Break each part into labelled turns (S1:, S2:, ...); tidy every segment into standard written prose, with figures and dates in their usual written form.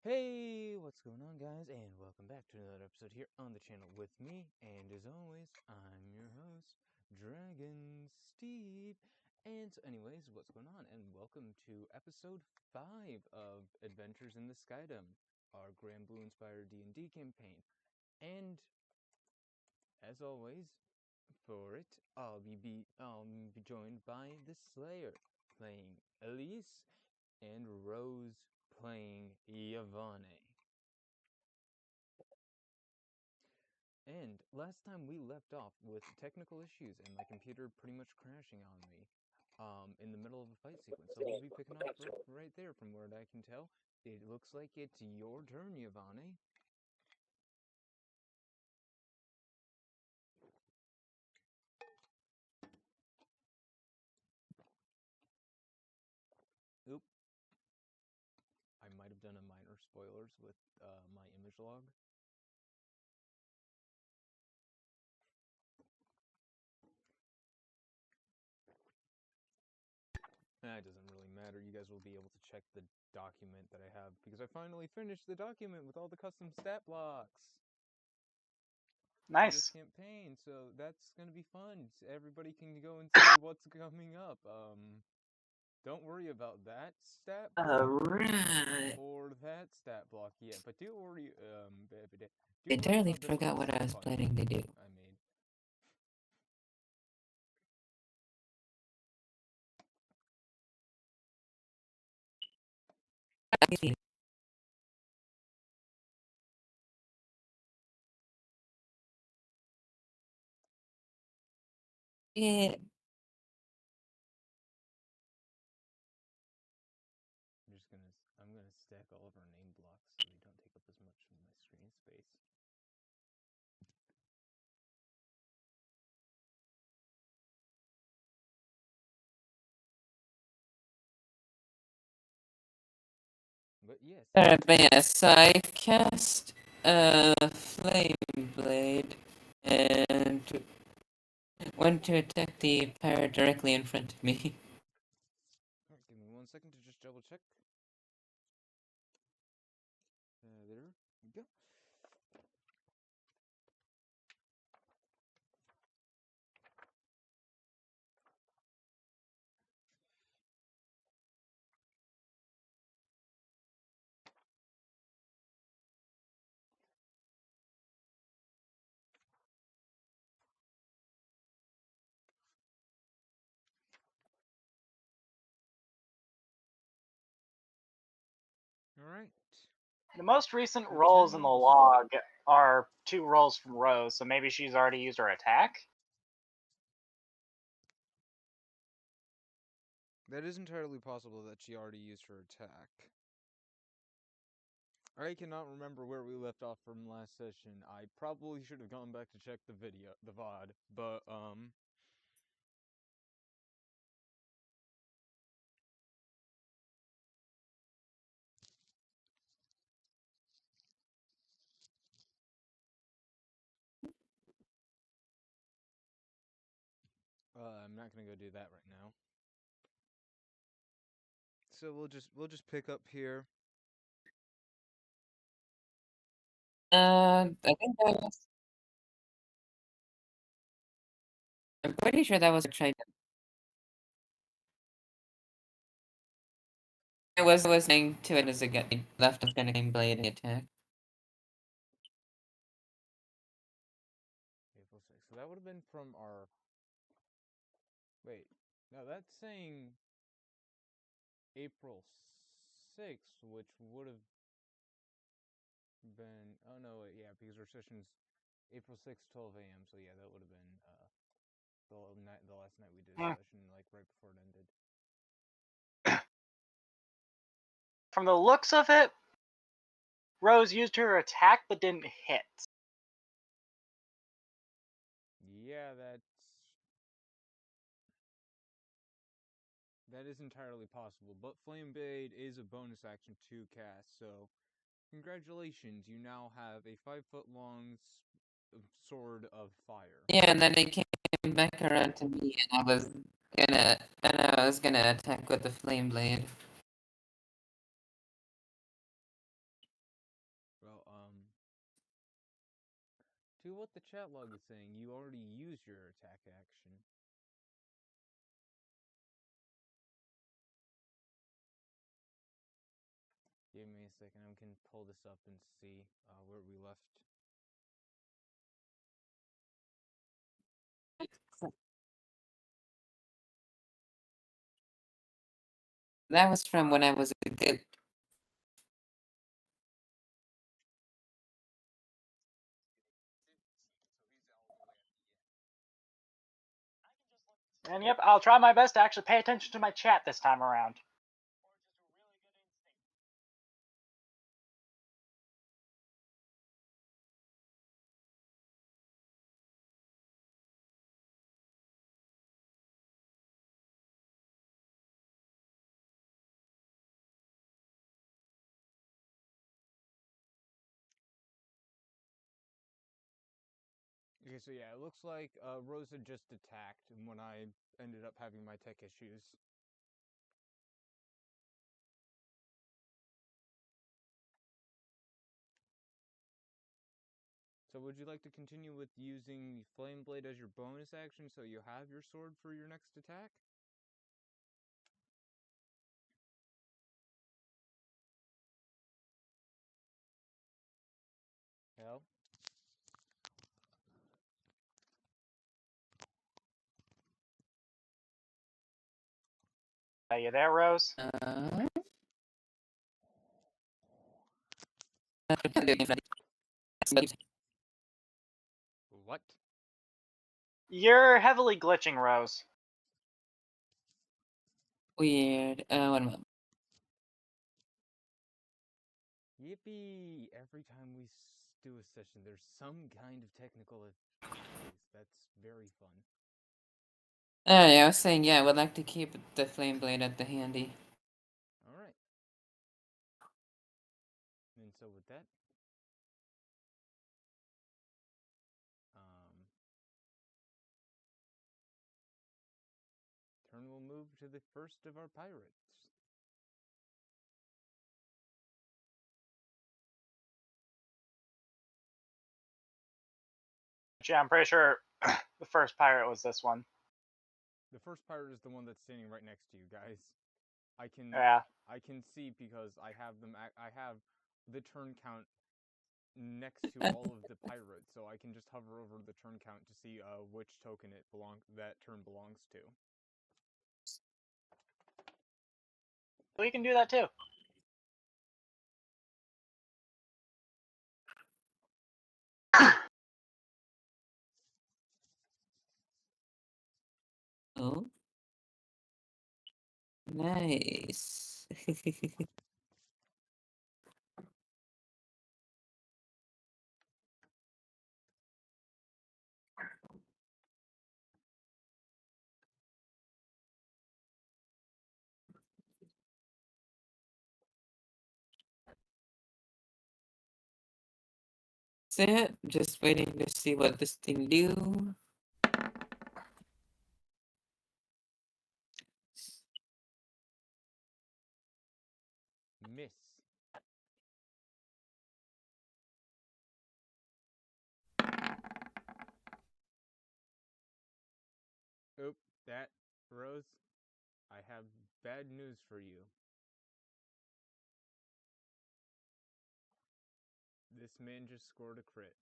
S1: Hey, what's going on, guys? And welcome back to another episode here on the channel with me. And as always, I'm your host, Dragon Steve. And so, anyways, what's going on? And welcome to episode 5 of Adventures in the Skydom, our Granblue inspired D&D campaign. And as always, for it, I'll be joined by the Slayer playing Eleise and Rose playing Yvonne. And last time we left off with technical issues and my computer pretty much crashing on me in the middle of a fight sequence. So we'll be picking up right there from what I can tell. It looks like it's your turn, Yvonne. Oop. I might have done a minor spoilers with my image log. That doesn't really matter. You guys will be able to check the document that I have because I finally finished the document with all the custom stat blocks for this
S2: Nice.
S1: campaign. So that's gonna be fun. Everybody can go and see what's coming up. Don't worry about that stat block
S3: Alright.
S1: or that stat block yet, but do worry.
S3: I
S1: Do worry
S3: entirely
S1: about this
S3: forgot what I was
S1: fun
S3: planning to do.
S1: I made.
S3: Yeah.
S1: I'm gonna stack all of our name blocks so they don't take up as much of my screen space. But yes.
S3: Alright, but yeah, so I cast a flame blade and went to attack the pirate directly in front of me.
S1: Alright, give me 1 second to just double check. There we go. Alright.
S2: The most recent
S1: Your
S2: rolls in
S1: turn,
S2: the
S1: Rose.
S2: log are 2 rolls from Rose, so maybe she's already used her attack?
S1: That is entirely possible that she already used her attack. I cannot remember where we left off from last session. I probably should have gone back to check the VOD, but, I'm not gonna go do that right now. So we'll just pick up here.
S3: I think that was. I'm pretty sure that was a try. I was listening to it as it got left of gonna flame blade attack.
S1: April 6th. So that would have been from our. Wait, no, that's saying April 6th, which would have been. Oh no, wait, yeah, because our session's April 6th, 12 a.m. So yeah, that would have been the last night we did a session, like right before it ended.
S2: From the looks of it, Rose used her attack but didn't hit.
S1: Yeah, that is entirely possible. But Flame Blade is a bonus action to cast, so congratulations, you now have a 5-foot long sword of fire.
S3: Yeah, and then it came back around to me, and I was gonna attack with the flame blade.
S1: to what the chat log is saying, you already used your attack action. Give me a second, I can pull this up and see where we left.
S3: That was from when I was a kid.
S2: And yep, I'll try my best to actually pay attention to my chat this time around.
S1: Okay, so yeah, it looks like Rosa just attacked when I ended up having my tech issues. So would you like to continue with using Flame Blade as your bonus action so you have your sword for your next attack? Hell?
S2: Are you there, Rose?
S1: What?
S2: You're heavily glitching, Rose.
S3: Weird. One moment.
S1: Yippee! Every time we do a session, there's some kind of technical difficulties. That's very fun.
S3: Oh yeah, I was saying, yeah, I would like to keep the flame blade at the handy.
S1: Alright. And so with that, turn will move to the first of our pirates.
S2: Yeah, I'm pretty sure the first pirate was this one.
S1: The first pirate is the one that's standing right next to you guys. I can see because I have them. I have the turn count next to all of the pirates, so I can just hover over the turn count to see which token that turn belongs to.
S2: We can do that too.
S3: Oh. Nice. That's it. Just waiting to see what this thing do.
S1: Miss. Oop, that, Rose, I have bad news for you. This man just scored a crit.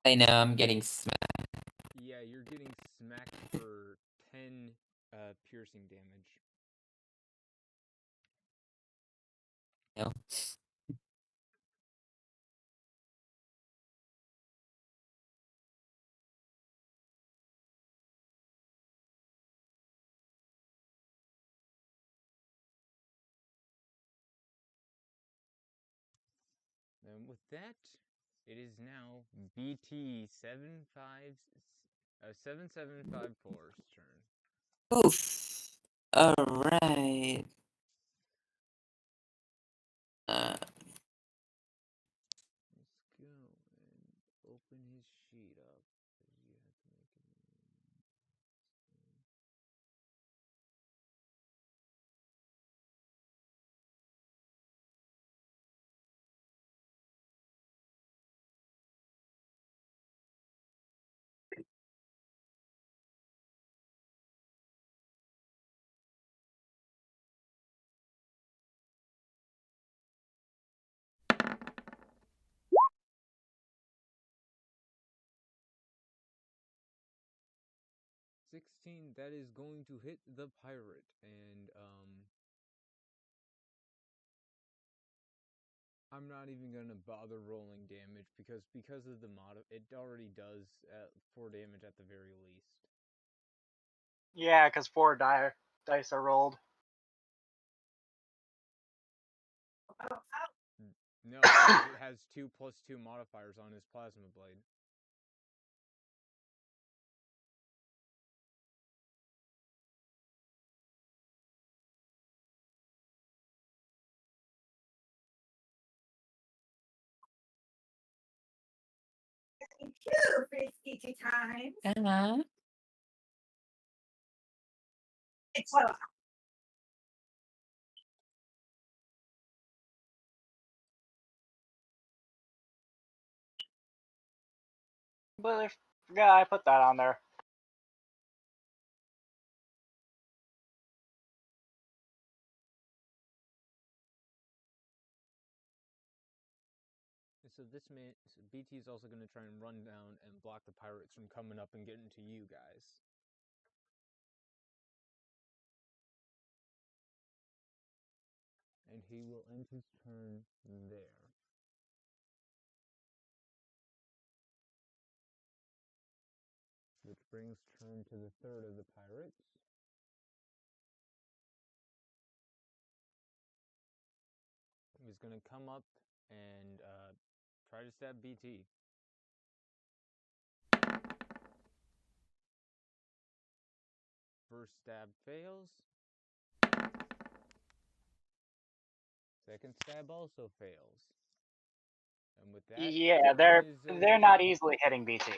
S3: I know, I'm getting smacked.
S1: Yeah, you're getting smacked for 10 piercing damage.
S3: No.
S1: And with that, it is now BT 7754's turn.
S3: Oof. Alright.
S1: Let's go. open his sheet up. You have to make it. 16, that is going to hit the pirate, and I'm not even gonna bother rolling damage because of the mod, it already does 4 damage at the very least.
S2: Yeah, because 4 dice are rolled.
S1: No, because it has 2+2 modifiers on his plasma blade.
S4: For 52 times. It's what?
S2: But yeah, I put that on there.
S1: So this man, so BT is also going to try and run down and block the pirates from coming up and getting to you guys. And he will end his turn there. Which brings turn to the third of the pirates. He's going to come up and try to stab BT. First stab fails. Second stab also fails. And with that,
S2: Yeah,
S1: turn
S2: they're not easily hitting BT.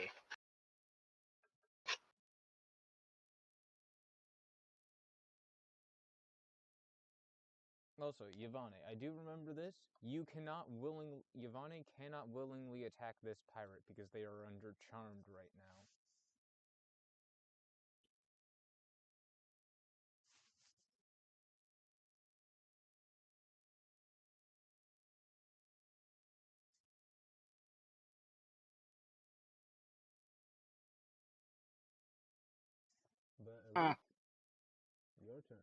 S1: Also, Yvonne, I do remember this. Yvonne cannot willingly attack this pirate because they are under charmed right now. But Eleise, your turn.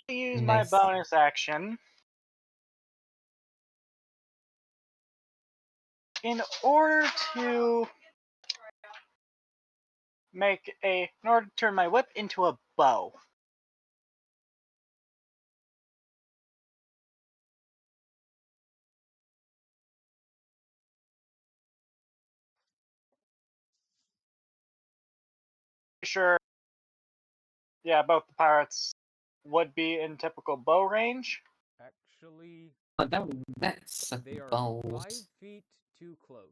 S2: Use my bonus action in order to turn my whip into a bow. Sure. Yeah, both the pirates would be in typical bow range.
S1: Actually,
S3: That's
S1: they are
S3: balls.
S1: 5 feet too close.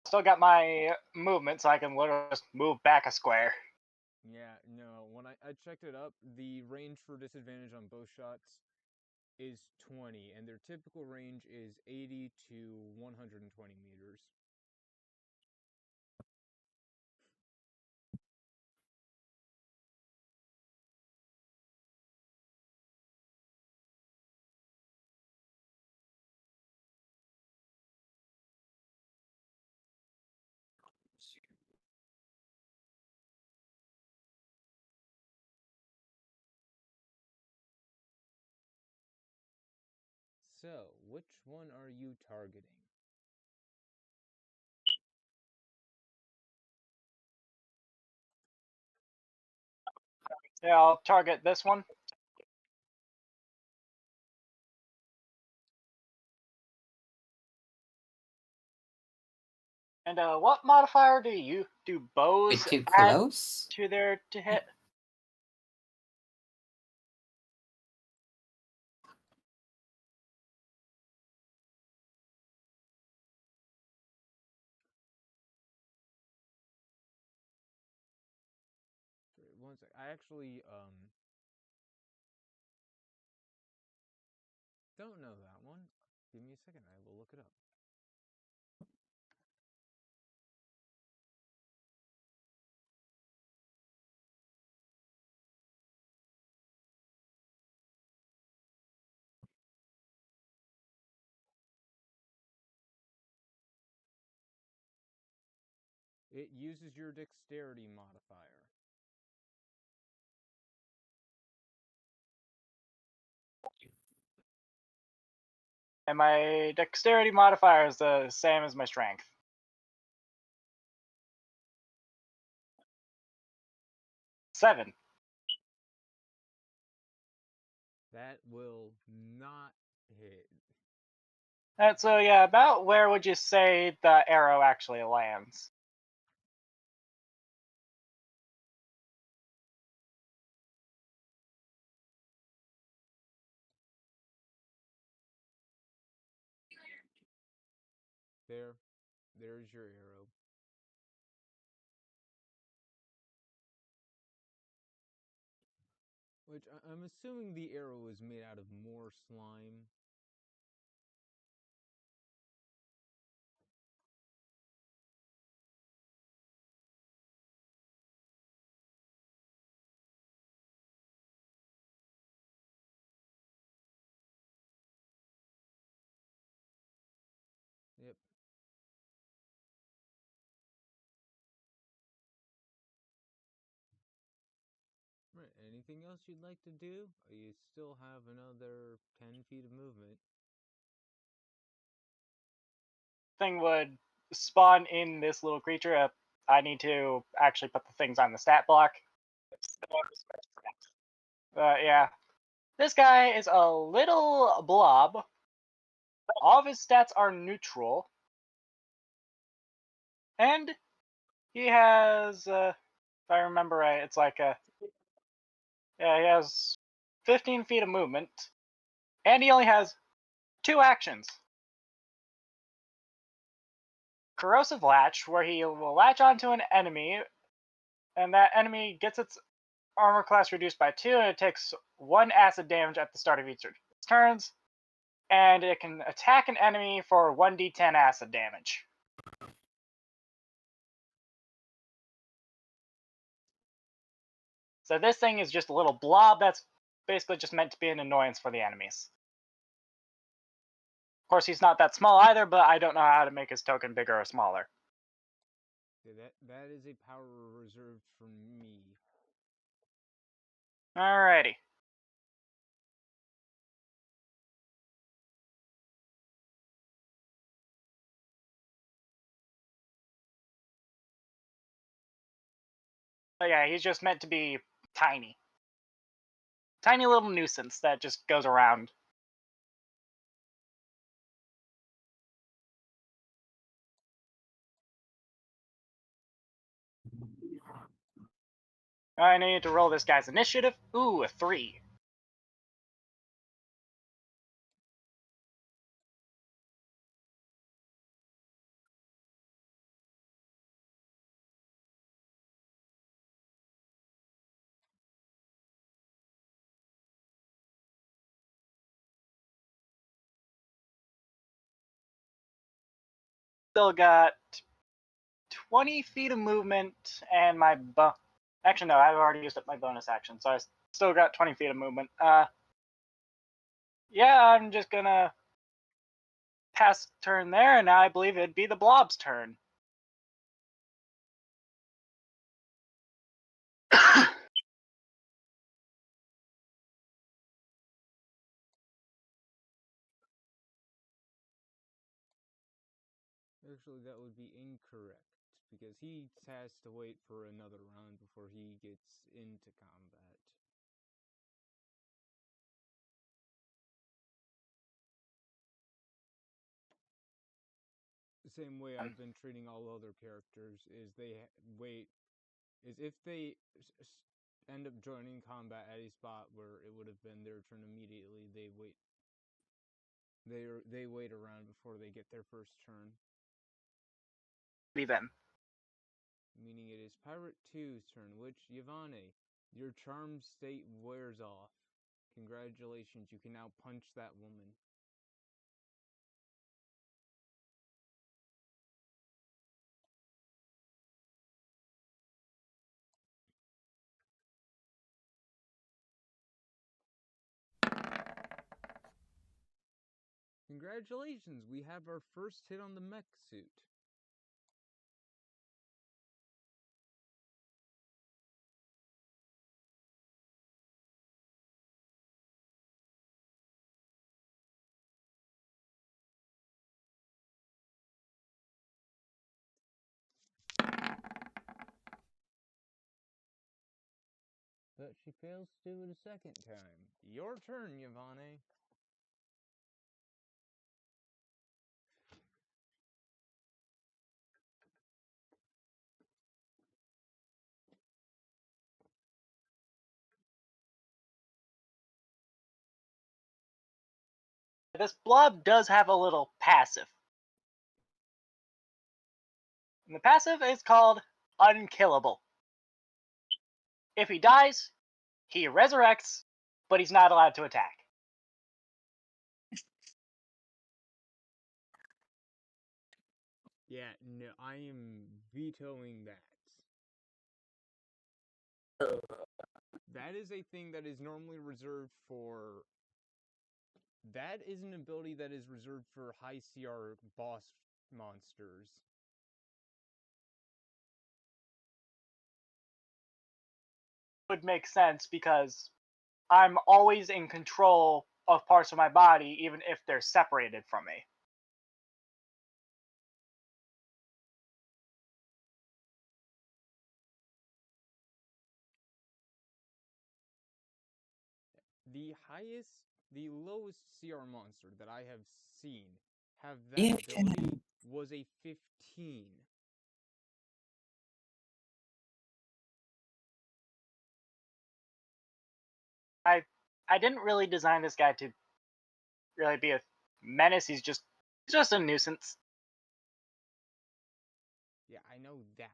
S2: Still got my movement, so I can literally just move back a square.
S1: Yeah, no, when I checked it up, the range for disadvantage on both shots is 20, and their typical range is 80 to 120 meters. So, which one are you targeting?
S2: Yeah, I'll target this one. And what modifier do bows
S3: Bit too
S2: add
S3: close?
S2: to their to hit?
S1: One sec. I actually don't know that one. Give me a second. I will look it up. It uses your dexterity modifier.
S2: And my dexterity modifier is the same as my strength. Seven.
S1: That will not hit.
S2: So yeah, about where would you say the arrow actually lands?
S1: There's your arrow. Which I'm assuming the arrow is made out of more slime. Yep. Right. Anything else you'd like to do? You still have another 10 feet of movement.
S2: Thing would spawn in this little creature. I need to actually put the things on the stat block. Yeah. This guy is a little blob. All of his stats are neutral. And he has, if I remember right, it's like yeah, he has 15 feet of movement. And he only has 2 actions. Corrosive Latch, where he will latch onto an enemy, and that enemy gets its armor class reduced by 2, and it takes 1 acid damage at the start of each of its turns. And it can attack an enemy for 1d10 acid damage. So this thing is just a little blob that's basically just meant to be an annoyance for the enemies. Of course, he's not that small either, but I don't know how to make his token bigger or smaller.
S1: Yeah, that is a power reserved for me.
S2: Alrighty. But yeah, he's just meant to be tiny. Tiny little nuisance that just goes around. I need to roll this guy's initiative. Ooh, a 3. Still got 20 feet of movement, and my actually no, I've already used up my bonus action, so I still got 20 feet of movement. Yeah, I'm just gonna pass turn there, and now I believe it'd be the blob's turn.
S1: Actually, that would be incorrect, because he has to wait for another round before he gets into combat. same way I've been treating all other characters, is they wait, is if they end up joining combat at a spot where it would have been their turn immediately, they wait. They wait around before they get their first turn.
S2: Then.
S1: Meaning it is Pirate 2's turn, which, Yvonne, your charm state wears off. Congratulations, you can now punch that woman. Congratulations, we have our first hit on the mech suit. But she fails to do it a second time. Your turn, Yvonne.
S2: This blob does have a little passive. And the passive is called Unkillable. If he dies, he resurrects, but he's not allowed to attack.
S1: Yeah, no, I am vetoing that. That is a thing that is normally reserved for... That is an ability that is reserved for high CR boss monsters.
S2: Would make sense because I'm always in control of parts of my body, even if they're separated from me.
S1: The lowest CR monster that I have seen have that ability was a 15.
S2: I didn't really design this guy to really be a menace. He's just a nuisance.
S1: Yeah, I know that.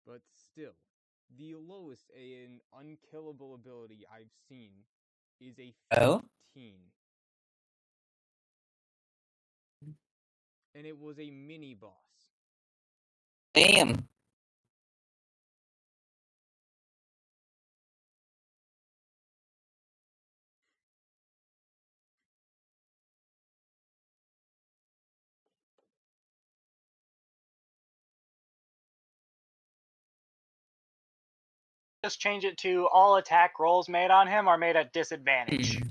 S1: But still, the lowest an unkillable ability I've seen is a 15. And it was a mini boss.
S3: Damn.
S2: Just change it to all attack rolls made on him are made at disadvantage.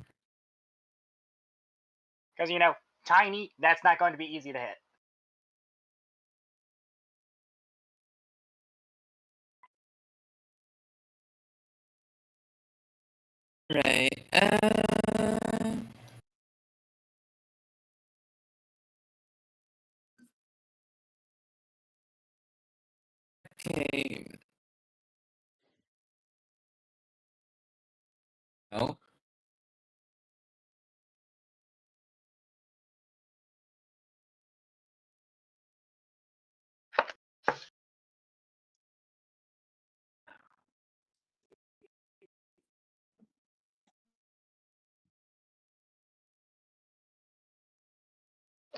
S2: Because, you know, tiny, that's not going to be easy to hit.
S3: Right. Okay. Oh.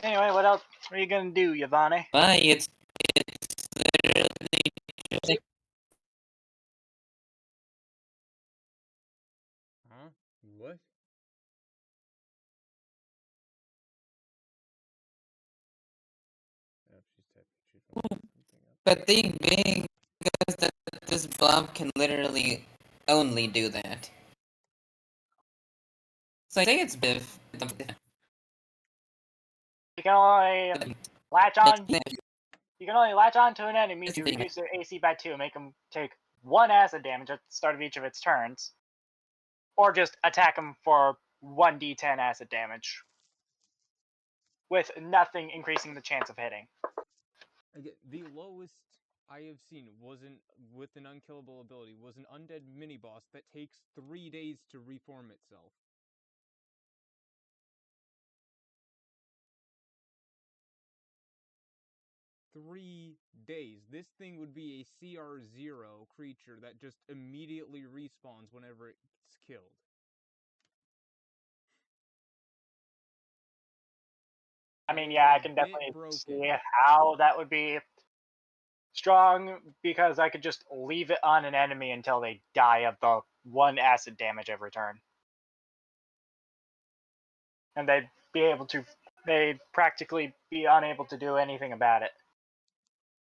S2: Anyway, what else are you going to do, Yvonne?
S3: Bye. It's literally just
S1: Huh? What? Oh, she's typing. She's something up.
S3: But the thing is that this blob can literally only do that. So I think it's Biff.
S2: You can only latch on. You can only latch on to an enemy to reduce their AC by 2, make them take 1 acid damage at the start of each of its turns, or just attack them for 1d10 acid damage. with nothing increasing the chance of hitting.
S1: Again, the lowest I have seen wasn't with an unkillable ability was an undead mini boss that takes 3 days to reform itself. Three days. This thing would be a CR0 creature that just immediately respawns whenever it's killed.
S2: I mean, yeah, I can definitely see how that would be strong, because I could just leave it on an enemy until they die of the 1 acid damage every turn. And they'd practically be unable to do anything about it.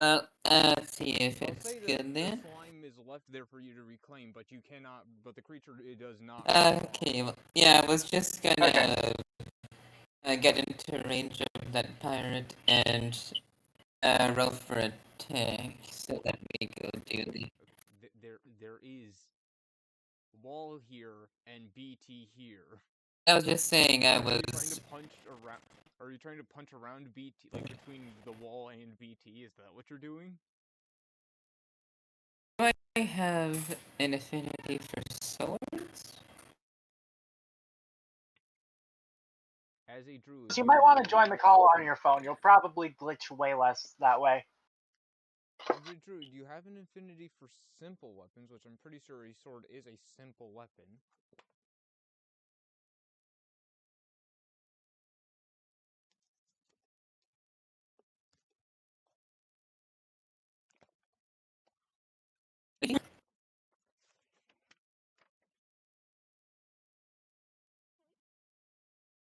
S3: Let's see if
S1: I'll
S3: it's
S1: say that
S3: good
S1: the
S3: then.
S1: slime is left there for you to reclaim, but you cannot. But the creature it does not.
S3: Okay, well, yeah, I was just gonna
S2: Okay.
S3: get into range of that pirate and roll for attack so that we go do the.
S1: There is wall here and BT here.
S3: I was just saying I was.
S1: Are you trying to punch around? Are you trying to punch around BT, like between the wall and BT? Is that what you're doing?
S3: Do I have an affinity for swords?
S1: As a druid,
S2: So you might want to join the call on your phone. You'll probably glitch way less that way.
S1: As a druid, you have an affinity for simple weapons, which I'm pretty sure a sword is a simple weapon.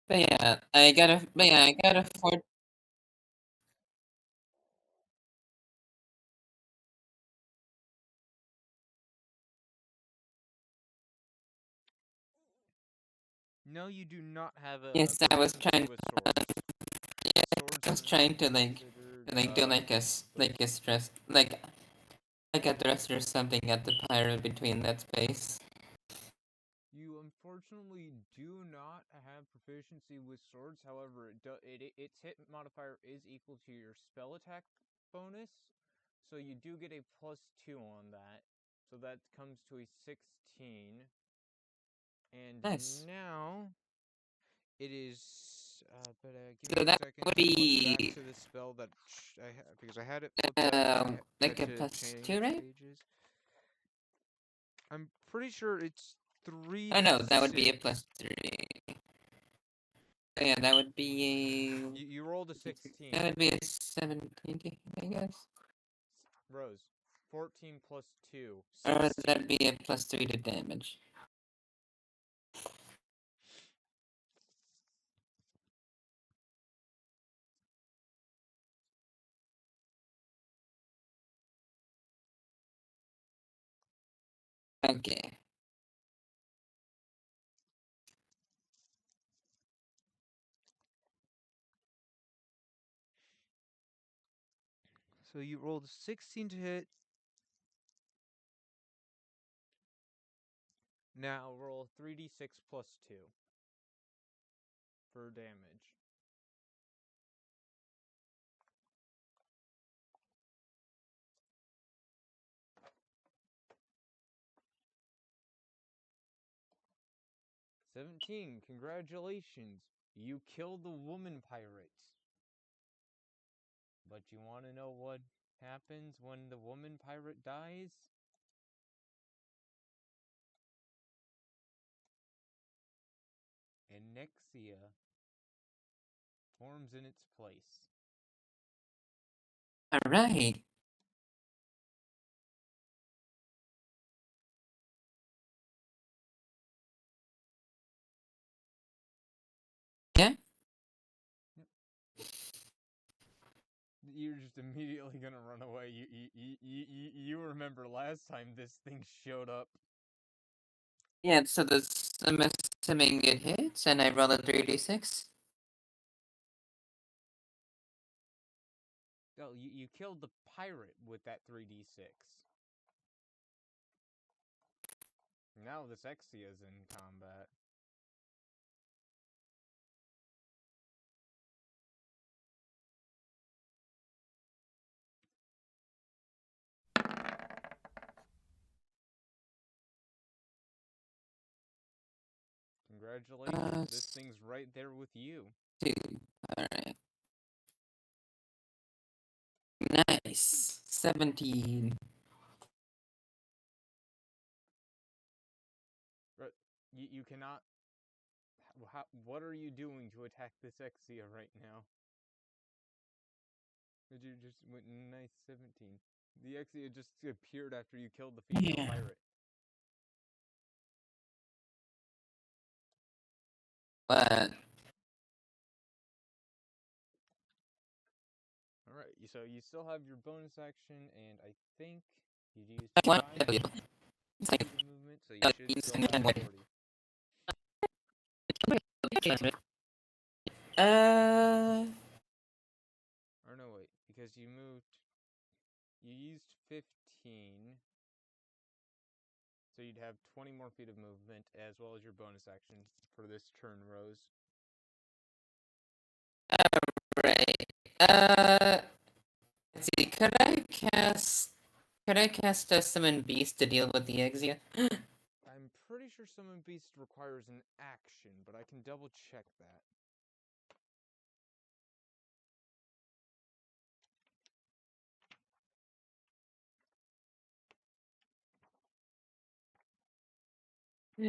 S3: But yeah, I got a 4.
S1: No, you do not have a
S3: Yes, I was trying.
S1: with swords.
S3: Yeah,
S1: Swords
S3: I was
S1: are
S3: trying to
S1: considered,
S3: do like a stress like a thruster or something at the pirate between that space.
S1: You unfortunately do not have proficiency with swords. However, its hit modifier is equal to your spell attack bonus, so you do get a +2 on that. So that comes to a 16. And
S3: Nice.
S1: now it is. But give
S3: So
S1: me a
S3: that
S1: second
S3: would
S1: to flip
S3: be
S1: back to the spell that because I had it flipped up and I
S3: like
S1: had
S3: a
S1: to
S3: +2,
S1: change
S3: right?
S1: pages. I'm pretty sure it's 3d6.
S3: Oh no, that would be a +3. Oh, yeah, that would be
S1: You rolled a 16.
S3: that would be a 17, I guess.
S1: Rose, 14 plus 2,
S3: Or would
S1: 16.
S3: that be a +3 to damage? Okay.
S1: So you rolled a 16 to hit. Now roll 3d6 plus 2 for damage. $17. Congratulations. You killed the woman pirate. But you want to know what happens when the woman pirate dies? Anexia forms in its place.
S3: All right. Yeah.
S1: You're just immediately gonna run away. You remember last time this thing showed up.
S3: Yeah. So this, I'm assuming it hits, and I roll a 3d6.
S1: Oh, you killed the pirate with that 3d6. Now this Exia is in combat. Congratulations, this thing's right there with you.
S3: 2. Alright. Nice. 17.
S1: You cannot... what are you doing to attack this Exia right now? Did you just went nice 17? The Exia just appeared after you killed the female pirate.
S3: What?
S1: Alright, so you still have your bonus action, and I think you used
S3: What?
S1: 5 feet of movement, so you should still have 40. Or no, wait, because you used 15, so you'd have 20 more feet of movement, as well as your bonus action for this turn, Rose.
S3: Right. Let's see, could I cast a Summon Beast to deal with the Exia?
S1: I'm pretty sure Summon Beast requires an action, but I can double check that.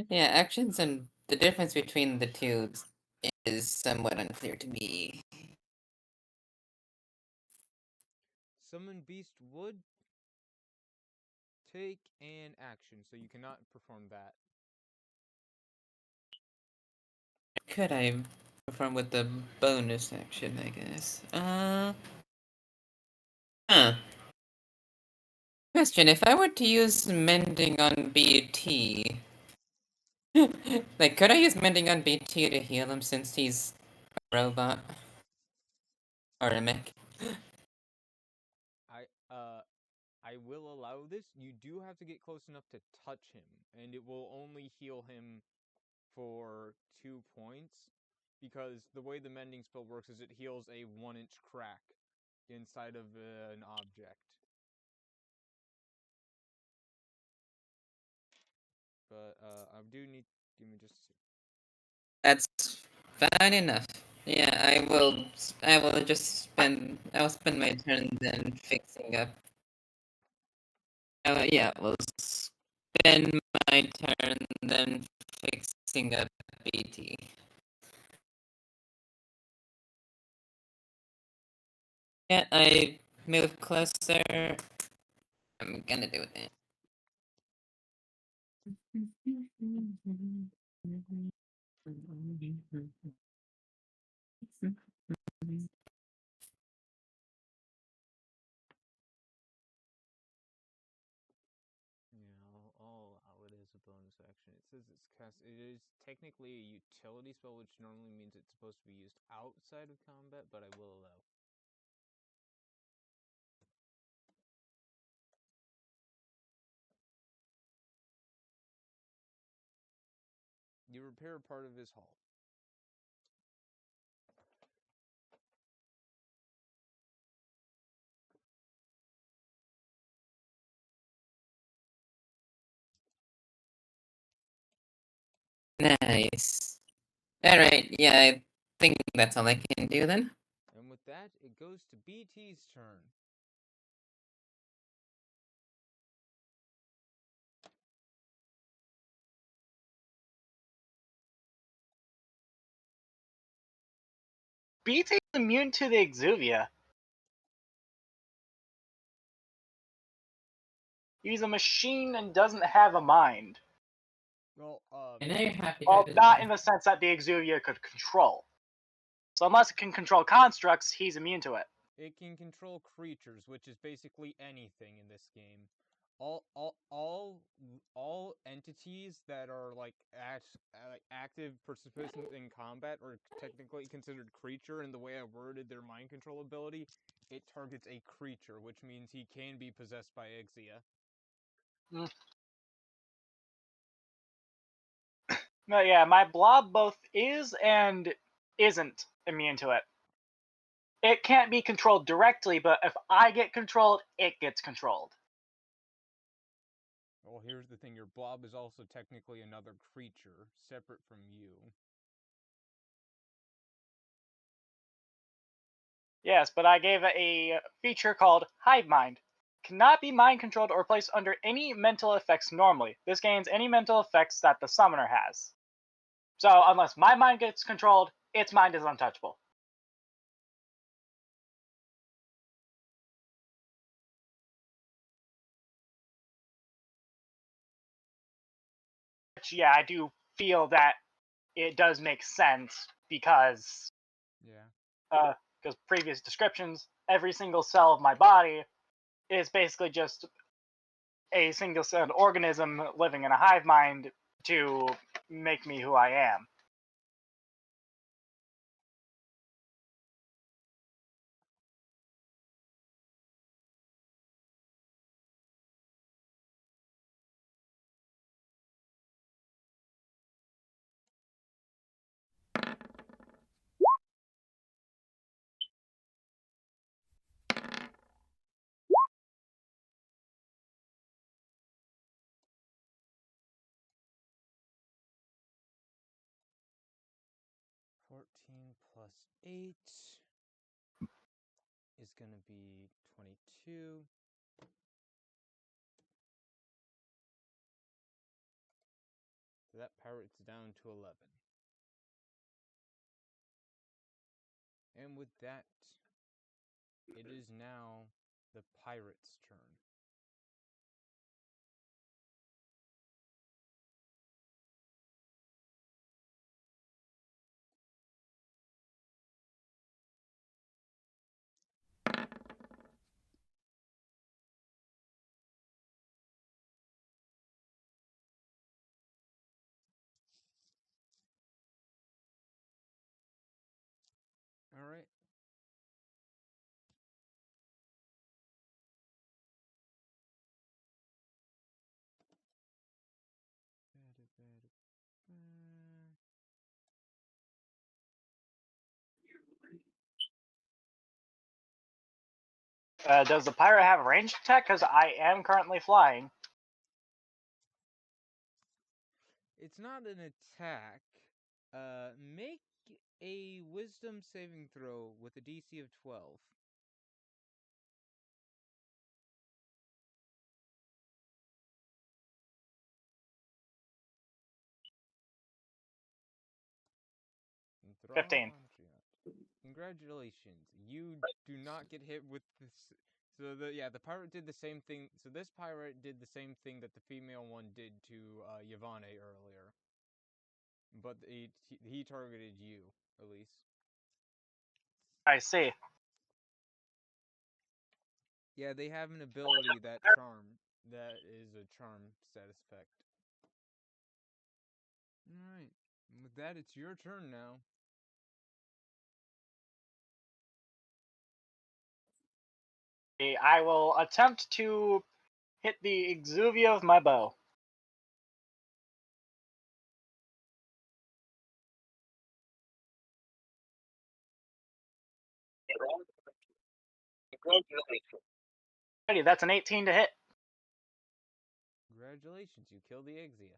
S3: Yeah, actions and the difference between the two is somewhat unclear to me.
S1: Summon Beast would take an action, so you cannot perform that.
S3: Could I perform with the bonus action, I guess? Huh. Question, if I were to use Mending on BT... like, could I use Mending on BT to heal him since he's a robot? Or a mech?
S1: I will allow this. You do have to get close enough to touch him, and it will only heal him for 2 points, because the way the mending spell works is it heals a 1-inch crack inside of an object. But I do need... give me just a second.
S3: That's fine enough. Yeah, I'll spend my turn then fixing up. Yeah, we'll spend my turn then fixing up BT. Yeah, I move closer. I'm gonna do it.
S1: Yeah, I'll allow it as a bonus action. It says it's cast... it is technically a utility spell, which normally means it's supposed to be used outside of combat, but I will allow. You repair part of his hull.
S3: Nice. Alright, yeah, I think that's all I can do then.
S1: And with that, it goes to BT's turn.
S2: BT is immune to the Exuvia. He's a machine and doesn't have a mind.
S1: Well,
S3: And now you're happy.
S2: Well, not in the sense that the Exuvia could control. So unless it can control constructs, he's immune to it.
S1: it can control creatures, which is basically anything in this game. All entities that are like active participants in combat are technically considered creature. And the way I worded their mind control ability, it targets a creature, which means he can be possessed by Exia.
S2: No, yeah, my blob both is and isn't immune to it. It can't be controlled directly, but if I get controlled, it gets controlled.
S1: well, here's the thing. Your blob is also technically another creature, separate from you.
S2: Yes, but I gave it a feature called Hive Mind. Cannot be mind controlled or placed under any mental effects normally. This gains any mental effects that the summoner has. So unless my mind gets controlled, its mind is untouchable. Which, yeah, I do feel that it does make sense because previous descriptions, every single cell of my body is basically just a single-celled organism living in a hive mind to make me who I am.
S1: $14 plus 8 is going to be 22. So that pirate's down to 11. And with that, it is now the pirate's turn. All right.
S2: Does the pirate have a ranged attack? Because I am currently flying.
S1: It's not an attack. Make a wisdom saving throw with a DC of 12. And throw
S2: 15.
S1: Congratulations. You do not get hit with this. So the pirate did the same thing. So this pirate did the same thing that the female one did to Yvonne earlier. But he targeted you, Eleise.
S2: I see.
S1: Yeah, they have an ability that is a charm status effect. Alright. With that, it's your turn now.
S2: I will attempt to hit the exuvia of my bow. Alrighty, that's an 18 to hit.
S1: Congratulations, you killed the Exia.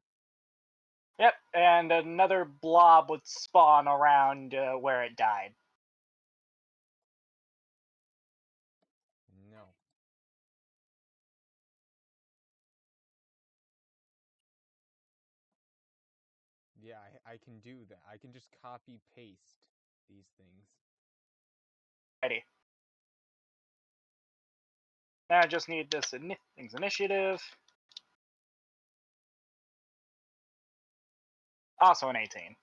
S2: Yep, and another blob would spawn around where it died.
S1: No. Yeah, I can do that. I can just copy paste these things.
S2: Alrighty. Now I just need this thing's initiative. Also an 18.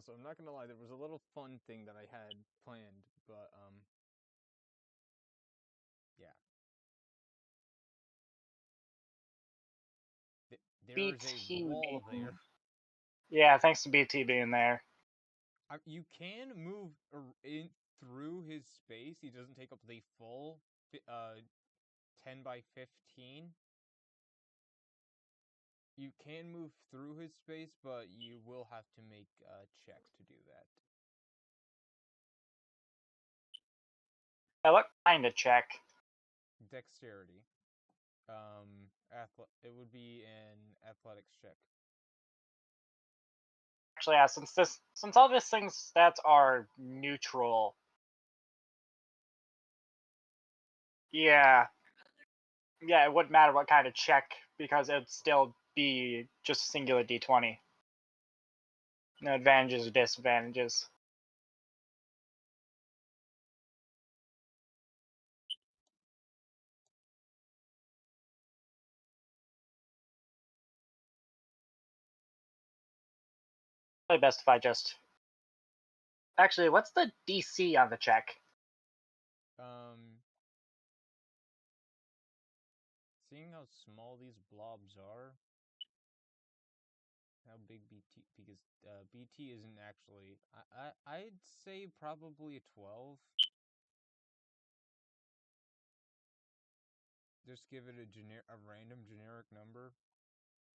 S1: So I'm not gonna lie, there was a little fun thing that I had planned, but yeah. There's
S2: BT
S1: a wall
S2: being...
S1: there.
S2: Yeah, thanks to BT being there.
S1: You can move in through his space. He doesn't take up the full 10 by 15. You can move through his space, but you will have to make a check to do that.
S2: What kind of check?
S1: Dexterity. It would be an athletics check.
S2: Actually, yeah, since all this thing's stats are neutral. Yeah. Yeah, it wouldn't matter what kind of check because it'd still be just a singular d20. No advantages or disadvantages. Probably best if I just. Actually, what's the DC on the check?
S1: Seeing how small these blobs are, how big BT, because BT isn't actually. I'd say probably a 12. Just give it a random generic number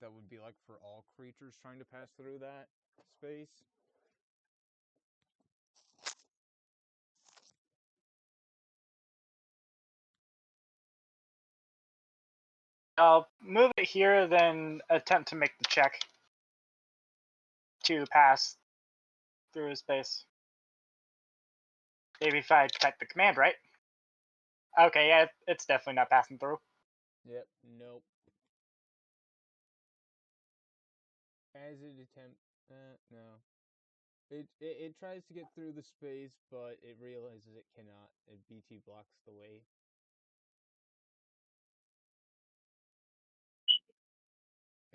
S1: that would be like for all creatures trying to pass through that space.
S2: I'll move it here, then attempt to make the check to pass through his space. Maybe if I type the command right. Okay, yeah, it's definitely not passing through.
S1: Yep, nope. As it attempt, no. It tries to get through the space, but it realizes it cannot. BT blocks the way.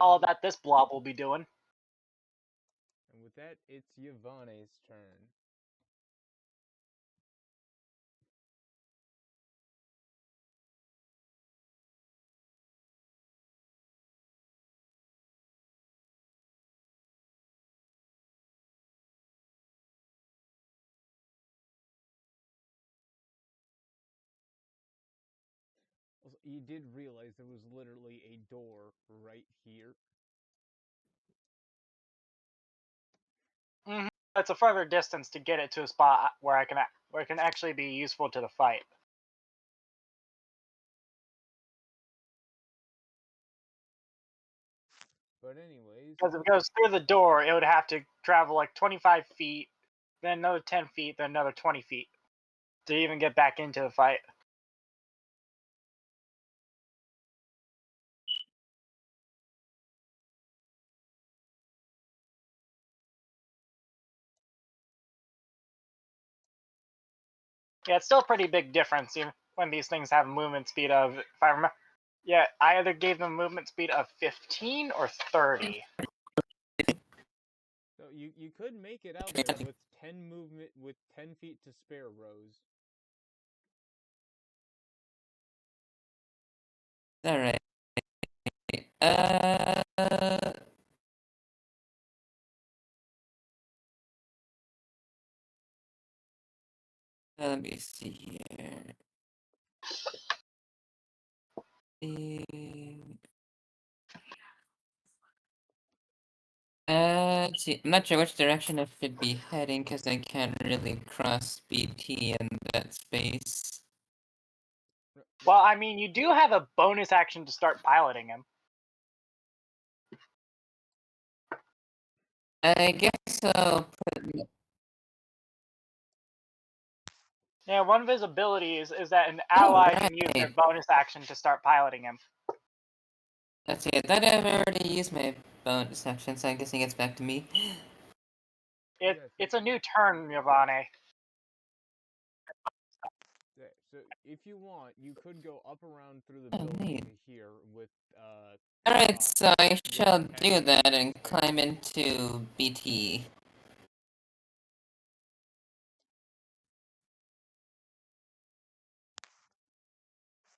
S2: All that this blob will be doing.
S1: And with that, it's Yvonne's turn. You did realize there was literally a door right here.
S2: Mm-hmm. It's a further distance to get it to a spot where it can actually be useful to the fight.
S1: But anyways,
S2: because if it goes through the door, it would have to travel like 25 feet, then another 10 feet, then another 20 feet to even get back into the fight. Yeah, it's still a pretty big difference even when these things have movement speed of, if I remember, yeah, I either gave them movement speed of 15 or 30.
S1: so you could make it out there with 10 movement, with 10 feet to spare, Rose.
S3: Alright. Let me see here. Let's see. I'm not sure which direction I should be heading because I can't really cross BT in that space.
S2: Well, I mean, you do have a bonus action to start piloting him.
S3: I guess I'll put.
S2: Yeah, one of his abilities is that an ally can use their
S3: right.
S2: bonus action to start piloting him.
S3: Let's see. I thought I've already used my bonus action, so I'm guessing it's back to me.
S2: It's a new turn, Yvonne.
S1: Yeah, so if you want, you could go up around through the
S3: Oh,
S1: building
S3: neat.
S1: here with
S3: Alright, so I shall
S1: with
S3: do that and
S1: spare.
S3: climb into BT.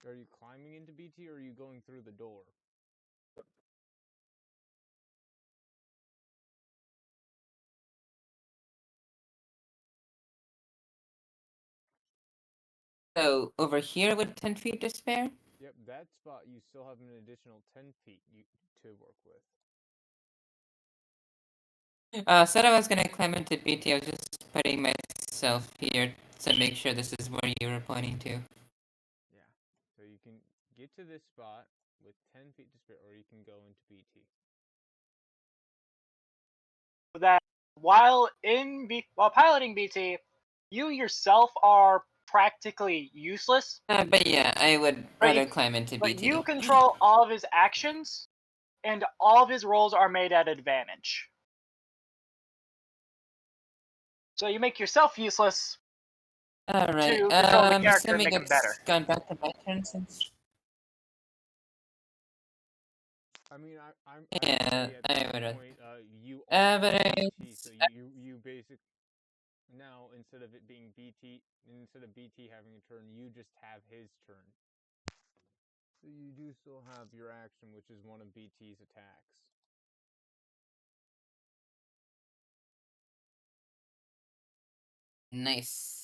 S1: Are you climbing into BT or are you going through the door?
S3: So, over here with 10 feet to spare?
S1: Yep, that spot you still have an additional 10 feet to work with.
S3: Said I was gonna climb into BT, I was just putting myself here So make sure this is where you were pointing to.
S1: Yeah. So you can get to this spot with 10 feet to spare, or you can go into BT.
S2: That while piloting BT, you yourself are practically useless.
S3: But yeah, I would
S2: But
S3: rather
S2: you-
S3: climb into
S2: But
S3: BT.
S2: you control all of his actions, and all of his rolls are made at advantage. So you make yourself useless
S3: Alright,
S2: to control the
S3: I'm
S2: character and
S3: assuming
S2: make him better.
S3: it's gone back to my turn since...
S1: I mean, I'm
S3: Yeah,
S1: actually at
S3: I
S1: this
S3: would've...
S1: point, you are
S3: but
S1: BT, so you basic now instead of it being BT, instead of BT having a turn, you just have his turn. So you do still have your action, which is one of BT's attacks.
S3: Nice.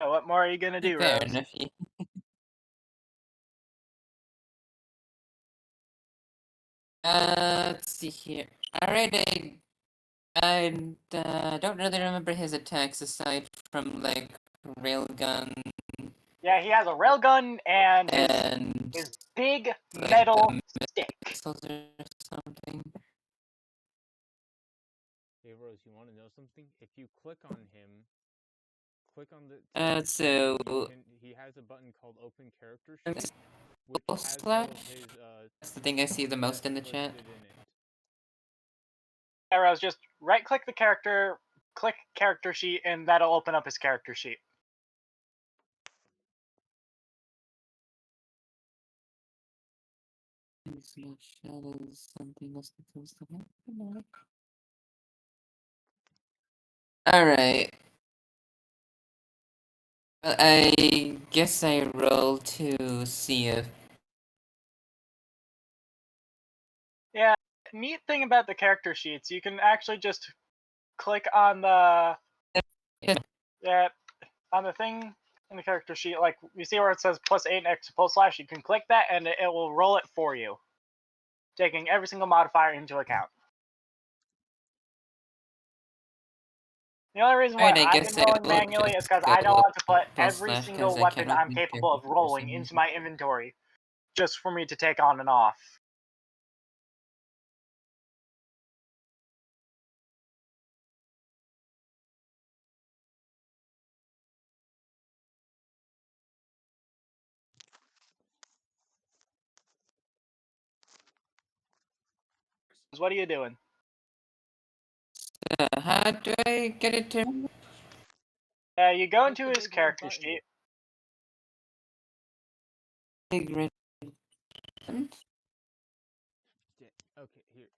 S2: So what more are you gonna do,
S3: Fair
S2: Rose?
S3: enough. Let's see here. Alright, I don't really remember his attacks aside from, like, railgun
S2: Yeah, he has a railgun and
S3: and,
S2: his big
S3: like,
S2: metal stick.
S3: missiles or something.
S1: Hey Rose, you want to know something? If you click on him, click on the
S3: So...
S2: Mm-hmm.
S1: he has a button called Open Character Sheet, which
S3: Full
S1: has all
S3: slash?
S1: of his
S3: That's the thing I see the most in the chat.
S1: listed in it.
S2: Yeah, Rose, just right-click the character, click character sheet, and that'll open up his character sheet.
S3: Shadows, something else supposed to happen. Alright. Well, I guess I roll to see if...
S2: Yeah, neat thing about the character sheets, you can actually just click on the on the thing in the character sheet, like you see where it says +8 and X //, you can click that and it will roll it for you, taking every single modifier into account. The only reason why
S3: Alright, I
S2: I've
S3: guess
S2: been rolling
S3: I will
S2: manually is
S3: just
S2: because
S3: go
S2: I don't want to put
S3: full
S2: every
S3: slash
S2: single
S3: 'cause I can't
S2: weapon I'm
S3: open
S2: capable of
S3: character for
S2: rolling
S3: some
S2: into
S3: reason.
S2: my inventory, just for me to take on and off. What are you doing?
S3: How do I get it to...
S2: You go
S1: Click
S2: into
S1: the
S2: his
S1: big red
S2: character
S1: button.
S2: sheet.
S3: Big red...
S1: Yeah, okay, here.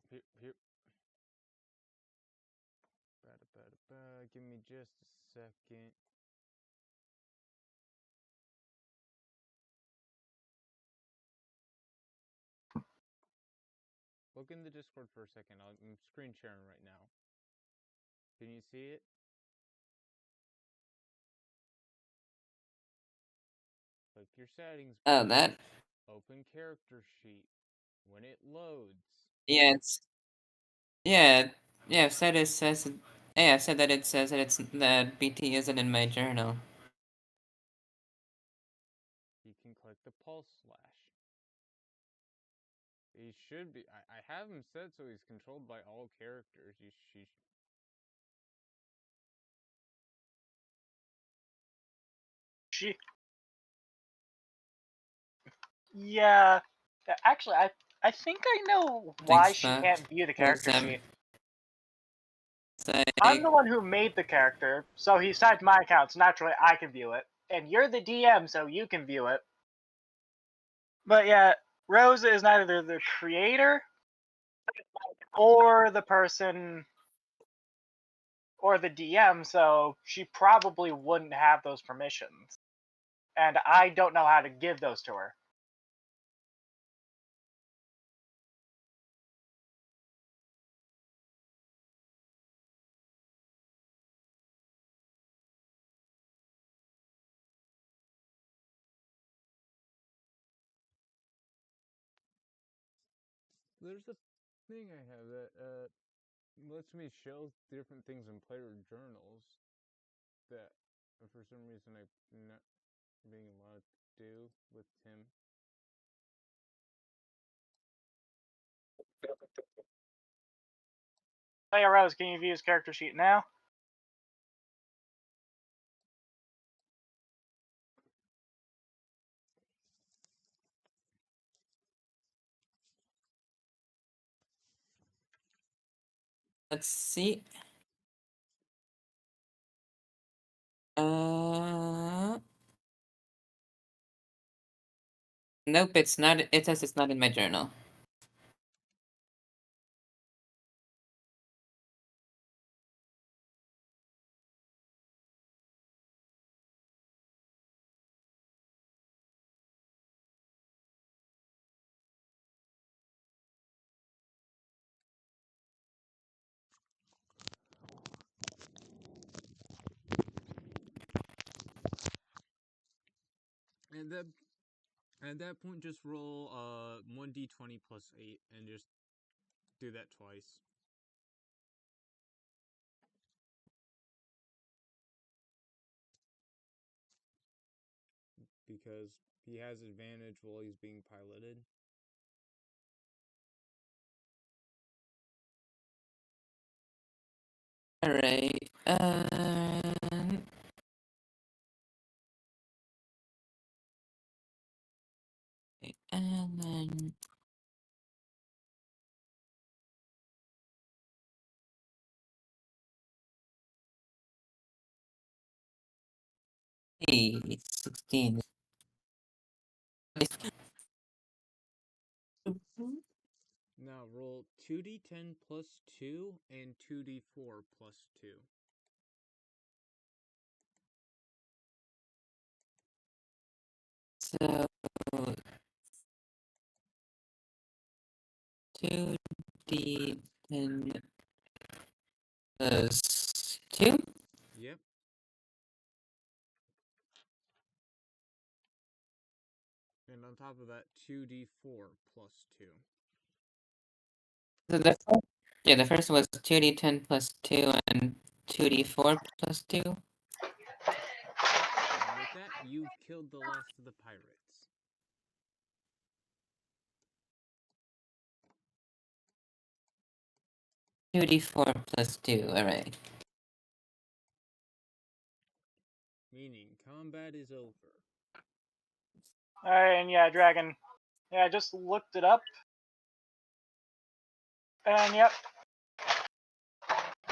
S1: Give me just a second. Look in the Discord for a second. I'm screen sharing right now. Can you see it? Click your settings.
S3: Oh, that?
S1: Open character sheet. When it loads.
S3: Yeah, it's... Yeah, yeah, I've said it says... Yeah, I've said that it says that that BT isn't in my journal.
S1: You can click the pulse slash. He should be. I have him set so he's controlled by all characters.
S2: Yeah, actually, I think I know why
S3: Thanks,
S2: she
S3: Bob.
S2: can't view the character sheet. I'm the one who made the character, so he's tied to my account, so naturally I can view it. And you're the DM, so you can view it. But yeah, Rose is neither the creator or the person or the DM, so she probably wouldn't have those permissions. and I don't know how to give those to her.
S1: There's a thing I have that lets me show different things in player journals that for some reason I'm not being allowed to do with Tim.
S2: Hey, Rose, can you view his character sheet now?
S3: Let's see. Nope, it's not. It says it's not in my journal.
S1: And that at that point, just roll 1d20 plus 8 and just do that twice. Because he has advantage while he's being piloted.
S3: Alright. And then hey, 16.
S1: Now roll 2d10 plus 2 and 2d4 plus 2.
S3: So 2d10 plus 2.
S1: Yep. And on top of that, 2d4 plus 2.
S3: So the first was 2d10 plus 2 and 2d4 plus 2.
S1: And with that, you've killed the last of the pirates.
S3: Two d4 plus 2, alright.
S1: Meaning, combat is over.
S2: Alright, and yeah, Dragon. Yeah, I just looked it up. And yep.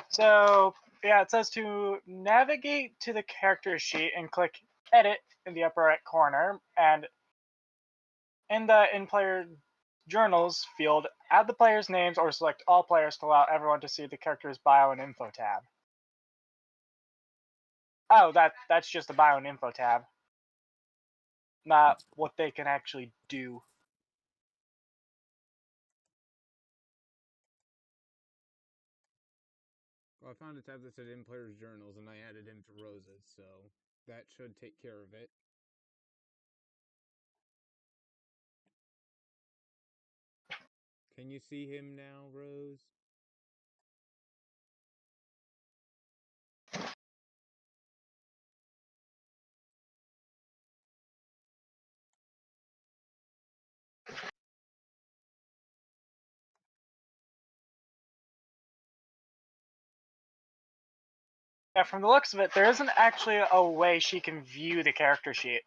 S2: So, yeah, it says to navigate to the character sheet and click Edit in the upper right corner. And in the in-player journals field, add the players' names or select all players to allow everyone to see the character's bio and info tab. Oh, that's just the bio and info tab. Not what they can actually do.
S1: Well, I found a tab that said in players journals and I added him to Rose's, so that should take care of it. Can you see him now, Rose?
S2: Yeah, from the looks of it, there isn't actually a way she can view the character sheet.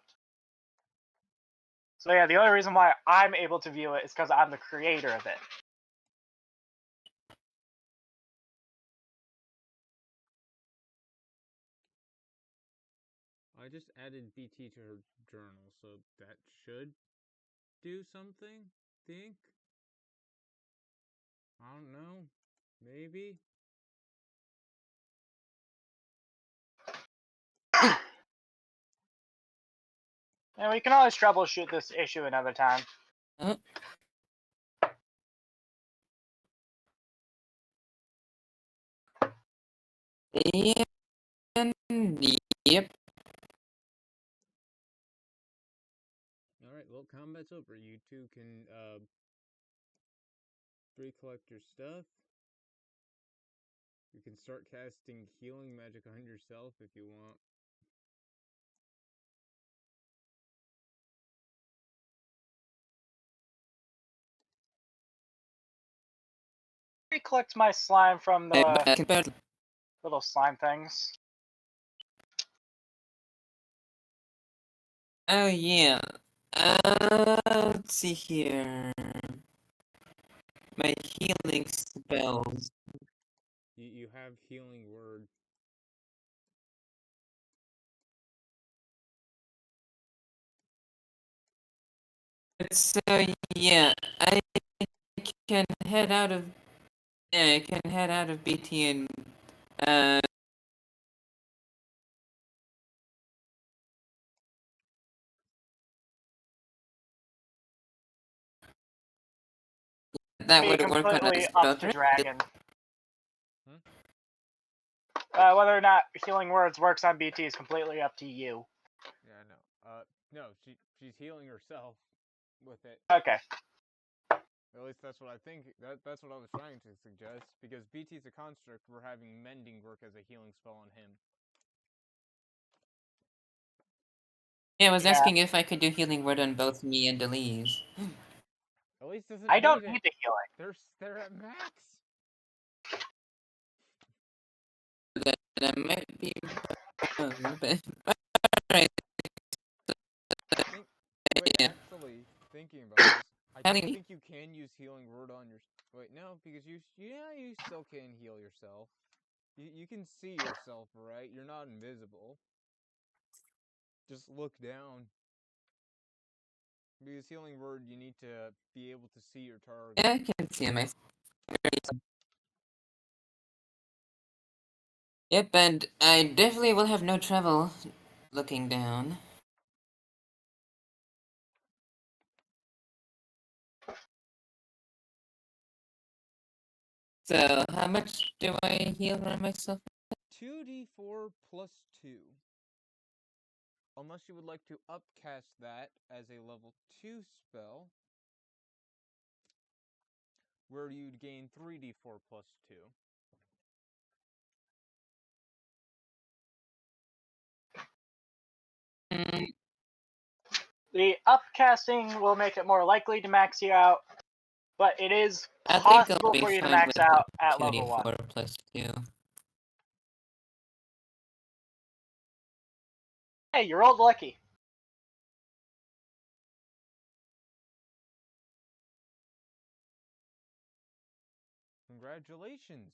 S2: So yeah, the only reason why I'm able to view it is because I'm the creator of it.
S1: I just added BT to her journal, so that should do something, think? I don't know. Maybe?
S2: And we can always troubleshoot this issue another time.
S3: Yep.
S1: Alright, well, combat's over. You two can, recollect your stuff. You can start casting healing magic on yourself if you want.
S2: Recollect my slime from the little slime things.
S3: Oh yeah. Let's see here. My healing spells.
S1: You have healing word.
S3: So yeah, I can head out of BT and that
S2: Be
S3: would work on a
S2: completely up to
S3: spell.
S2: Dragon.
S1: Hmm?
S2: Whether or not healing words works on BT is completely up to you.
S1: Yeah, no. No, she's healing herself with it.
S2: Okay.
S1: At least that's what I think. That's what I was trying to suggest. Because BT's a construct, we're having mending work as a healing spell on him.
S3: Yeah, I was
S2: Yeah.
S3: asking if I could do healing word on both me and Eleise.
S1: Elise doesn't
S2: I don't
S1: need
S2: need
S1: it.
S2: the healing.
S1: They're at max.
S3: That might be but alright.
S1: Wait,
S3: Yeah.
S1: actually, thinking about this, I don't
S3: Healing-
S1: think you can use healing word on your. Wait, no, because you still can heal yourself. You can see yourself, right? You're not invisible. Just look down. Because healing word, you need to be able to see your target.
S3: Yeah, I can see myself. Yep, and I definitely will have no trouble looking down. So, how much do I heal on myself?
S1: 2d4 plus 2. Unless you would like to upcast that as a level 2 spell, where you'd gain 3d4 plus 2.
S2: The upcasting will make it more likely to max you out, but it is
S3: I think I'll
S2: possible
S3: be
S2: for you to
S3: fine
S2: max
S3: with
S2: out at level 1.
S3: 2d4 plus 2.
S2: Hey, you rolled lucky.
S1: Congratulations!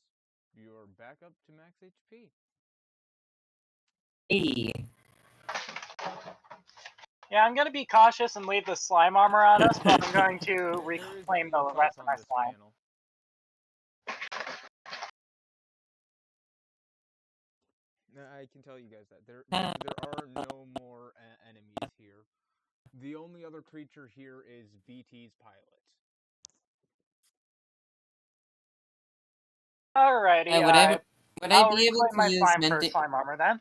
S1: You're back up to max HP.
S3: Hey.
S2: Yeah, I'm going to be cautious and leave the slime armor on us, but I'm going to
S1: There is
S2: reclaim
S1: no
S2: the
S1: default
S2: rest of
S1: on
S2: my
S1: this
S2: slime.
S1: panel. I can tell you guys that there are no more enemies here. The only other creature here is VT's pilot.
S2: Alrighty,
S3: would I
S2: I'll
S3: be able
S2: reclaim
S3: to
S2: my
S3: use
S2: slime for
S3: mending?
S2: slime armor then.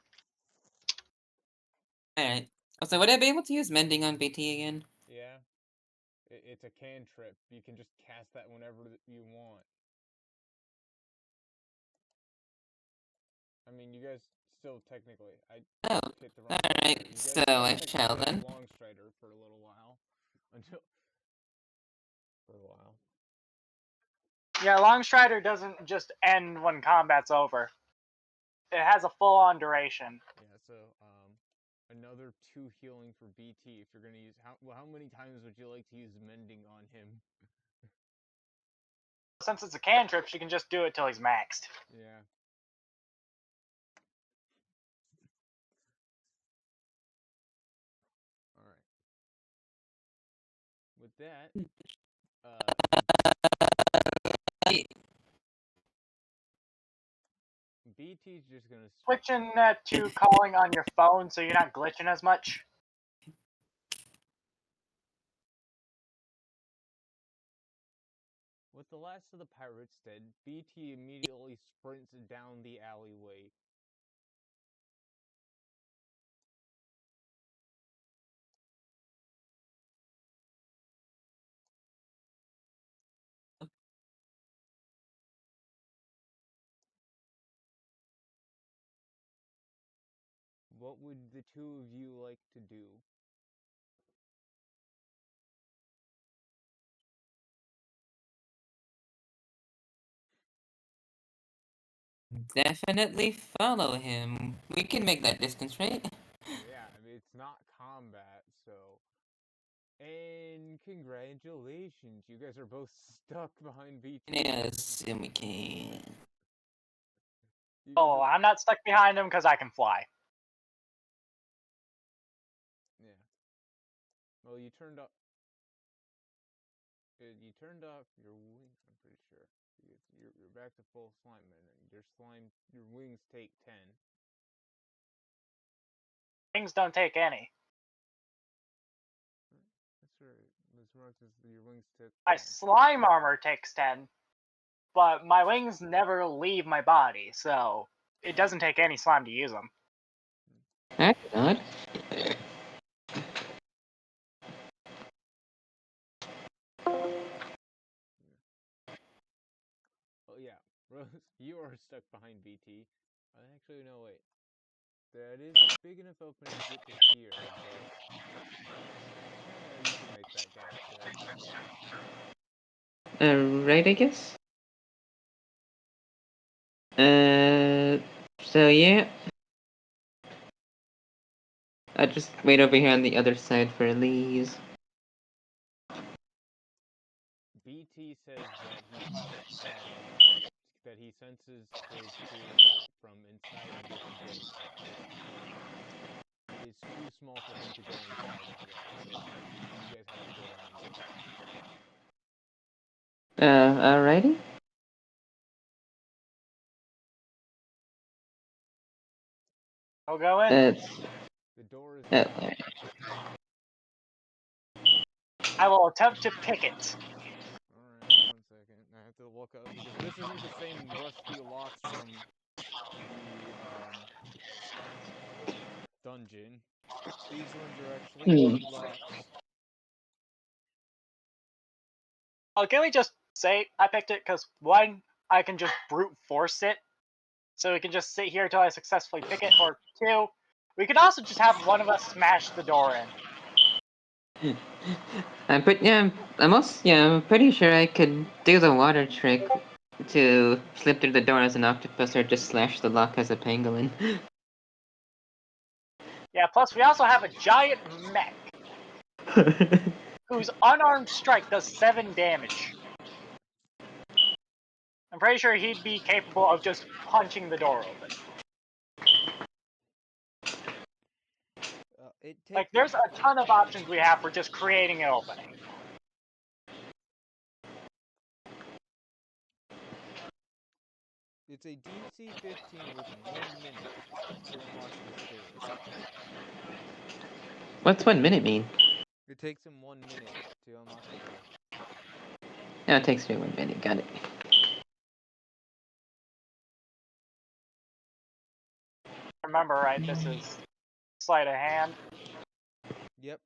S3: Alright. Also, would I be able to use mending on BT again?
S1: Yeah. It's a cantrip. You can just cast that whenever you want. I mean, you guys still technically. I
S3: Oh,
S1: hit the wrong
S3: alright,
S1: button. You
S3: so
S1: guys
S3: I
S1: technically
S3: shall
S1: have
S3: then.
S1: Longstrider for a little while. For a while.
S2: Yeah, Longstrider doesn't just end when combat's over. It has a full-on duration.
S1: Yeah, so, another 2 healing for BT if you're gonna use. How many times would you like to use mending on him?
S2: Since it's a cantrip, she can just do it till he's maxed.
S1: Yeah. Alright. With that, BT's just gonna
S2: Switching to calling on your phone so you're not glitching as much.
S1: the last of the pirates dead, BT immediately sprints down the alleyway. What would the two of you like to do?
S3: Definitely follow him. We can make that distance, right?
S1: Yeah, I mean, it's not combat, so... And congratulations, you guys are both stuck behind BT.
S3: Yes, and we can.
S2: Oh, I'm not stuck behind him because I can fly.
S1: Yeah. Well, you turned off your wings, I'm pretty sure. You're back to full slime, and your wings take 10.
S2: Wings don't take any.
S1: That's right. This marks as your wings took 10.
S2: My slime armor takes 10, but my wings never leave my body, so it doesn't take any slime to use them.
S3: That's odd.
S1: Oh yeah, Rose, you are stuck behind BT. Actually, no, wait. That is a big enough opening to get to here, but you can make that gap still.
S3: Right, I guess? So yeah. I'll just wait over here on the other side for Eleise.
S1: BT says that he senses his creator from inside this gate. It is too small for him to go inside of, though, so you guys have to go around it.
S3: Alrighty.
S2: I'll go in.
S1: The door is
S3: Uh,
S1: locked.
S2: I will attempt to pick it.
S1: Alright, 1 second. I have to look up, because this isn't the same rusty locks from the, dungeon. These ones are actually key locks.
S2: Oh, can we just say I picked it? Because one, I can just brute force it, so we can just sit here until I successfully pick it. Or two, we could also just have one of us smash the door in.
S3: I'm pretty sure I could do the water trick to slip through the door as an octopus or just slash the lock as a pangolin.
S2: Yeah, plus we also have a giant mech whose unarmed strike does 7 damage. I'm pretty sure he'd be capable of just punching the door open. Like, there's a ton of options we have for just creating an opening.
S1: It's a DC 15 with 1 minute to unlock this door.
S3: What's 1 minute mean?
S1: It takes him 1 minute to unlock the door.
S3: No, it takes me 1 minute, got it.
S2: Remember, right, this is sleight of hand.
S1: Yep.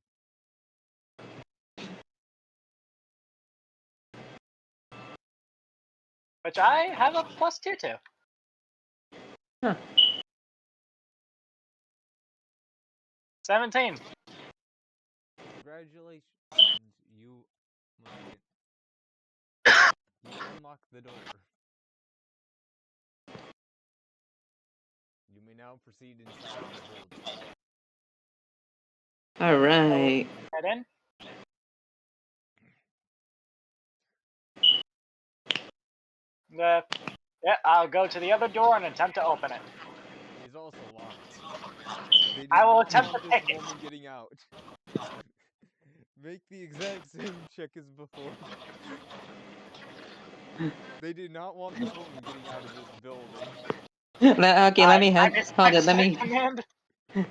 S2: Which I have a +2 to.
S3: Huh.
S2: 17.
S1: Congratulations, you unlock the door. You may now proceed inside the building.
S3: Alright.
S2: Head in. Yeah, I'll go to the other door and attempt to open it.
S1: It is also locked. They did
S2: I will
S1: not
S2: attempt
S1: want
S2: to
S1: this
S2: pick it.
S1: woman getting out. Make the exact same check as before. They did not want this woman getting out of this building.
S3: Okay, let me
S2: I misplaced that command.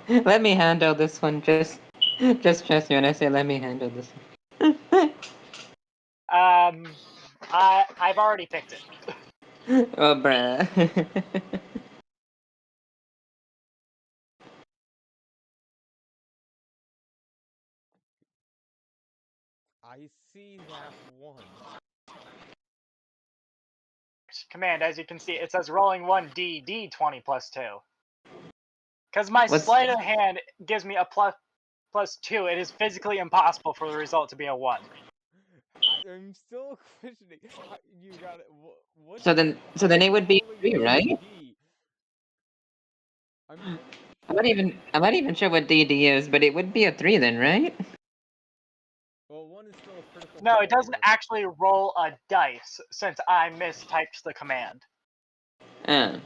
S3: let me handle this one. Just trust me when I say let me handle this one.
S2: I I've already picked it.
S3: Oh, bruh.
S1: I see that one.
S2: Command, as you can see, it says rolling 1D, D20 plus 2. Because my
S3: What's-
S2: sleight of hand gives me a plus 2, it is physically impossible for the result to be a 1.
S1: I'm still questioning. You got it. What?
S3: So then it would be
S1: rolling
S3: 3, right?
S1: DD? I'm pretty sure.
S3: I'm not even sure what DD is, but it would be a 3 then, right?
S1: Well, 1 is still a critical
S2: No, it doesn't
S1: failure.
S2: actually roll a dice, since I mistyped the command.
S3: Uh.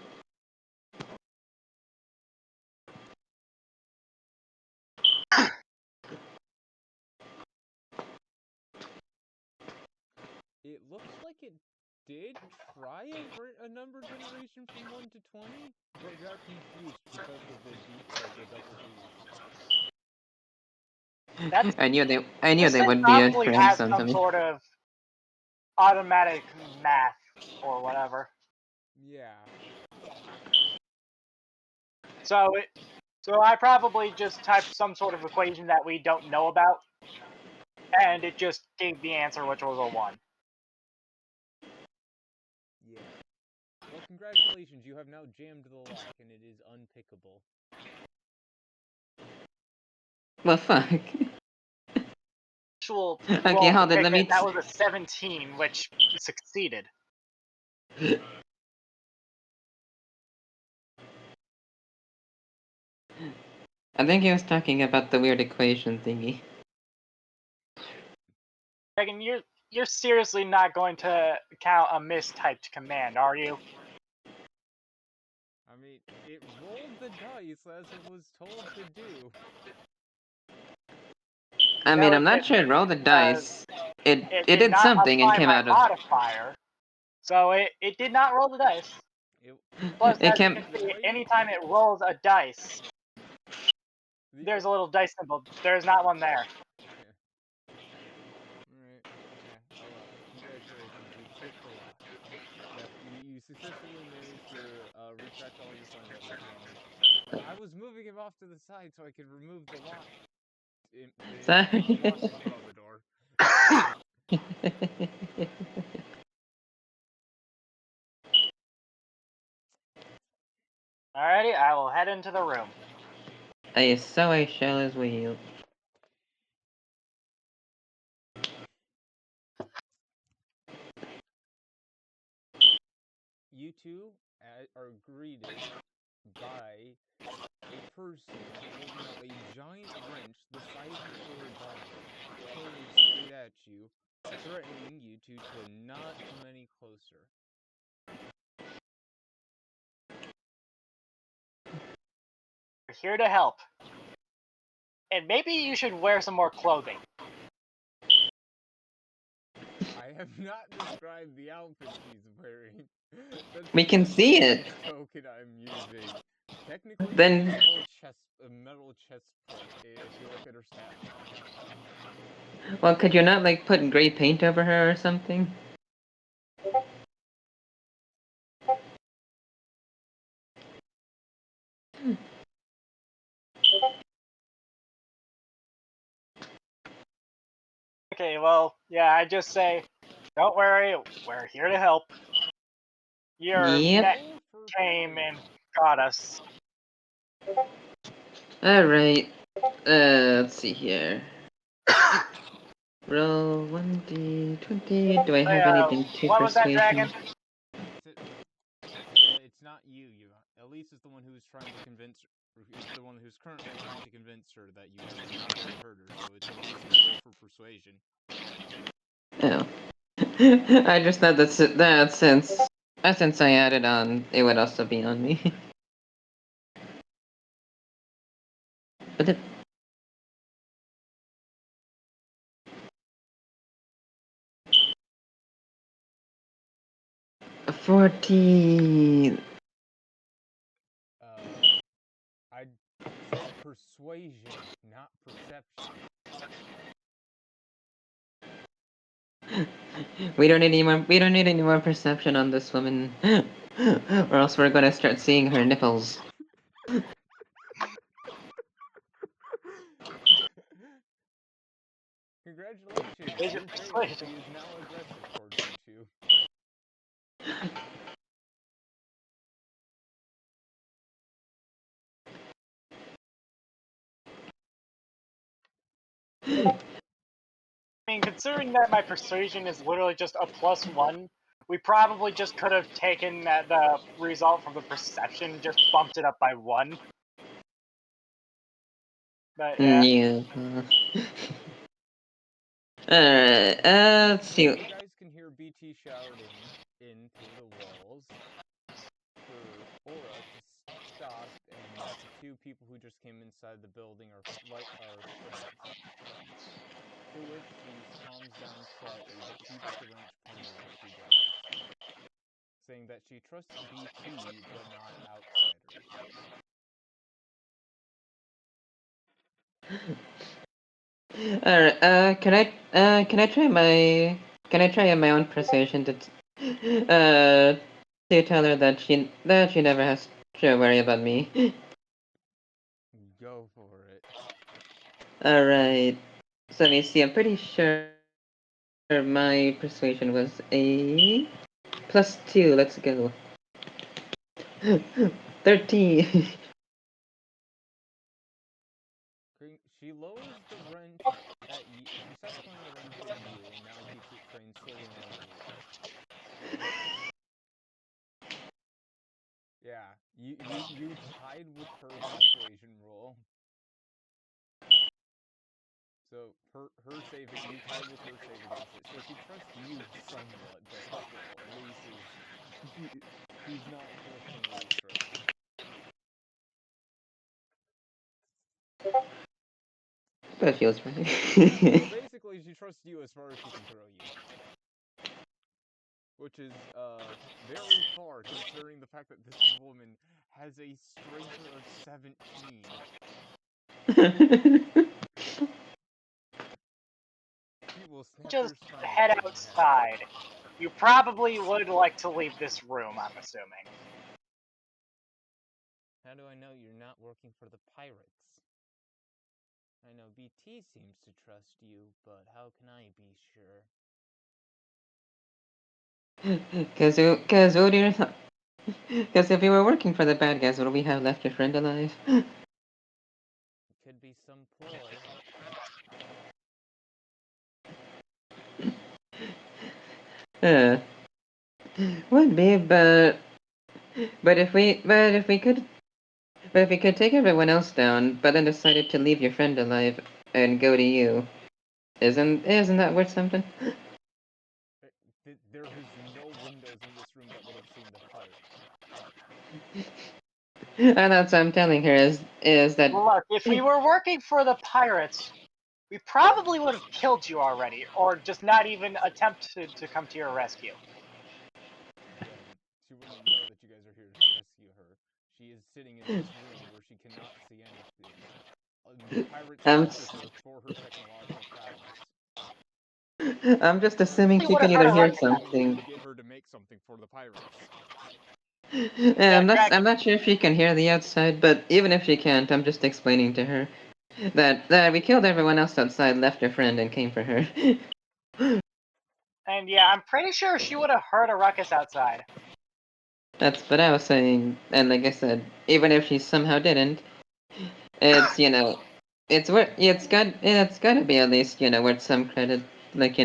S1: It looks like it did try a number generation from 1 to 20, but got confused because of the double D's.
S3: I knew they
S2: This thing
S3: would be a
S2: probably
S3: friend
S2: has some
S3: sometime.
S2: sort of automatic math or whatever.
S1: Yeah.
S2: So I probably just typed some sort of equation that we don't know about, and it just gave the answer, which was a 1.
S1: Yeah. Well, congratulations, you have now jammed the lock, and it is unpickable.
S3: Well, fuck.
S2: Actual
S3: Okay,
S2: roll to
S3: hold on,
S2: pick
S3: let
S2: it,
S3: me...
S2: that was a 17, which succeeded.
S3: I think he was talking about the weird equation thingy.
S2: Megan, you're seriously not going to count a mistyped command, are you?
S1: I mean, it rolled the dice as it was told to do.
S3: I mean, I'm not sure it rolled the dice. It
S2: Did
S3: did
S2: not
S3: something and
S2: apply
S3: came
S2: my
S3: out of...
S2: modifier, so it did not roll the dice. Plus,
S3: It
S2: as you
S3: came...
S2: can see, anytime it rolls a dice, there's a little dice symbol. There's not one there.
S1: Alright. Yeah, congratulations, you tripped the lock. Yep, you successfully managed to retract all your funds to the command. I was moving him off to the side so I could remove the lock.
S3: Sorry.
S1: The lock symbol on the door.
S2: Alrighty, I will head into the room.
S3: I saw a shell as well.
S1: You two are greeted by a person holding out a giant wrench the size of your body, pointed straight at you, threatening you two to not come any closer.
S2: We're here to help. And maybe you should wear some more clothing.
S1: I have not described the outfit she's wearing. That's
S3: We can
S1: the
S3: see it.
S1: token I'm using. Technically,
S3: Then-
S1: it's a metal chest plate if you look at her stats.
S3: Well, could you not, like, put gray paint over her or something?
S2: Okay, well, yeah, I just say, don't worry, we're here to help. Your
S3: Yep.
S2: net came and got us.
S3: Alright. Let's see here. Roll 1d20. Do I have anything to
S2: What was that,
S3: persuasion?
S2: dragon?
S1: It's not you. Eleise is the one who's trying to convince. Is the one who's currently trying to convince her that you guys are not going to hurt her. So it's Elise's roll for persuasion.
S3: Oh. I just thought that since I added on, it would also be on me. But it... 14.
S1: I said persuasion, not perception.
S3: We don't need any more. We don't need any more perception on this woman, or else we're gonna start seeing her nipples.
S1: Congratulations,
S2: Is
S1: you
S2: it
S1: failed.
S2: persuasion?
S1: She is now aggressive towards you two.
S2: I mean, considering that my persuasion is literally just a +1, we probably just could have taken the result from the perception, just bumped it up by 1. But yeah.
S3: Yeah. Alright, let's see.
S1: You guys can hear BT shouting in through the walls for Aura to stop, and that the two people who just came inside the building are friends. To which she calms down slightly, but keeps the wrench pointed as she does, saying that she trusts BT, but not outsiders.
S3: Alright, can I try my own persuasion to tell her that she never has to worry about me?
S1: Go for it.
S3: Alright, so let me see, I'm pretty sure my persuasion was a +2, let's go. 13.
S1: She lowers the wrench at you. She stops pointing the wrench at you and now keeps it trained solely on the wall. Yeah, you tied with her persuasion roll. So her save, you tied with her save against it. So she trusts you somewhat, but still, Eleise is she's not trusting Eleise right now.
S3: That feels right.
S1: So basically, she trusts you as far as she can throw you, which is very far considering the fact that this woman has a strength of 17. She will snap your
S2: Just
S1: spine
S2: head
S1: open in half.
S2: outside. You probably would like to leave this room, I'm assuming.
S1: How do I know you're not working for the pirates? I know BT seems to trust you, but how can I be sure?
S3: Cause if you were working for the bad guys, would we have left your friend alive?
S1: It could be some ploy.
S3: uh, would be, but if we could take everyone else down, but then decided to leave your friend alive and go to you, isn't that worth something?
S1: There is no windows in this room that would have seen the fire.
S3: And that's what I'm telling her is that.
S2: Look, if we were working for the pirates, we probably would have killed you already, or just not even attempted to come to your rescue.
S1: Again, she wouldn't know that you guys are here to rescue her. She is sitting in this room where she cannot see anything. The pirates
S3: I'm
S1: trusted her for her technological prowess.
S3: I'm just assuming she
S2: Would've
S3: can
S2: heard
S3: either
S2: a
S3: hear
S2: ruckus.
S3: something.
S1: To get her to make something for the pirates.
S3: I'm
S2: Dragon.
S3: not sure if she can hear the outside, but even if she can't, I'm just explaining to her that we killed everyone else outside, left her friend, and came for her.
S2: And yeah, I'm pretty sure she would have heard a ruckus outside.
S3: That's what I was saying, and like I said, even if she somehow didn't, it's it's gotta be at least worth some credit, like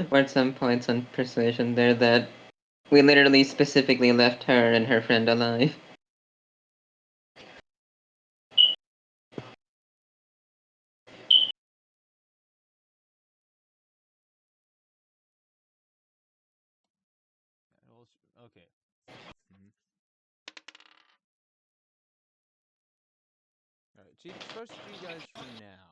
S3: worth some points on persuasion there that we literally specifically left her and her friend alive.
S1: Okay. Alright, she trusts you guys for now.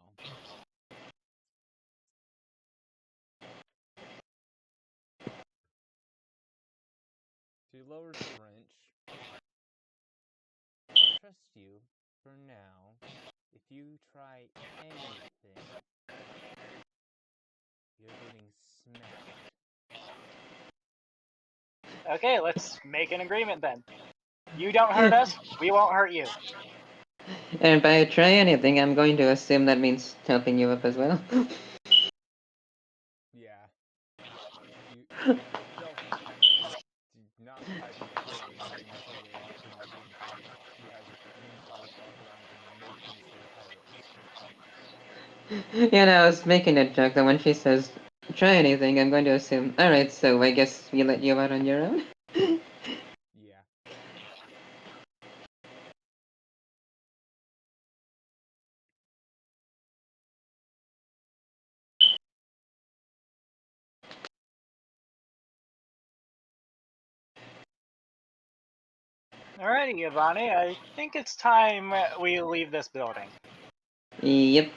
S1: She lowers the wrench. I trust you for now. If you try anything, You're getting smacked.
S2: Okay, let's make an agreement then. You don't hurt us, we won't hurt you.
S3: And by try anything, I'm going to assume that means helping you up as well.
S1: Yeah. You not typing try anything until the optional thing, so she has a means to just walk around and make things for the pirates.
S3: Yeah, no, I was making a joke that when she says try anything, I'm going to assume, alright, so I guess we let you out on your own?
S1: Yeah.
S2: Alrighty, Yvonne, I think it's time we leave this building.
S3: Yep.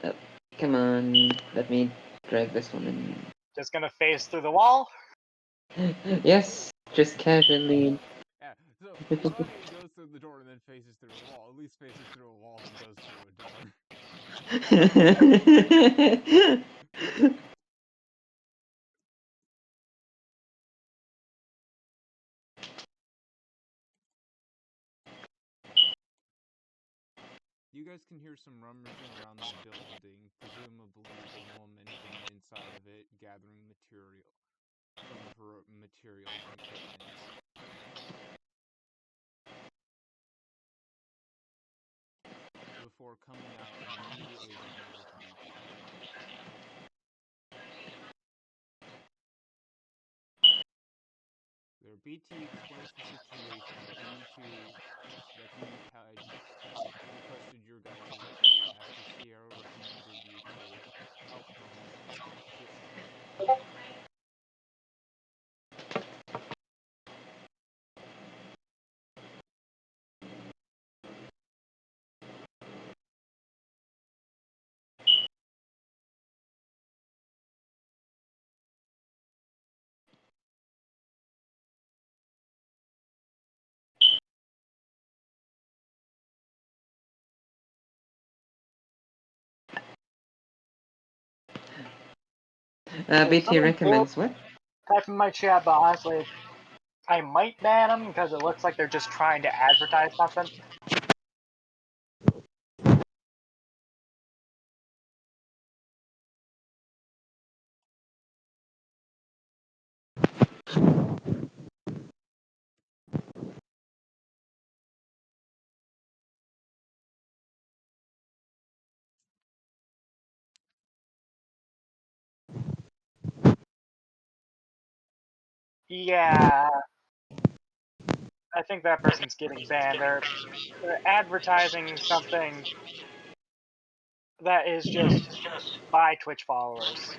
S3: Oh, come on, let me drag this one in.
S2: Just gonna phase through the wall?
S3: Yes, just casually.
S1: Yeah. So Ronnie goes through the door and then faces through a wall. Elise faces through a wall and goes through a door. You guys can hear some rummaging around the building, presumably the woman from inside of it gathering material from her materials and equipment. Before coming out and immediately heading over to BT. There, BT explains the situation that he had requested your guys' aid after Sierra recommended you to help him get.
S3: BT
S2: Someone
S3: recommends what?
S2: type in my chat, but honestly, I might ban them because it looks like they're just trying to advertise something. Yeah, I think that person's getting banned. They're advertising something that is just by Twitch followers.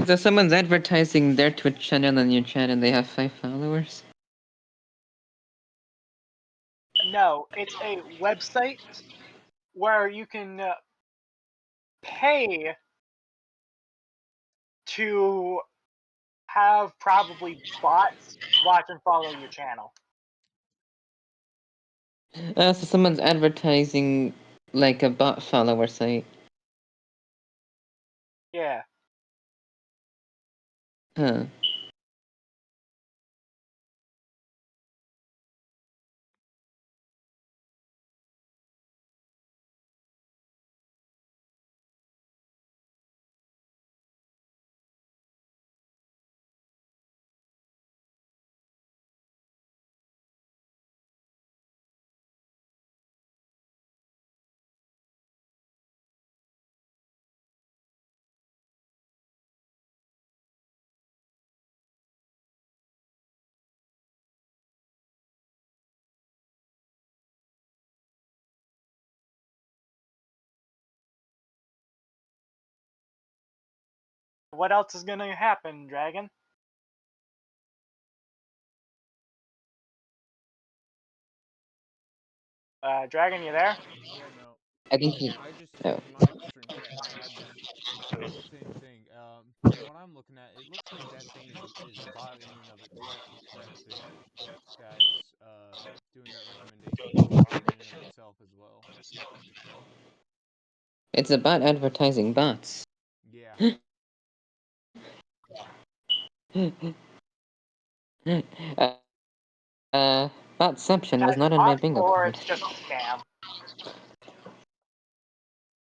S3: So someone's advertising their Twitch channel on your chat and they have 5 followers?
S2: No, it's a website where you can pay to have probably bots watch and follow your channel.
S3: So someone's advertising like a bot follower site.
S2: Yeah.
S3: Huh.
S2: What else is gonna happen, Dragon? Dragon, you there?
S1: Yeah, no.
S3: I think he.
S1: I just
S3: Oh.
S1: checked my stream chat and I had this same thing.
S5: from what I'm looking at, it looks like that thing is a bot in and of itself. That's doing that recommendation is a bot in and of itself as well.
S3: It's about advertising bots.
S5: Yeah.
S3: Botception was
S2: Either
S3: not on my
S2: bot
S3: bingo
S2: or
S3: card.
S2: it's just a scam.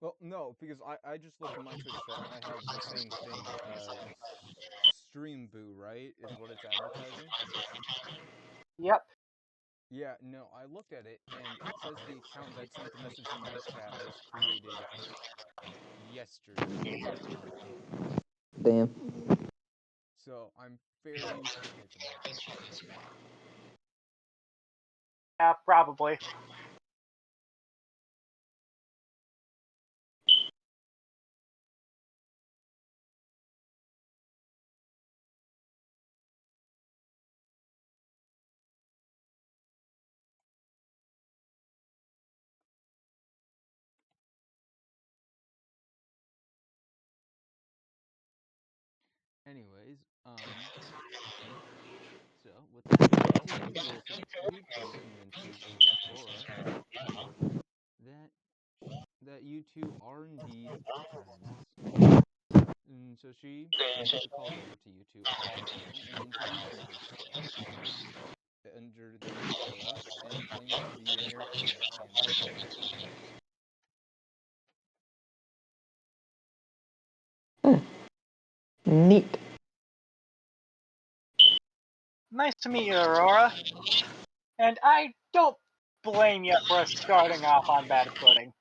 S1: Well, no, because I just looked at my Twitch chat and I have the same thing. Streamboo, right, is what it's advertising.
S2: Yep.
S1: Yeah, no, I looked at it and it says the account that sent the message in my chat was created yesterday.
S3: Damn.
S1: So I'm fairly certain it's a bot.
S2: Yeah, probably.
S1: Anyways, so with that continued with YouTube and then to Aurora, that you two are indeed friends. And so she takes the call over to you two on the phone and introduces herself under the name Eleise and claims to be a mere internet handler.
S3: Huh. Neat.
S2: Nice to meet you, Aurora. And I don't blame you for starting off on bad footing.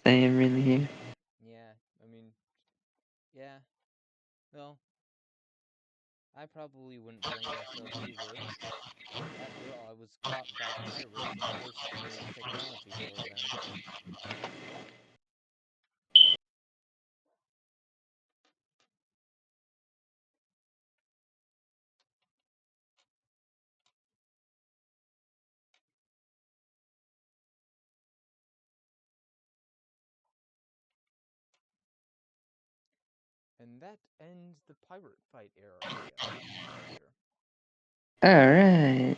S3: Same really here.
S1: Yeah, I mean, yeah. Well, I probably wouldn't blame myself either. After all, I was caught by pirates and forced to move technology for them. And that ends the pirate fight area here.
S3: Alright.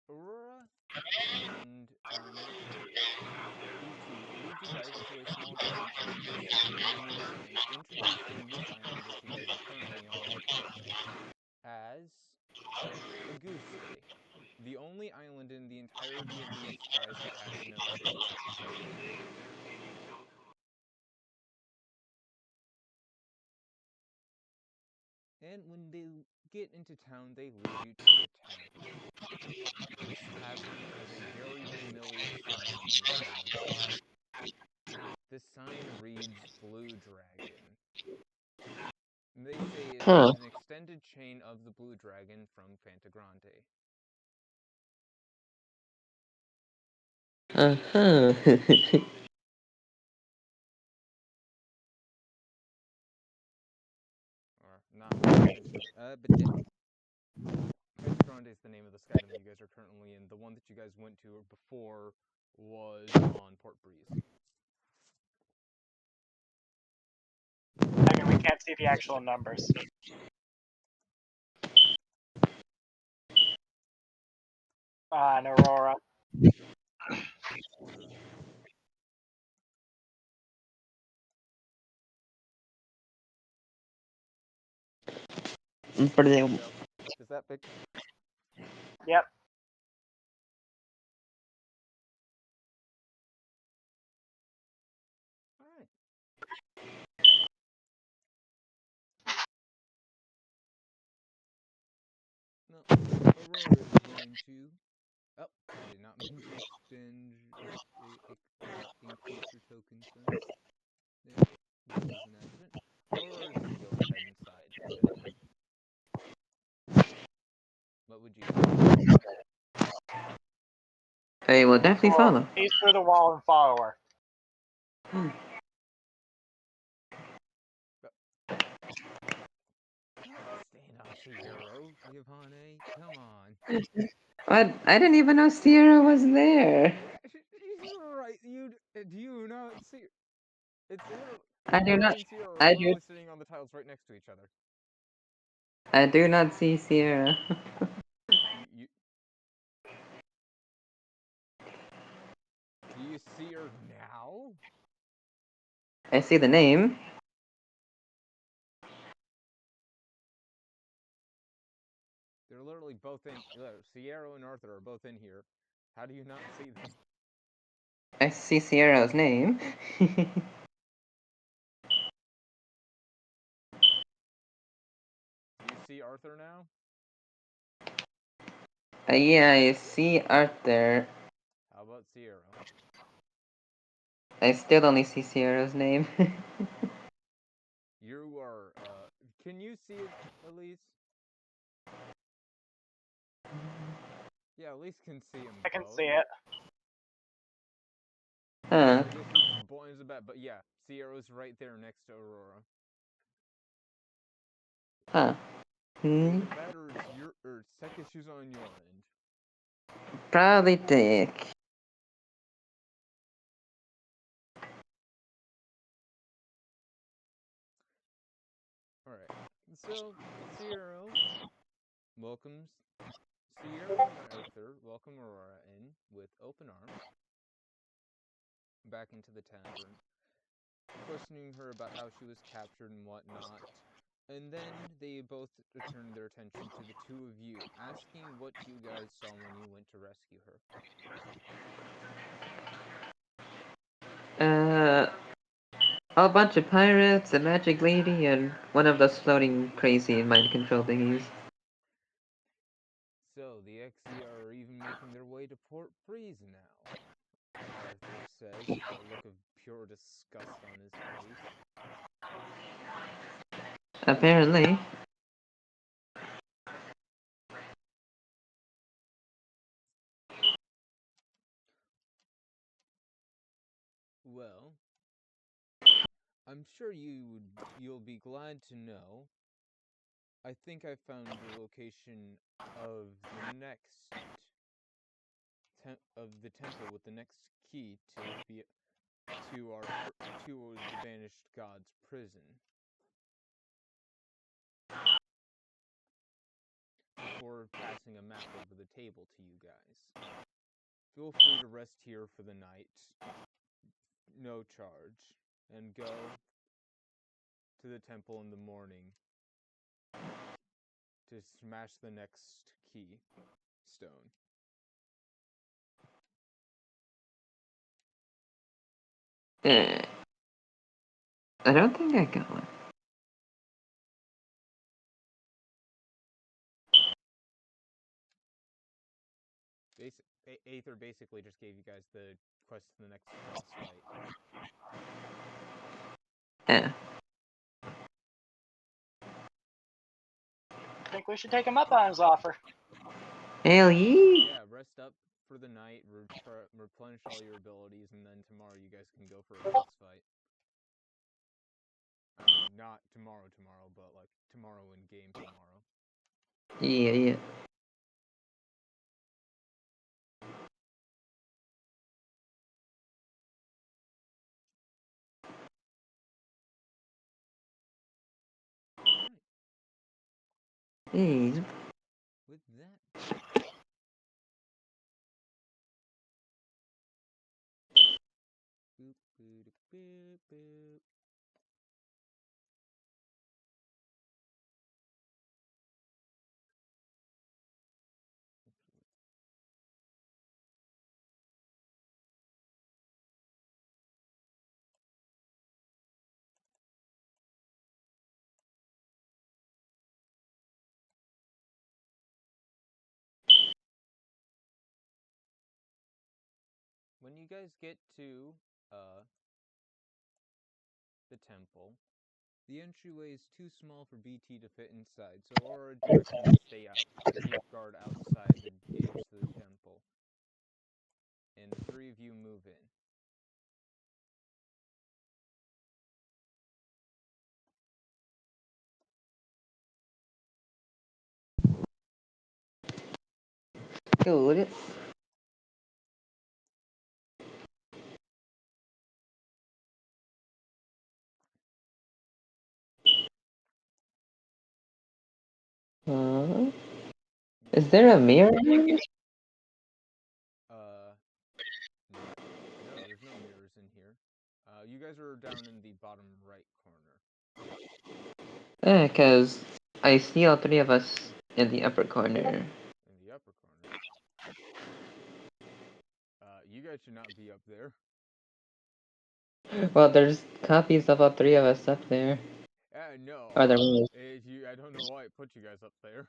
S1: Aurora and you two lead you guys to a small town of Skydom and introduce this island that you guys are currently on as a goose day. The only island in the entirety of the skies that has no city. And when they get into town, they lead you to the tavern. This tavern has a very familiar sign on the front of it. The sign reads Blue Dragon. They say it is an extended chain of the Blue Dragon from Fantagrande.
S3: Uh-huh.
S1: Or not really. But yeah. Fantagrande is the name of the Skydom you guys are currently in. The one that you guys went to before was on Port Breeze.
S2: I mean, we can't see the actual numbers. On Aurora.
S3: Brilliant.
S1: So, does that fix?
S2: Yep.
S1: Alright. No, Aurora is going to. Oh, I did not mean to increase your token, son.
S3: I will definitely
S2: Or
S3: follow.
S2: Ace through the wall and follow her.
S1: Don't stand on Sierra, Yvonne. Come on.
S3: What? I didn't even know Sierra was there.
S1: She's right. Do you not see? It's literally
S3: I do
S1: Yvonne
S3: not.
S1: and Sierra are
S3: I do.
S1: literally sitting on the tiles right next to each other.
S3: I do not see Sierra.
S1: You do you see her now?
S3: I see the name.
S1: They're literally both in. Sierra and Arthur are both in here. How do you not see them?
S3: I see Sierra's name.
S1: Do you see Arthur now?
S3: Yeah, I see Arthur.
S1: How about Sierra?
S3: I still only see Sierra's name.
S1: You are. Can you see it, Eleise? Yeah, Elise can see them
S2: I can
S1: both.
S2: see it.
S3: Huh.
S1: I guess it's boys about, but yeah, Sierra's right there next to Aurora.
S3: Huh.
S1: Either that or it's tech issues on your end.
S3: Probably Dick.
S1: Alright, so Sierra welcomes Sierra and Arthur welcome Aurora in with open arms back into the tavern, questioning her about how she was captured and whatnot. And then they both turned their attention to the two of you, asking what you guys saw when you went to rescue her.
S3: A bunch of pirates, a magic lady, and one of those floating crazy mind control thingies.
S1: So, the XC are even making their way to Port Freeze now, Arthur says, a look of pure disgust on his face.
S3: Apparently.
S1: Well, I'm sure you'll be glad to know. I think I found the location of the temple with the next key to the banished god's prison. Before passing a map over the table to you guys. Feel free to rest here for the night, no charge, and go to the temple in the morning to smash the next key stone.
S3: I don't think I got one.
S1: Aether basically just gave you guys the quest to the next boss fight.
S3: Yeah.
S2: I think we should take him up on his offer.
S3: Hell yeah!
S1: Yeah, rest up for the night, replenish all your abilities, and then tomorrow you guys can go for a boss fight. I mean, not tomorrow, but like tomorrow in game tomorrow.
S3: Yeah.
S1: Alright.
S3: Hey.
S1: With that, boop, boop, boop, boop. When you guys get to the temple, the entryway is too small for BT to fit inside, so Aura directs them to stay out, to keep guard outside the gates to the temple. of you move in.
S3: Good. Is there a mirror?
S1: No, there's no mirrors in here. You guys are down in the bottom right corner.
S3: Because I see all three of us in the upper corner.
S1: In the upper corner. You guys should not be up there.
S3: Well, there's copies of all three of us up there.
S1: No.
S3: Or there was.
S1: I don't know why it put you guys up there.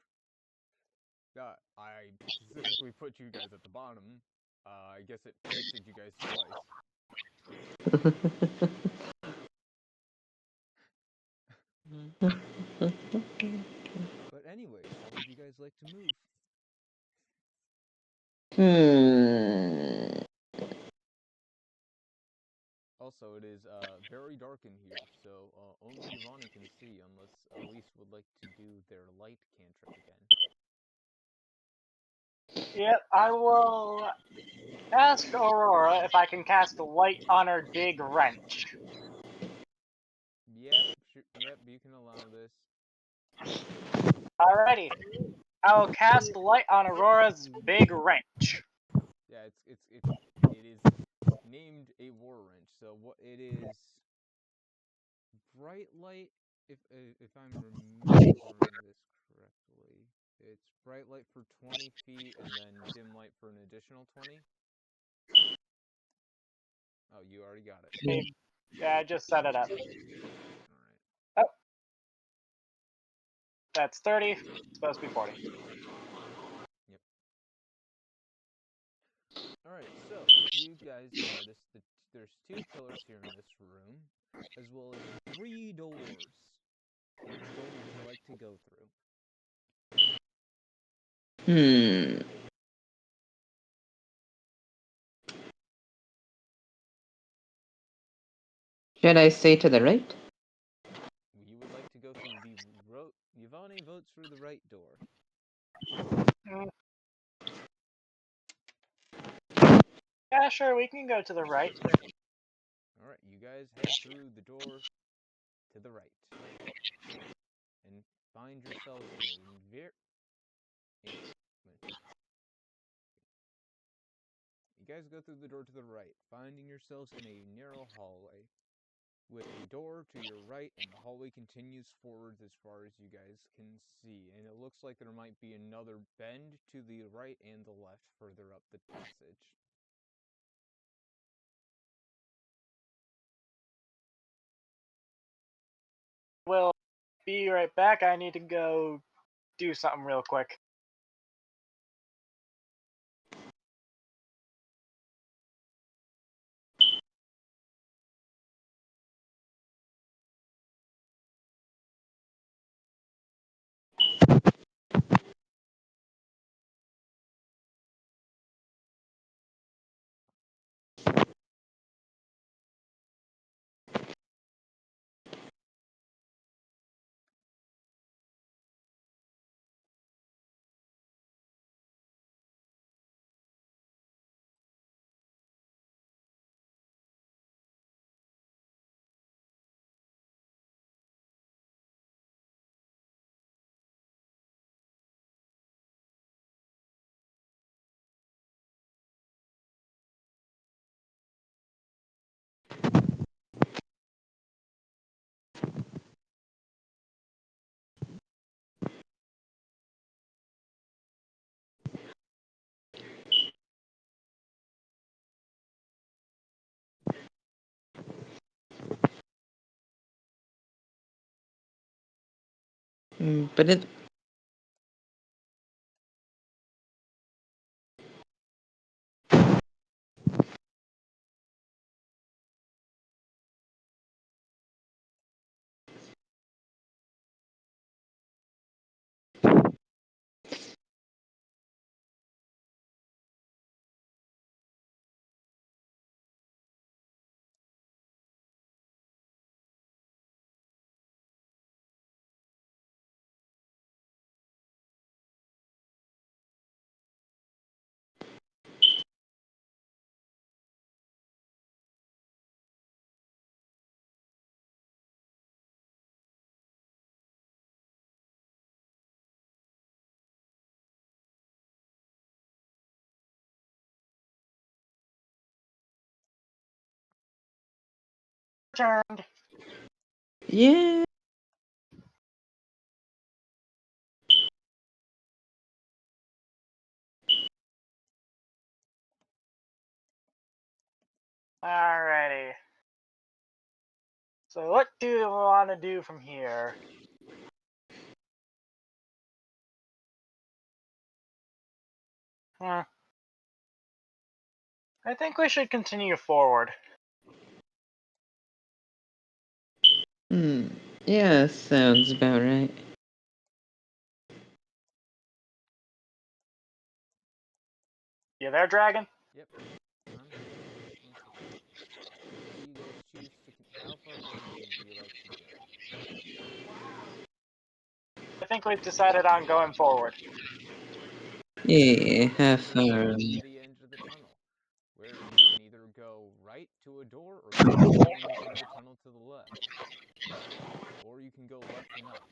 S1: I specifically put you guys at the bottom. I guess it painted you guys twice. But anyways, how would you guys like to move? Also, it is very dark in here, so only Yvonne can see, unless Eleise would like to do their light cantrip again.
S2: Yep, I will ask Aurora if I can cast a light on her big wrench.
S1: Yep, you can allow this.
S2: Alrighty. I will cast light on Aurora's big wrench.
S1: Yeah, it is named a war wrench. So what it is, bright light. If I'm remembering this correctly, it's bright light for 20 feet and then dim light for an additional 20. Oh, you already got it.
S2: Yeah, I just set it up.
S1: Alright.
S2: Oh. That's 30. It's supposed to be 40.
S1: Yep. Alright, so you guys notice that there's 2 pillars here in this room, as well as 3 doors. Which door would you like to go through?
S3: Should I say to the right?
S1: You would like to go through the Yvonne votes for the right door.
S2: Yeah, sure, we can go to the right.
S1: Alright, you guys head through the door to the right. And find yourselves in a You guys go through the door to the right, finding yourselves in a narrow hallway, with a door to your right, and the hallway continues forwards as far as you guys can see. And it looks like there might be another bend to the right and the left further up the passage.
S2: We'll be right back. I need to go do something real quick.
S3: But it
S2: Turned.
S3: Yeah.
S2: Alrighty. So what do we want to do from here? I think we should continue forward.
S3: Yeah, sounds about right.
S2: You there, Dragon?
S5: Yep, I'm here. Just one second. What do you guys choose to? How far forward would you like to go?
S2: I think we've decided on going forward.
S3: Yeah, how
S5: This takes
S3: far?
S5: you to the end of the tunnel, where you can either go right to a door or keep going through the tunnel to the left. Or you can go left and up.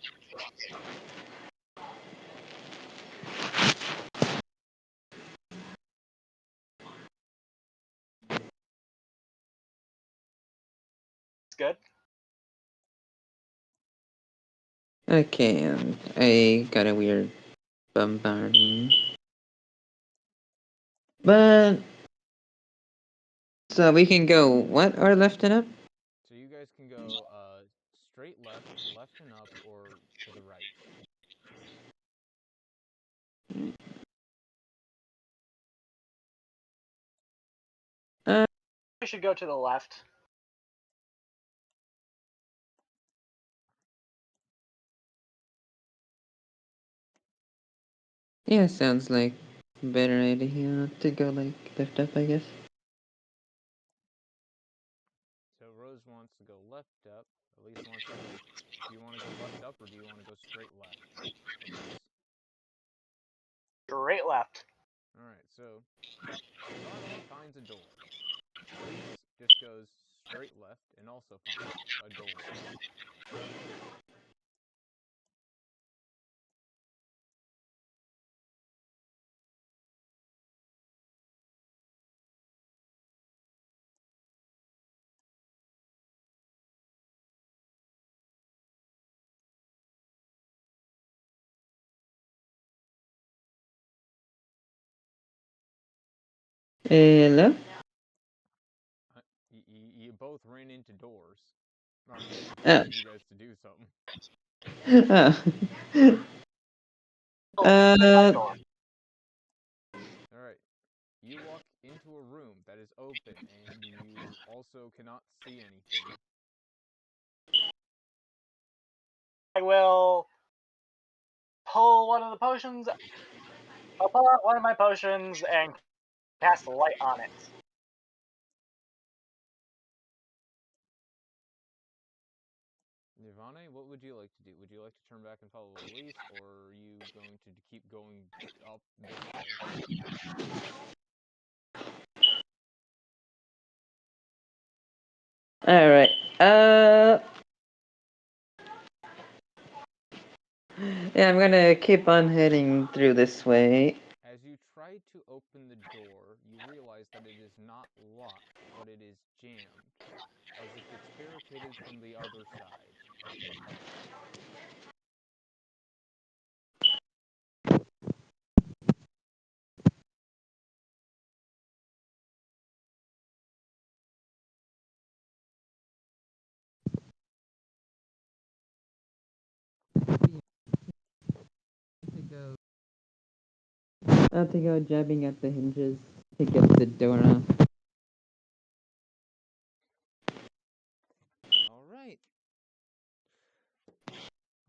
S2: It's good.
S3: Okay, I got a weird bombarding. But so we can go what or left and up?
S5: So you guys can go straight left, left and up, or to the right.
S2: We should go to the left.
S3: Yeah, sounds like a better idea to go like left up, I guess.
S5: So Rose wants to go left up. Eleise wants to go. Do you want to go left up or do you want to go straight left? Eleise.
S2: Straight left.
S5: Alright, so Yvonne finds a door. Eleise just goes straight left and also finds a door.
S3: Hello?
S5: You both ran into doors. I mean, it
S3: Oh.
S5: forces you guys to do something.
S3: Uh,
S2: Door.
S5: Alright. You walk into a room that is open and you also cannot see anything.
S2: I will pull one of the potions. I'll pull out one of my potions and cast light on it.
S5: Yvonne, what would you like to do? Would you like to turn back and follow Eleise, or are you going to keep going up this way?
S3: alright. Yeah, I'm gonna keep on heading through this way.
S5: As you try to open the door, you realize that it is not locked, but it is jammed, as if it's barricaded from the other side.
S3: I have to go jabbing at the hinges to get the door off.
S5: Alright.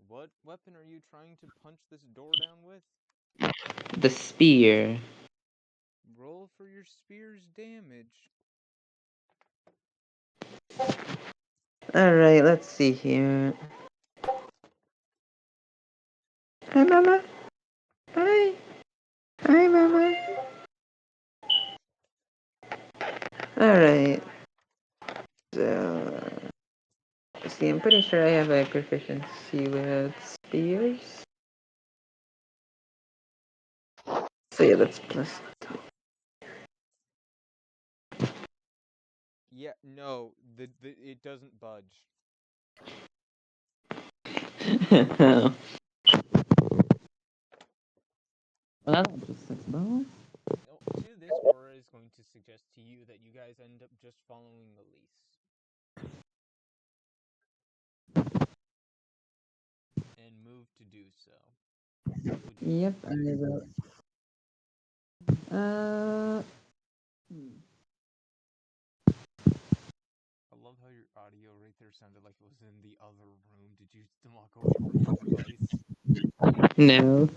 S5: What weapon are you trying to punch this door down with?
S3: The spear.
S5: Roll for your spear's damage.
S3: Alright, let's see here. Hi, Mama. Hi. Hi, Mama. Alright. So, see, I'm pretty sure I have a proficiency with spears. So yeah, that's plus.
S5: Yeah, no, it doesn't budge.
S3: Well, that's interesting.
S5: Oh, to this, Aura is going to suggest to you that you guys end up just following Eleise. And move to do so. What would you
S3: Yep,
S5: like to do?
S3: I will.
S5: I love how your audio right there sounded like it was in the other room. Did you knock over your device?
S3: No.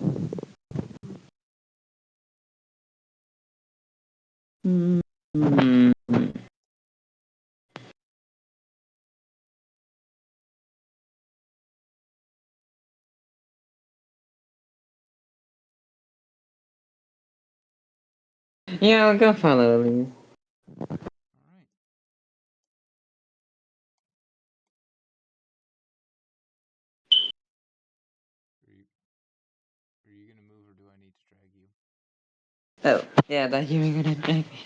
S3: Yeah, I'll go follow Eleise.
S5: Alright. Are you gonna move or do I need to drag you?
S3: Oh, yeah, that you were gonna drag me.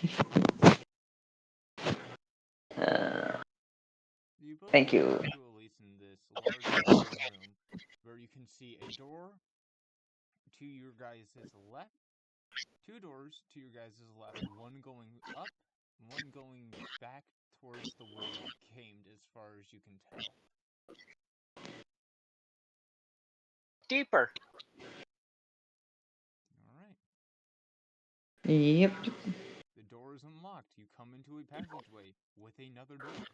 S5: You both
S3: Thank
S5: come
S3: you.
S5: over to Eleise in this large open room where you can see a door to your guys' left, two doors to your guys' left, one going up, one going back towards the way you came as far as you can tell.
S2: Deeper.
S5: Alright.
S3: Yep.
S5: The door is unlocked. You come into a passageway with another door.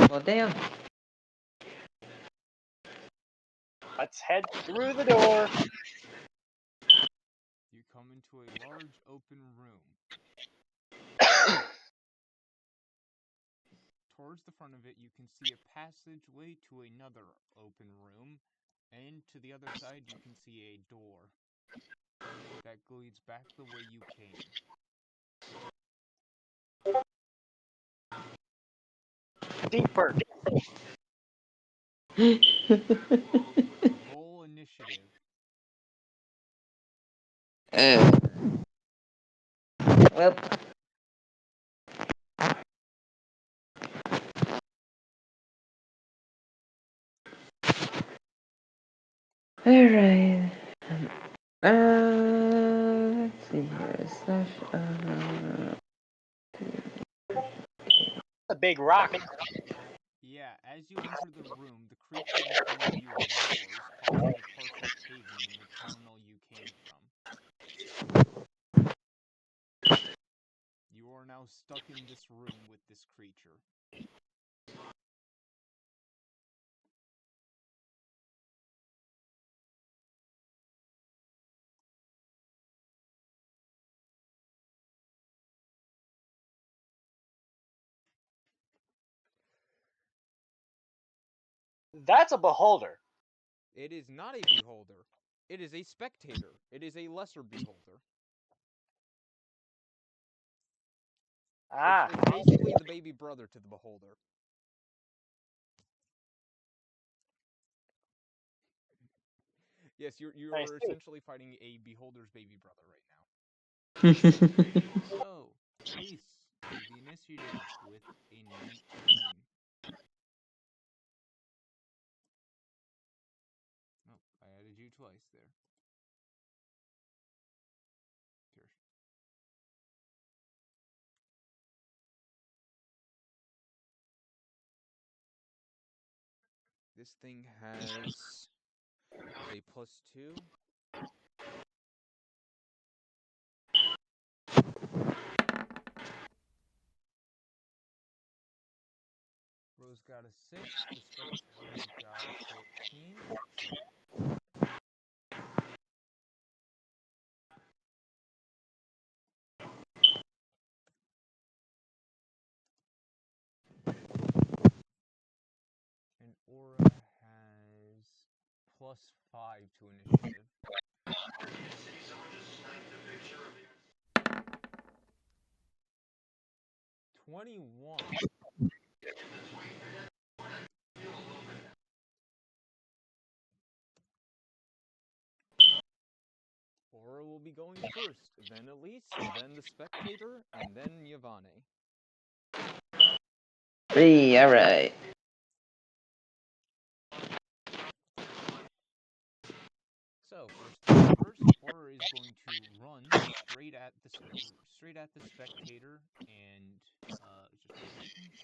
S3: Well, damn.
S2: Let's head through the door.
S5: You come into a large open room. Towards the front of it, you can see a passageway to another open room, and to the other side, you can see a door that leads back the way you came.
S2: Deeper.
S5: Roll initiative.
S3: Well. Alright. Let's see here. Slash.
S2: A big rock.
S5: Yeah, as you enter the room, the creature in front of you roars, causing a partial cave-in in the tunnel you came from. You are now stuck in this room with this creature.
S2: That's a beholder.
S5: It is not a beholder. It is a spectator. It is a lesser beholder.
S2: Ah.
S5: It's basically the baby brother to the beholder. Yes, you're essentially fighting a beholder's baby brother right now. So, Eleise, do the initiative with a 19. Oh, I added you twice there. Here. This thing has a +2. Rose got a 6. The spectator got 14. And Aura has +5 to initiative. 21. Aura
S1: Aurora will be going first, then Eleise, then the spectator, and then Yvonne.
S3: Hey, alright.
S1: So first things first, Aurora is going to run straight at the spectator, and just a second. It's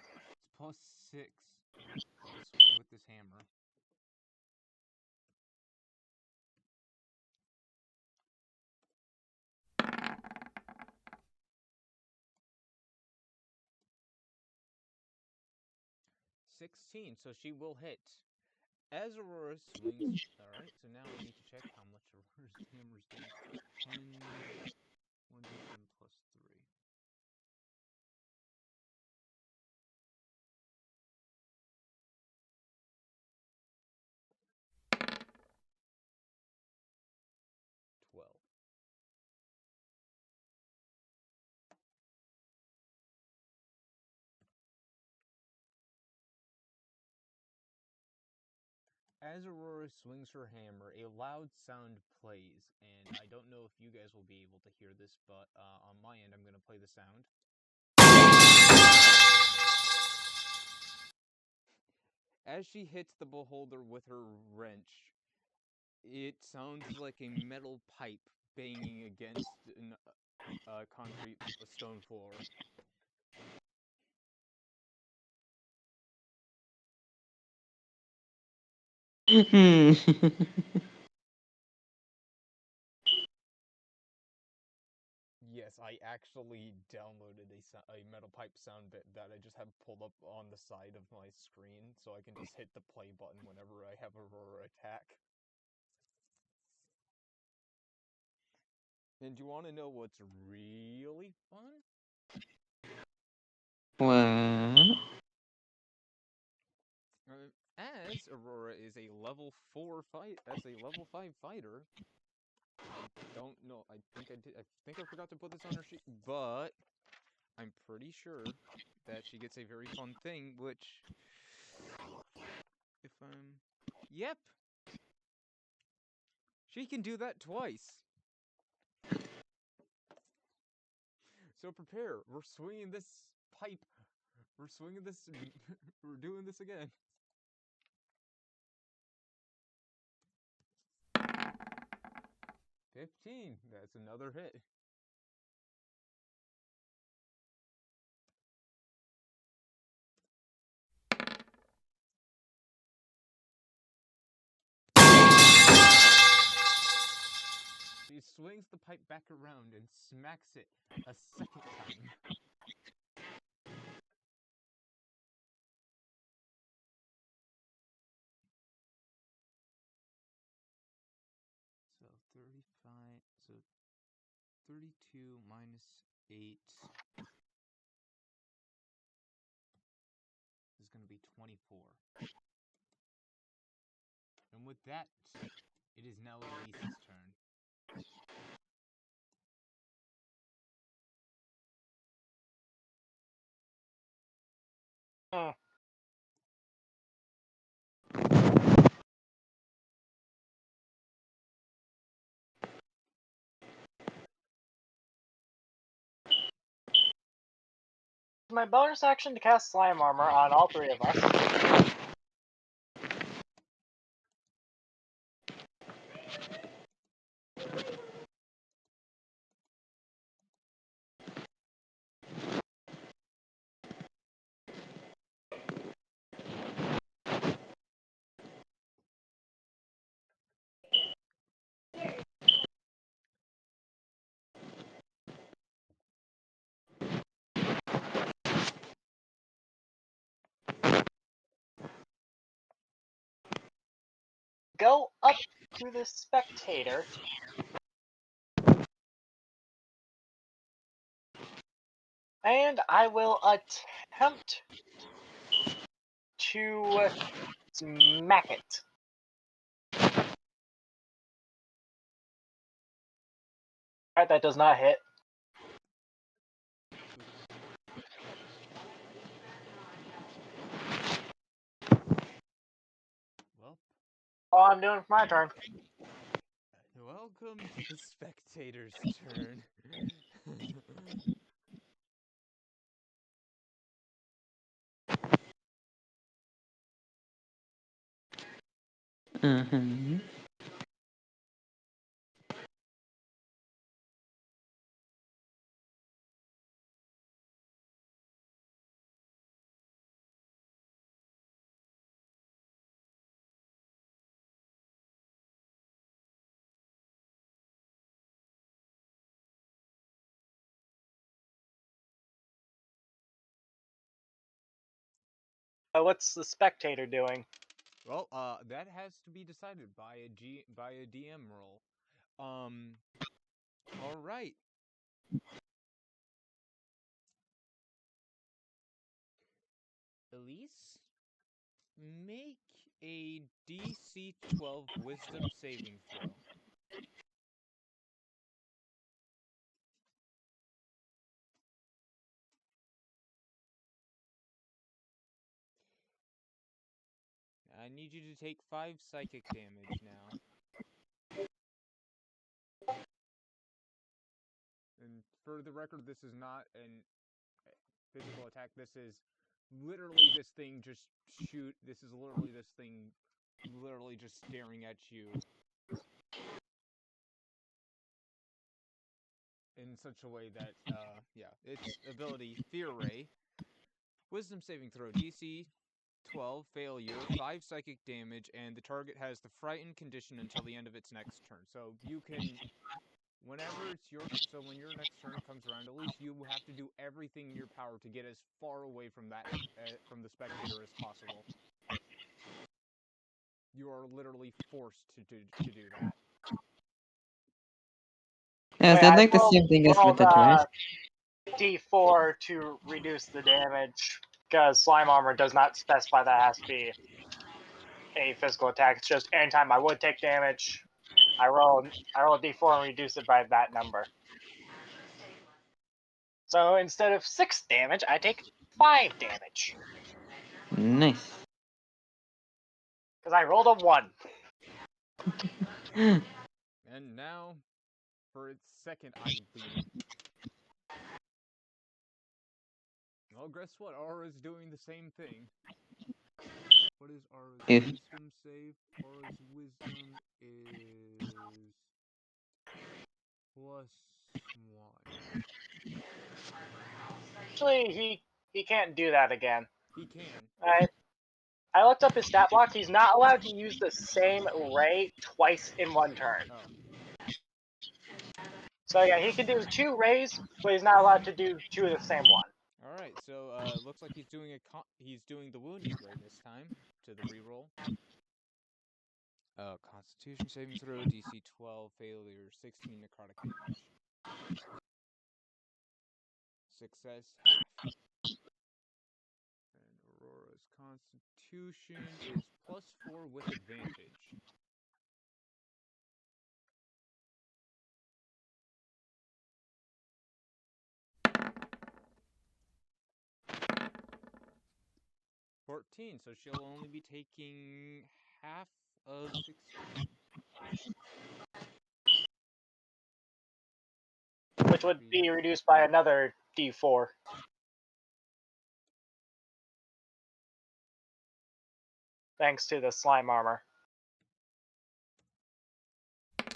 S1: +6 with this hammer. $16, so she will hit. As Aurora swings, alright, so now I need to check how much Aurora's hammer's doing. 10, 1d10 plus 3. As Aurora swings her hammer, a loud sound plays, and I don't know if you guys will be able to hear this, but on my end, I'm going to play the sound. As she hits the beholder with her wrench, it sounds like a metal pipe banging against a concrete stone floor. Yes, I actually downloaded a metal pipe sound bit that I just have pulled up on the side of my screen, so I can just hit the play button whenever I have Aurora attack. And do you want to know what's really fun?
S3: What?
S1: As Aurora is a level 4 level 5 fighter, I don't know. I think I forgot to put this on her sheet, but I'm pretty sure that she gets a very fun thing, which, if I'm, yep, she can do that twice. So prepare. We're swinging this pipe. We're swinging this. We're doing this again. 15. That's another hit. She swings the pipe back around and smacks it a second time. So 35, so 32 minus 8 is going to be 24. And with that, it is now Elise's turn.
S2: Hmm. My bonus action to cast slime armor on all three of us. Go up to the spectator. And I will attempt to smack it. Alright, that does not hit.
S1: Well,
S2: All I'm doing for my turn.
S1: well, welcome to the spectator's turn.
S2: What's the spectator doing?
S1: Well, that has to be decided by a DM roll. All right. Eleise, make a DC 12 Wisdom saving throw. I need you to take 5 psychic damage now. And for the record, this is not an physical attack. This is literally this thing just shoot. This is literally this thing literally just staring at you in such a way that, yeah, its ability, Fear Ray. Wisdom saving throw, DC 12, failure, 5 psychic damage, and the target has the frightened condition until the end of its next turn. So you can, whenever it's your, so when your next turn comes around, at least you have to do everything in your power to get as far away from that, from the spectator as possible. You are literally forced to do that.
S3: Yes,
S2: Wait,
S3: I'd
S2: I
S3: like the
S2: rolled-
S3: same thing as
S2: rolled,
S3: with the dress.
S2: D4 to reduce the damage, because slime armor does not specify that it has to be a physical attack. It's just anytime I would take damage, I roll a D4 and reduce it by that number. So instead of 6 damage, I take 5 damage.
S3: Nice.
S2: Because I rolled a 1.
S1: And now, for its second Eileen. Well, guess what? Aura's doing the same thing. What is Aura's wisdom save? Aura's wisdom is +1.
S2: Actually, he can't do that again.
S1: He can.
S2: I looked up his stat block. He's not allowed to use the same ray twice in one turn.
S1: Oh.
S2: So yeah, he can do 2 rays, but he's not allowed to do 2 of the same one.
S1: All right. So looks like he's doing the wounded ray this time to the reroll. Constitution saving throw, DC 12, failure, 16 necrotic damage. Success half. And Aurora's Constitution is +4 with advantage. So she'll only be taking half of 16.
S2: Which would be reduced by another D4. Thanks to the slime armor.
S1: So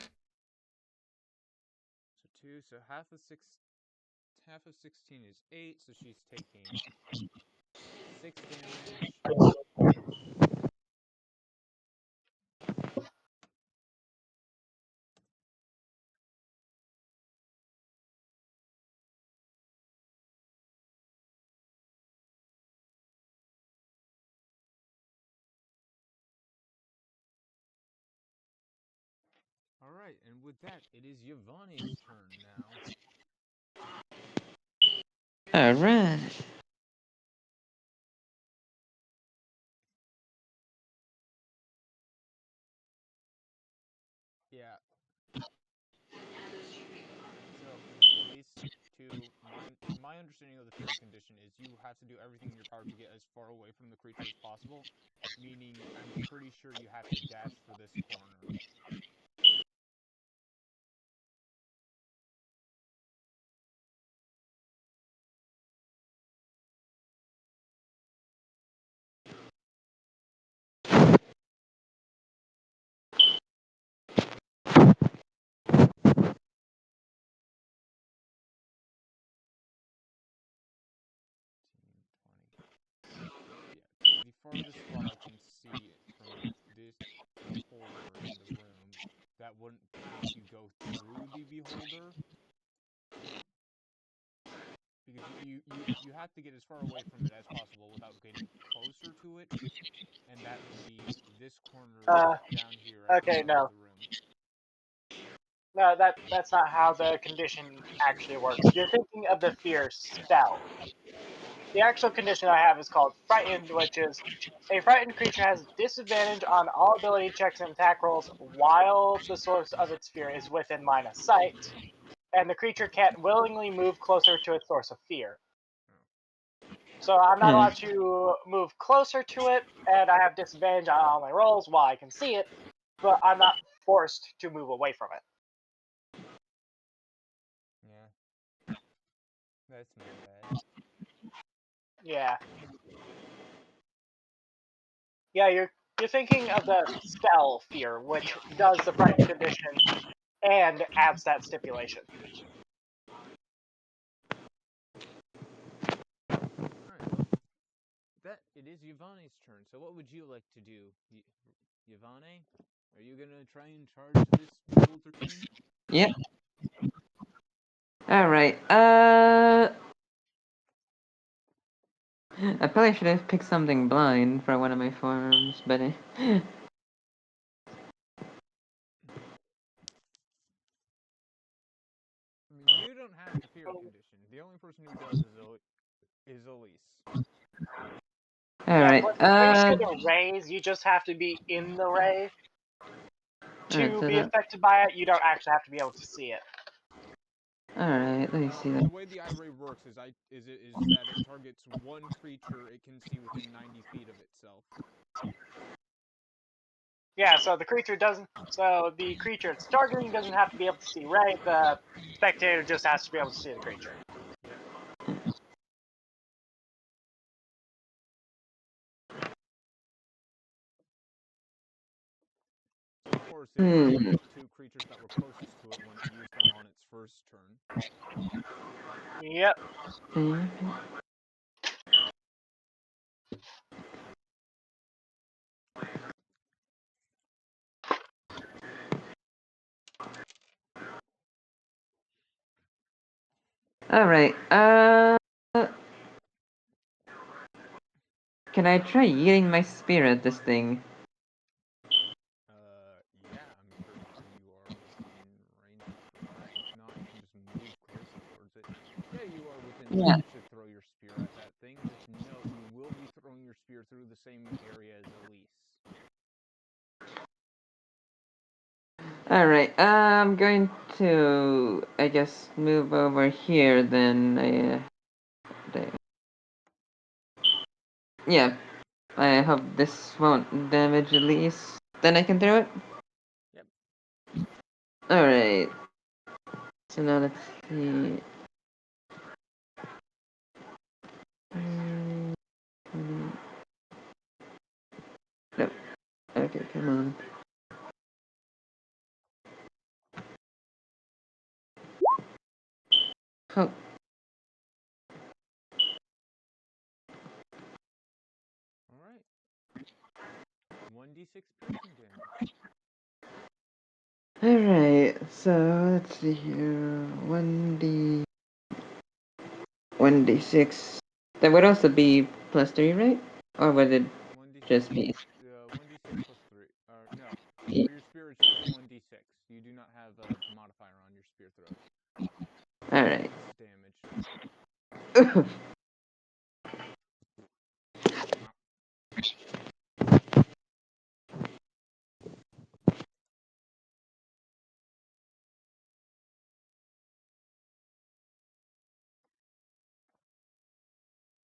S1: 2, so half of 16 is 8, so she's taking 6 damage. Alright, and with that, it is Yvonne's turn now.
S3: Alright.
S1: Yeah. So, Eleise, my understanding of the fairy condition is you have to do everything in your power to get as far away from the creature as possible, meaning I'm pretty sure you have to dash for this corner.
S5: farthest spot I can see it from this beholder in the room that wouldn't make you go through the beholder, because you have to get as far away from it as possible without getting closer to it, and that would be this corner down here at the
S2: Okay,
S5: top
S2: no.
S5: of the room.
S2: No, that's not how the condition actually works. You're thinking of the fear spell. The actual condition I have is called Frightened, which is a frightened creature has disadvantage on all ability checks and attack rolls while the source of its fear is within line of sight, and the creature can't willingly move closer to its source of fear. So I'm not allowed to move closer to it, and I have disadvantage on all my rolls while I can see it, but I'm not forced to move away from it.
S5: Yeah. That's not bad.
S2: Yeah. Yeah, you're thinking of the spell fear, which does the frightened condition and adds that stipulation.
S5: Alright, well, it is Yvonne's turn, so what would you like to do? Yvonne? Are you gonna try and charge this beholder king?
S3: Yep. Alright, I probably should have picked something blind for one of my forms, but
S5: I mean, you don't have the fear condition. The only person who does is Eleise.
S2: Yeah,
S3: alright,
S2: for the creature to raise, you just have to be in the ray
S3: alright,
S2: to
S3: so
S2: be
S3: that,
S2: affected by it. You don't actually have to be able to see it.
S3: alright, let me see that.
S5: The way the eye ray works is that it targets one creature it can see within 90 feet of itself.
S2: Yeah, so the creature it's targeting doesn't have to be able to see Ray. The spectator just has to be able to see the creature.
S5: Yep. So of course it would target the two creatures that were closest to it when it used them on its first turn.
S2: Yep.
S3: Alright, can I try eating my spear at this thing?
S5: Yeah, I'm pretty sure you are within range for that. If not, you can just move closer towards it. Yeah, you are within range to throw your spear at that thing. Just note, you will be throwing your spear through the same area as Eleise.
S3: Alright, I'm going to, I guess, move over here then. Yeah, I hope this won't damage Elise. Then I can throw it?
S5: Yep.
S3: Alright. So now let's see. Nope. Okay, come on. Oh.
S5: Alright. 1d6 piercing damage.
S3: Alright, so let's see here. 1d6. That would also be plus 3, right? Or would it
S5: 1d6
S3: just be?
S5: 1d6 plus 3. Or no.
S3: Yeah.
S5: For your spear it's just 1d6. You do not have a modifier on your spear throw.
S3: Alright.
S5: It's damage.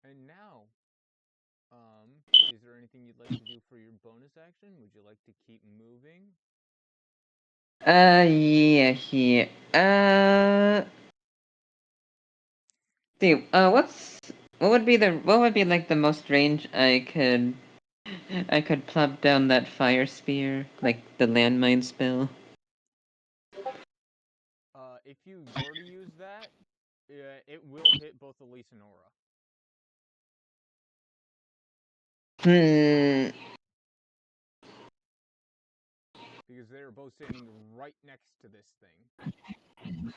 S5: And now, is there anything you'd like to do for your bonus action? Would you like to keep moving?
S3: Yeah, here. See, what would be like the most range I could plop down that fire spear, like the landmine spell?
S5: If you were to use that, it will hit both Elise and Aura.
S3: Hmm.
S5: Because they're both standing right next to this thing.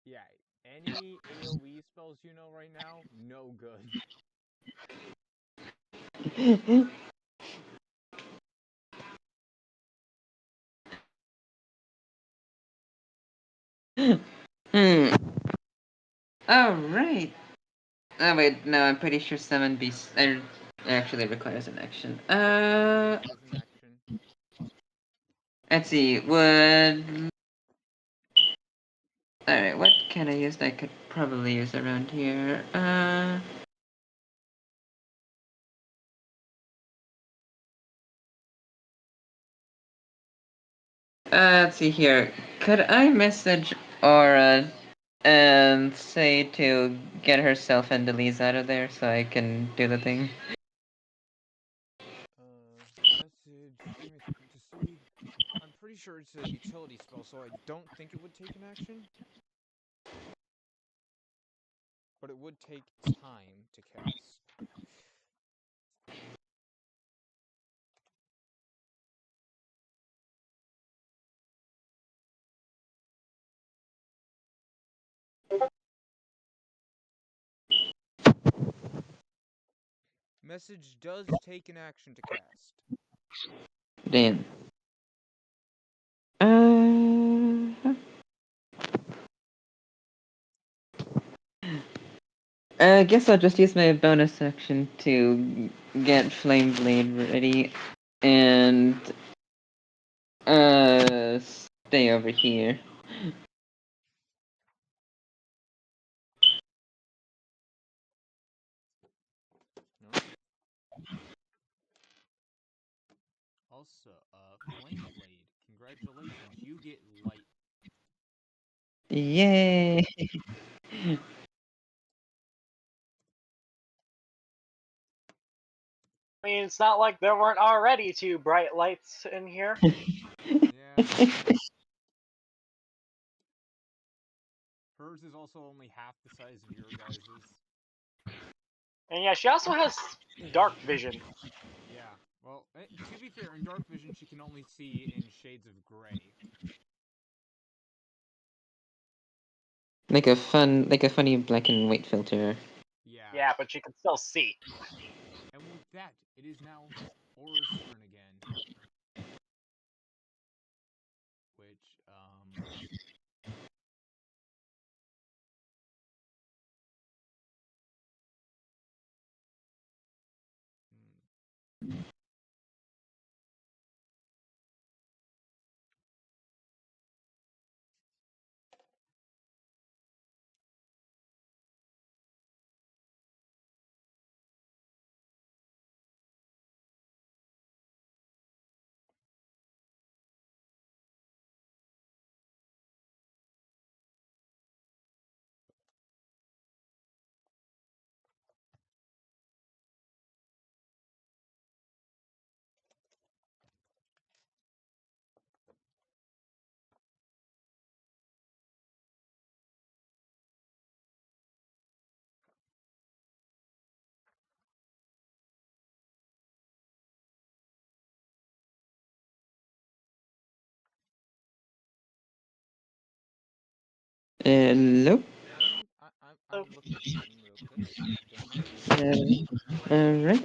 S5: Yeah, any AoE spells you know right now, no good.
S3: Hmm. Oh, right. Oh, wait, no, I'm pretty sure summon beast actually requires an action.
S5: It is an action.
S3: Let's see, would... Alright, what can I use that I could probably use around here? Let's see here. Could I message Aura and say to get herself and Elise out of there so I can do the thing?
S5: Message. Give me a second to see. I'm pretty sure it's a utility spell, so I don't think it would take an action. But it would take time to cast. Message does take an action to cast.
S3: Damn. I guess I'll just use my bonus action to get Flame Blade ready and stay over here.
S5: Alright. Also, Flame Blade. Congratulations, you get light.
S3: Yay!
S2: I mean, it's not like there weren't already two bright lights in here.
S5: Yeah. Hers is also only half the size of your guys's.
S2: And yeah, she also has dark vision.
S5: Yeah. Well, to be fair, in dark vision, she can only see in shades of gray.
S3: Like a funny black and white filter.
S5: Yeah.
S2: Yeah, but she can still see.
S5: And with that, it is now Aura's turn again. Which,
S3: Nope.
S5: I'm looking at the game real quick. Don't mind me.
S3: Alright.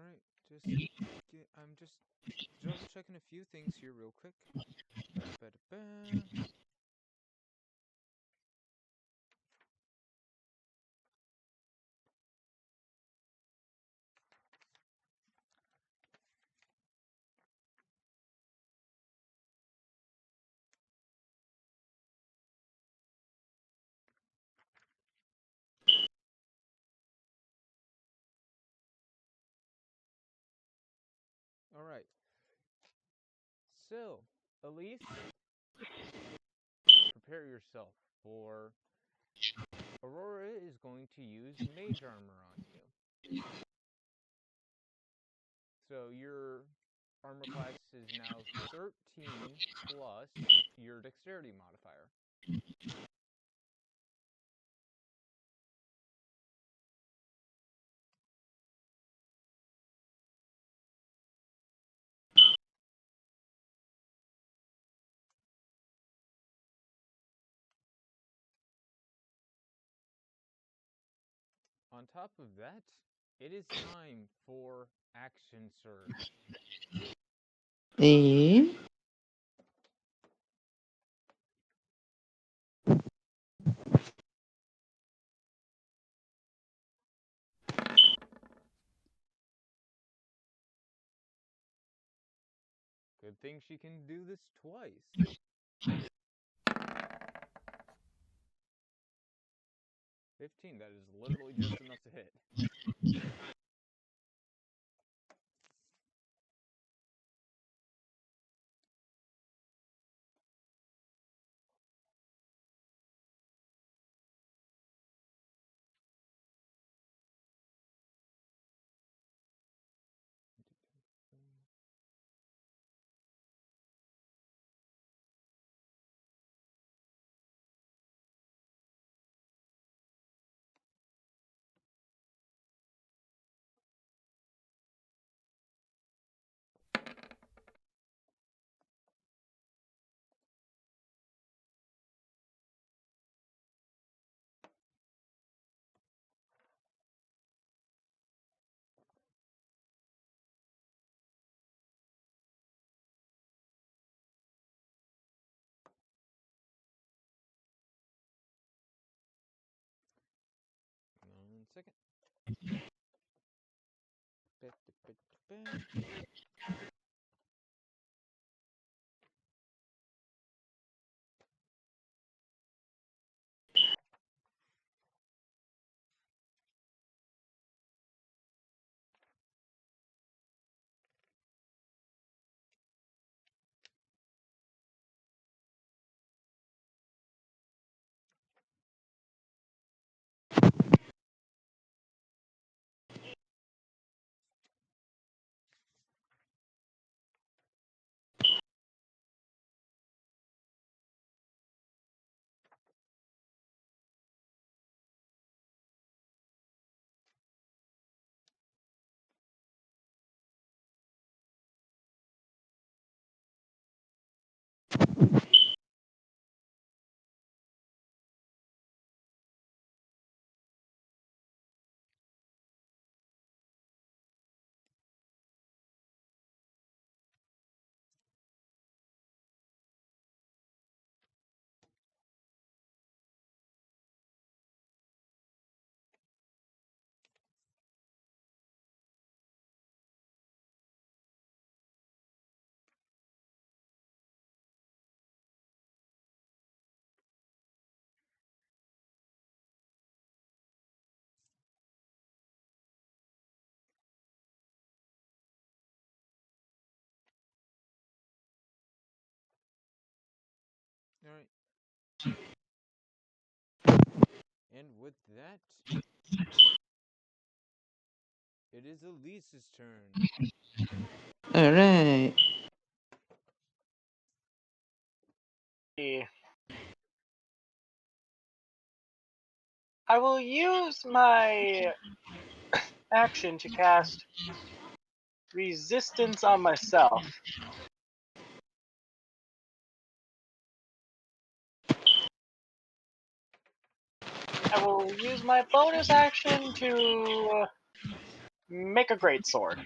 S5: Alright, I'm just double checking a few things here real quick. Ba-da-ba-da-ba.
S1: So, Eleise, prepare yourself for Aurora is going to use mage armor on you. So your armor class is now 13 plus your dexterity modifier. On top of that, it is time for action surge. Good thing she can do this twice. 15, that is literally just enough to hit. One second. Alright. And with that, it is Elise's turn.
S3: Alright.
S2: I will use my action to cast resistance on myself. I will use my bonus action to make a greatsword.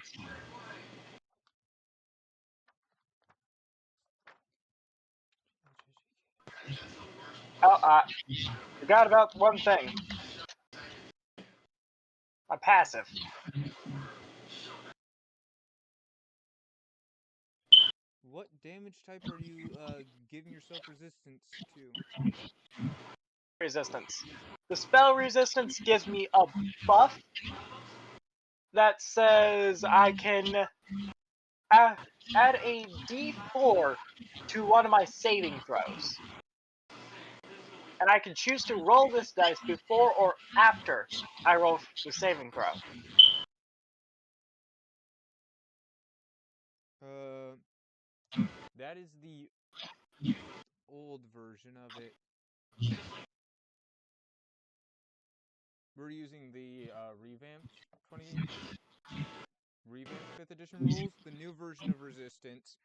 S2: Oh, I forgot about one thing. My passive.
S1: What damage type are you giving yourself resistance to?
S2: Resistance. The spell resistance gives me a buff that says I can add a d4 to one of my saving throws. And I can choose to roll this dice before or after I roll the saving throw.
S5: That is the old version of it. We're using the revamped 5th edition rules, the new version of resistance.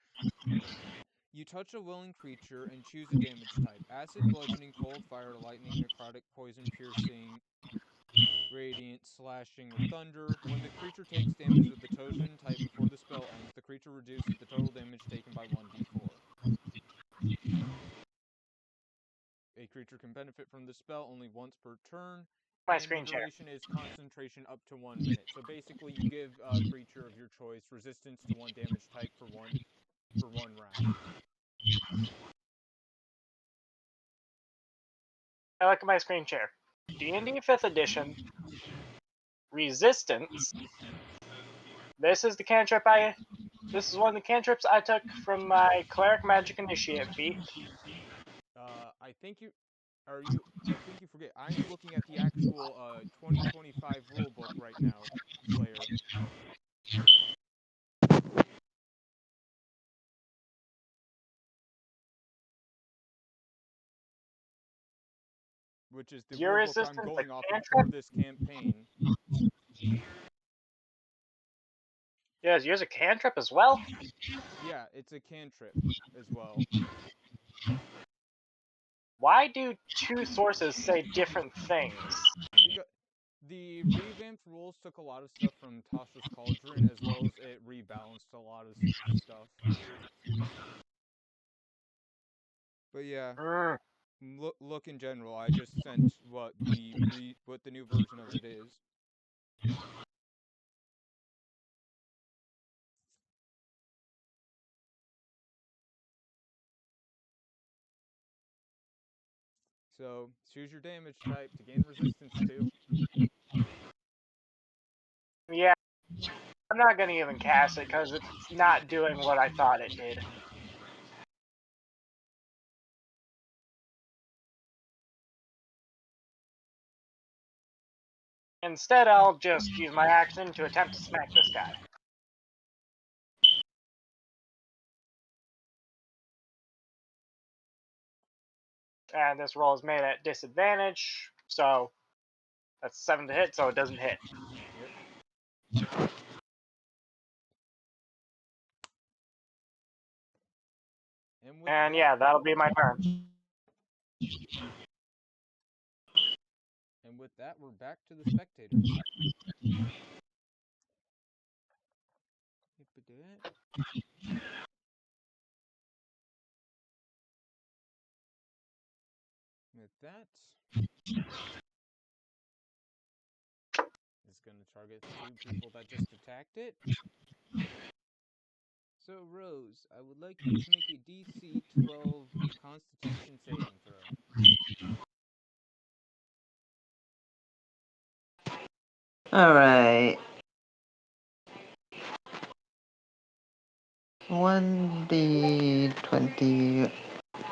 S5: You touch a willing creature and choose a damage type: acid, bludgeoning, cold, fire, lightning, necrotic, poison, piercing, radiant, slashing, or thunder. When the creature takes damage of the chosen type before the spell ends, the creature reduces the total damage taken by 1d4. A creature can benefit from the spell only once per turn,
S2: My
S5: and the
S2: screen share.
S5: duration is concentration up to 1 minute. So basically, you give a creature of your choice resistance to one damage type for one round.
S2: I look at my screen share. D&D 5th edition, resistance. This is one of the cantrips I took from my cleric magic initiate feat.
S5: I think you forget. I'm looking at the actual 2025 rule book right now, Slayer. Which is the
S2: Your
S5: rule book I'm
S2: resistance
S5: going
S2: a
S5: off of
S2: cantrip?
S5: for this campaign.
S2: Yeah, is yours a cantrip as well?
S5: Yeah, it's a cantrip as well.
S2: Why do two sources say different things?
S5: Because the revamped rules took a lot of stuff from Tasha's Cauldron, as well as it rebalanced a lot of stuff. But yeah, look in general. I just sent what the new version of it is. So choose your damage type to gain resistance to.
S2: Yeah, I'm not gonna even cast it because it's not doing what I thought it did. Instead, I'll just use my action to attempt to smack this guy. And this roll is made at disadvantage, so that's 7 to hit, so it doesn't hit.
S5: Yep.
S2: And yeah, that'll be my turn.
S5: And with that, we're back to the spectator. With that, it's going to target the two people that just attacked it. So, Rose, I would like you to make a DC 12 Constitution saving throw.
S3: Alright. 1d20.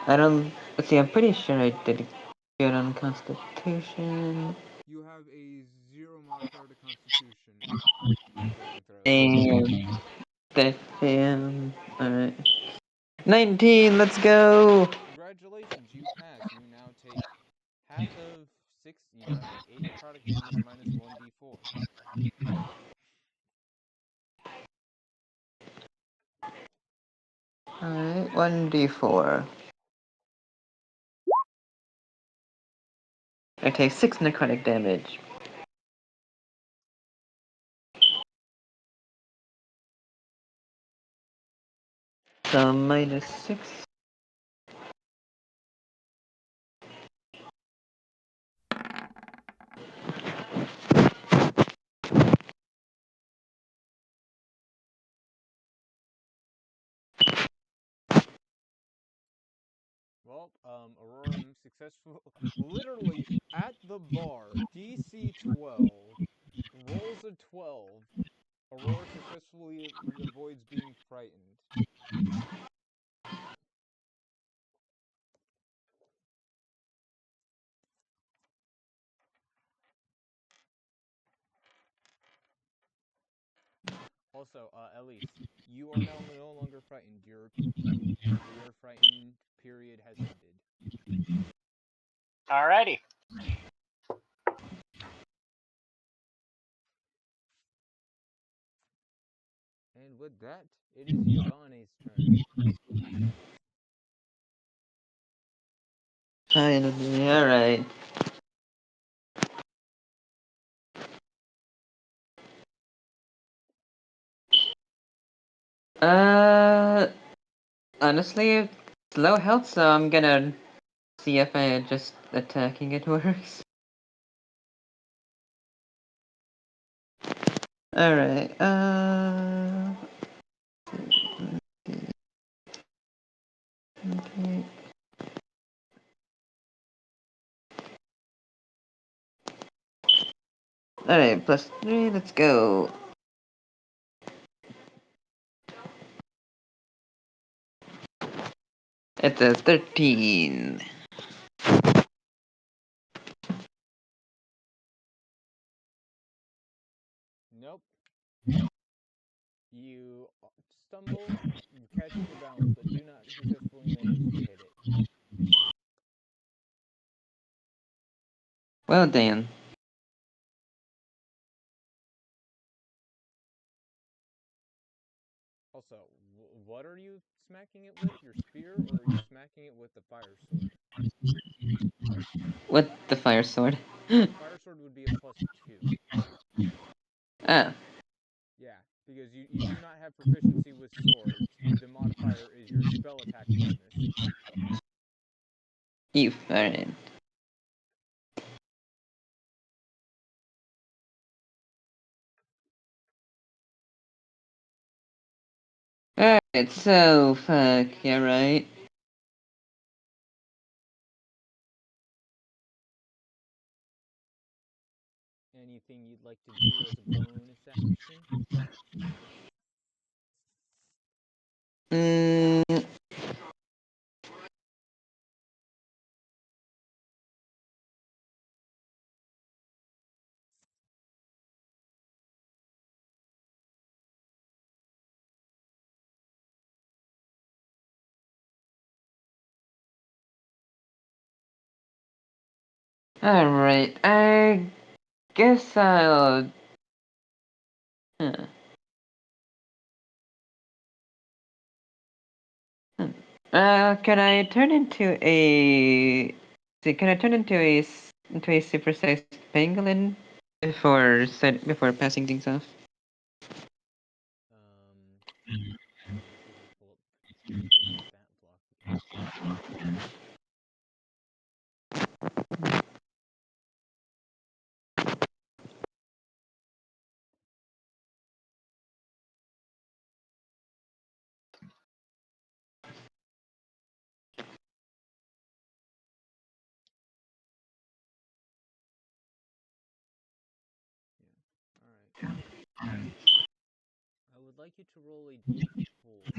S3: I don't. Let's see, I'm pretty sure I did good on Constitution.
S5: You have a 0 modifier to Constitution saving throws.
S3: Damn. Alright. 19, let's go!
S5: Congratulations, you pass. You now take half of 6. You now take 8 necrotic damage minus 1d4.
S3: Alright, 1d4. I take 6 necrotic damage. So minus 6.
S5: Well, Aurora successful, literally at the bar, DC 12, rolls a 12, Aurora successfully avoids being frightened. Also, Eleise, you are now no longer frightened. Your frightened period has ended.
S2: Alrighty.
S5: And with that, it is Yvonne's turn.
S3: Finally, alright. Honestly, it's low health, so I'm gonna see if just attacking it works. Alright, okay. Alright, +3, let's go. It's a 13.
S5: Nope. You stumble, catching your balance, but do not successfully manage to hit it.
S3: Well, Dan.
S5: Also, what are you smacking it with? Your spear, or are you smacking it with the fire sword?
S3: With the fire sword.
S5: The fire sword would be a +2.
S3: Ah.
S5: Yeah, because you do not have proficiency with swords. The modifier is your spell attack bonus.
S3: Alright. Alright, so, fuck, yeah, right.
S5: Anything you'd like to do as a bonus action?
S3: Alright, I guess I'll... Huh. Can I turn into a... Can I turn into a super-sized pangolin before passing things off?
S5: Let me see if I pull up Pangolin stat block again. Yeah. Alright. I would like you to roll a d4.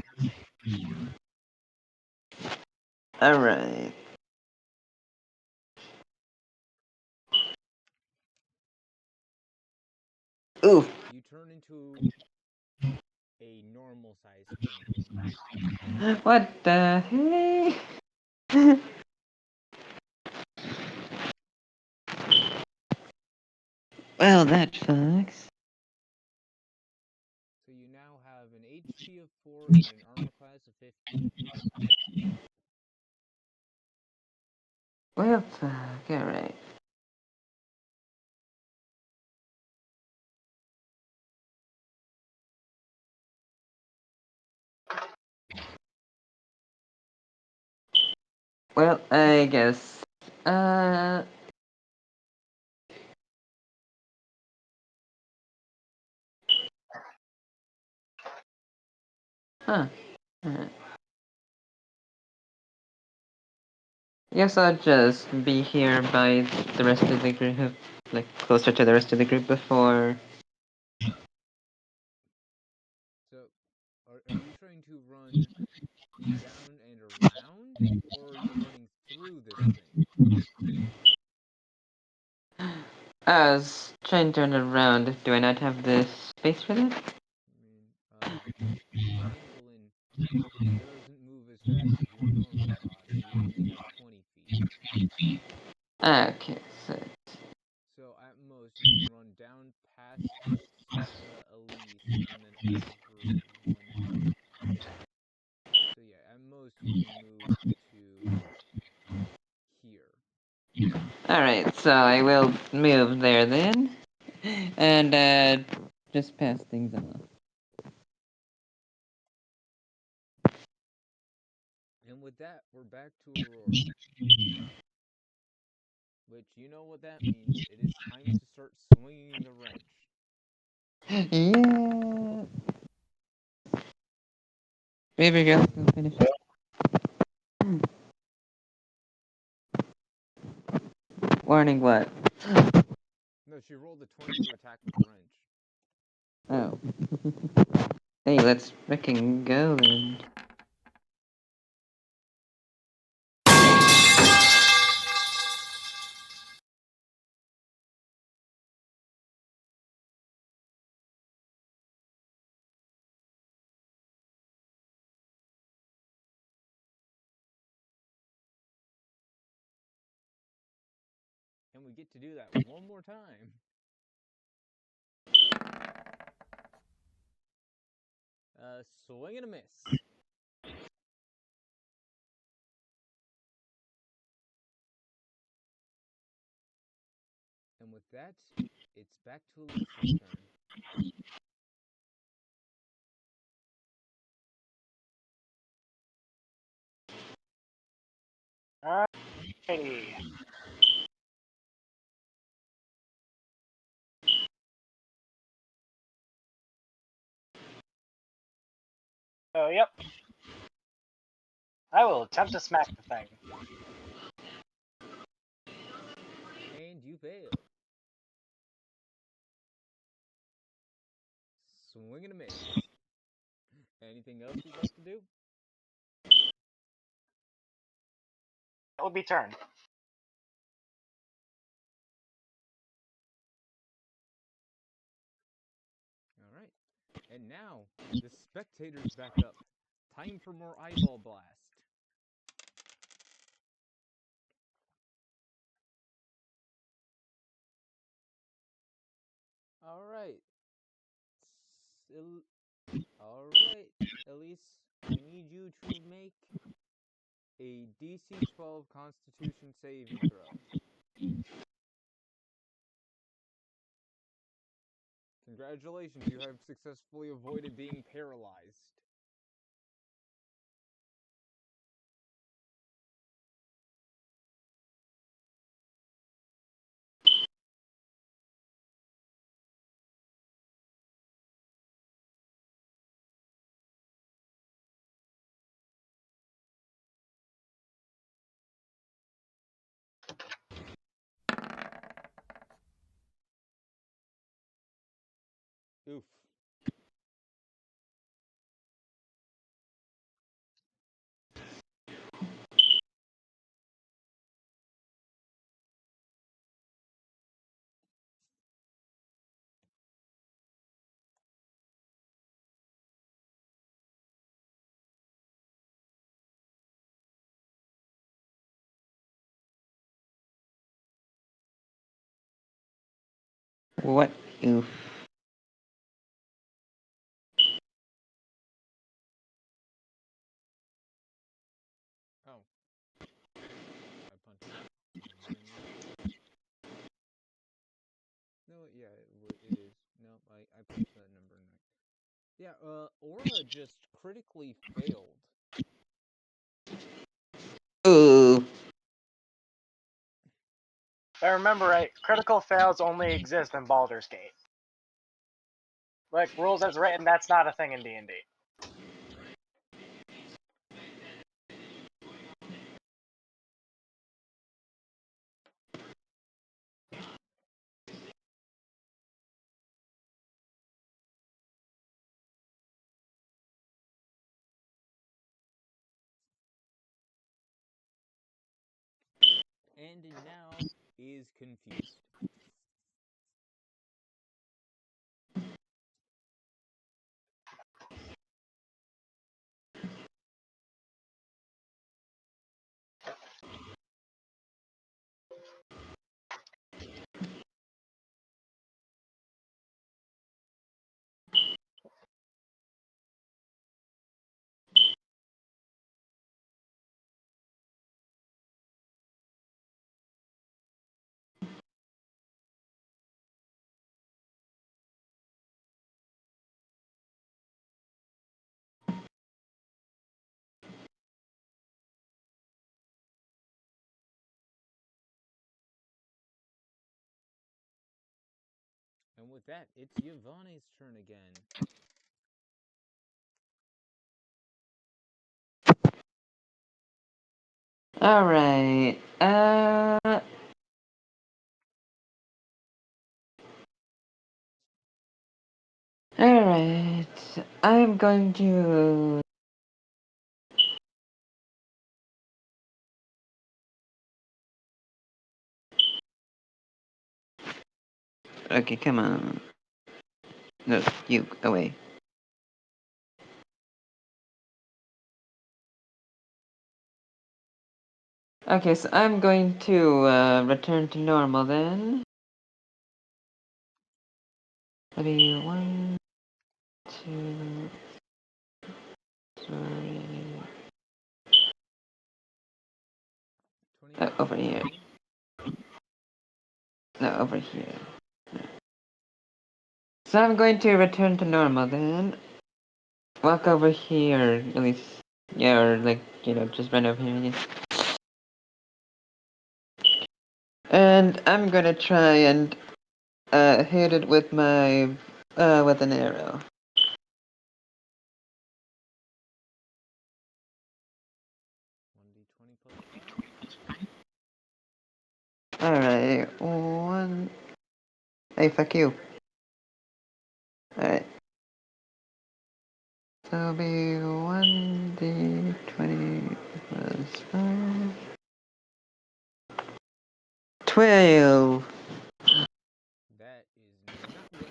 S3: Alright. Ooh.
S5: You turn into a normal-sized penguin.
S3: What the heck? Well, that fucks.
S5: So you now have an HP of 4 and an armor class of 15.
S3: Well, fuck, alright. Well, I guess... Huh. Alright. Guess I'll just be here by the rest of the group, like closer to the rest of the group before.
S1: to run down and around, or are you running through this thing?
S3: I was trying to turn around. Do I not have the space for that?
S1: I mean, Gwendolyn doesn't move as fast as your normal body. You only have 20 feet.
S3: Okay, so
S1: So at most, you can run down past Eleise and then over one foot. So yeah, at most you can move to here.
S3: alright, so I will move there then. And just pass things off.
S1: And with that, we're back to Aurora. Which, you know what that means. It is time to start swinging the wrench.
S3: Yeah. Baby girl, go finish. Warning, what?
S1: No, she rolled a 20 to attack with the wrench.
S3: Oh. Hey, let's frickin' go then.
S1: And we get to do that one more time. Swing and a miss. And with that, it's back to Elise's turn.
S2: Alrighty. So, yep. I will attempt to smack the thing.
S1: And you fail. Swing and a miss. Anything else you'd like to do?
S2: That will be turn.
S1: Alright. And now, the spectator's back up. Time for more eyeball blast. Alright. Alright, Eleise, I need you to make a DC 12 Constitution saving throw. Congratulations, you have successfully avoided being paralyzed. Oof.
S3: What? Oof.
S1: Oh. I punched that number in there. No, yeah, it is. No, I punched that number in there. Yeah, Aura just critically failed.
S3: Ooh.
S2: If I remember right, critical fails only exist in Baldur's Gate. Like, rules as written, that's not a thing in D&D.
S1: and now is confused. And with that, it's Yvonne's turn again.
S3: Alright. Alright. I'm going to. Okay, come on. No, you, away. Okay, so I'm going to return to normal then. Maybe 1, 2, 3.
S1: 20
S3: Over here. No, over here. So I'm going to return to normal then. Walk over here, at least. Yeah, or like, just run over here, yeah. And I'm gonna try and hit it with my with an arrow.
S1: 1d20 plus 5.
S3: Alright, 1. Hey, fuck you. Alright. So it'll be 1d20 plus 5. 12!
S1: That is not gonna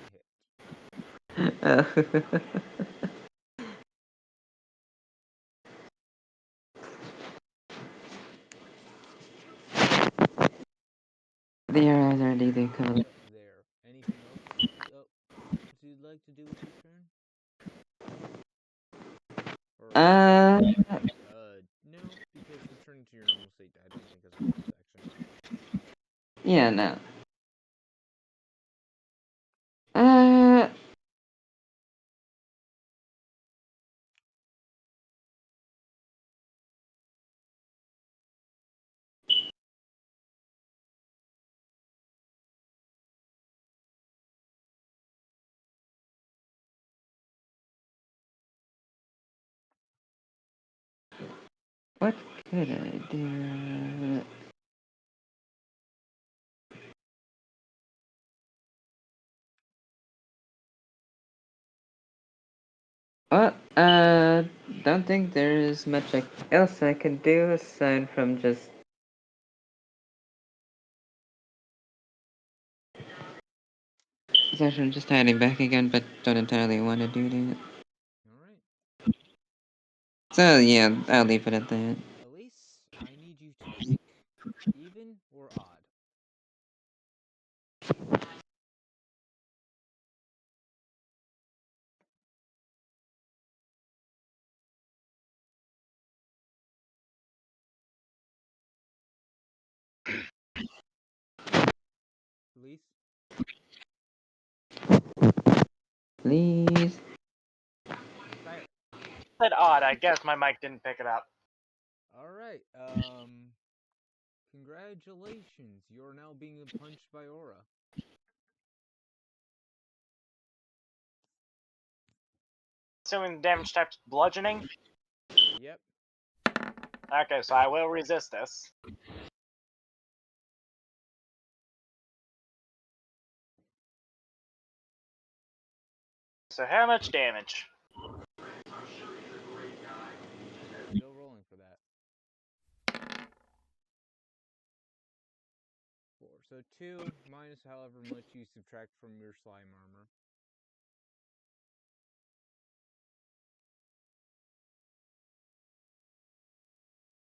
S1: hit.
S3: The arrows are indeed cool.
S1: There. Anything else you'd like to do with your turn? Or
S3: Uh,
S1: no, because returning to your normal state, I don't think is a bonus action.
S3: yeah, no. Uh, what could I do? Well, don't think there is much else I can do aside from just. Aside from just hiding back again, but don't entirely want to do that.
S1: Alright.
S3: So, yeah, I'll leave it at that.
S1: Eleise, I need you to pick even or odd. Eleise?
S3: Please.
S1: Sire.
S2: Said odd. I guess my mic didn't pick it up.
S1: Alright, congratulations. You're now being punched by Aura.
S2: Assuming the damage type's bludgeoning.
S1: Yep.
S2: Okay, so I will resist this. So how much damage?
S1: Still rolling for that.
S5: So 2 minus however much you subtract from your slime armor.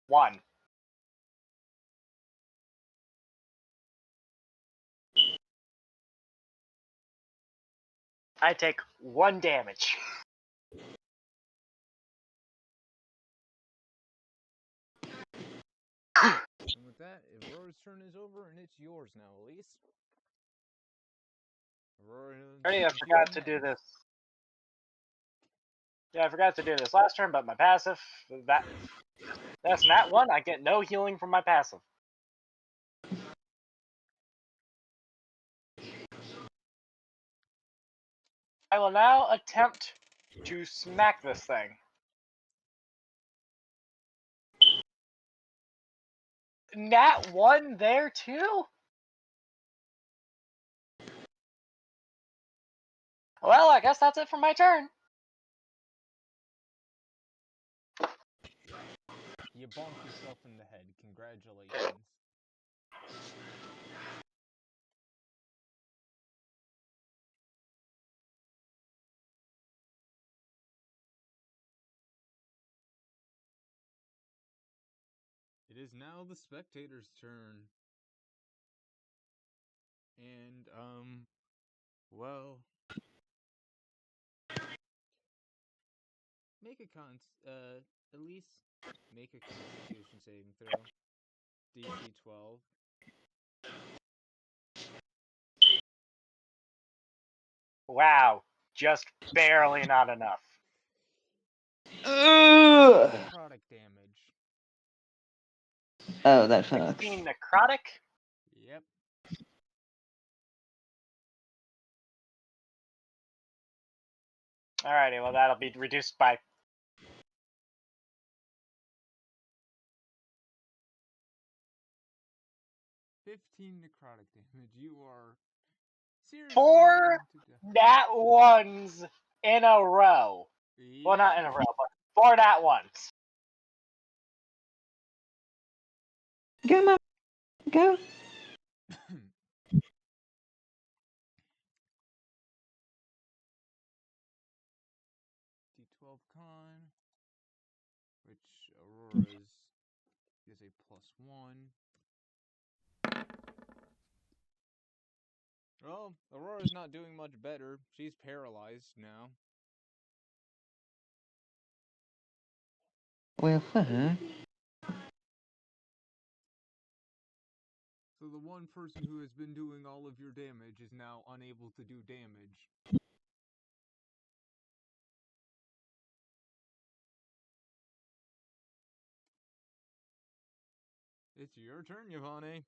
S2: One. I take 1 damage.
S5: And with that, Aurora's turn is over, and it's yours now, Eleise. Aurora.
S2: I forgot to do this. Yeah, I forgot to do this last turn, but my passive, that's Nat 1. I get no healing from my passive. I will now attempt to smack this thing. Nat 1 there too? Well, I guess that's it for my turn.
S5: You bonk yourself in the head. Congratulations. It is now the spectator's turn. And, well, make a Eleise, make a Constitution saving throw. DC 12.
S2: Wow, just barely not enough.
S5: Necrotic damage.
S6: Oh, that sucks.
S2: 16 necrotic.
S5: Yep.
S2: Alrighty, well that'll be reduced by
S5: 15 necrotic damage. You are seriously
S2: 4
S5: going to die.
S2: Nat 1s in a row.
S5: Yep.
S2: Well, not in a row, but 4 Nat 1s.
S6: Go, Mom. Go.
S5: D12 con, which Aurora's is a +1. Well, Aurora's not doing much better. She's paralyzed now.
S6: Well, fuck.
S5: So the one person who has been doing all of your damage is now unable to do damage. It's your turn, Yvonne.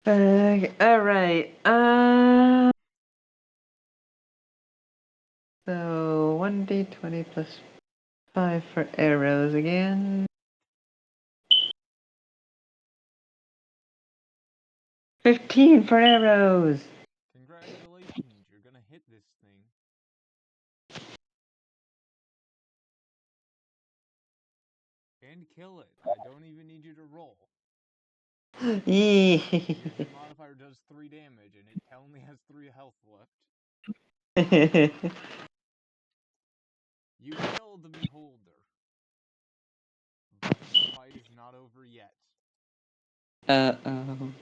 S6: Alright, so 1d20 plus 5 for arrows again. 15 for arrows!
S5: Congratulations, you're gonna hit this thing. And kill it. I don't even need you to roll.
S6: Yee.
S5: Your modifier does 3 damage, and it only has 3 health left. You killed the beholder. But the fight is not over yet.
S6: Uh-oh.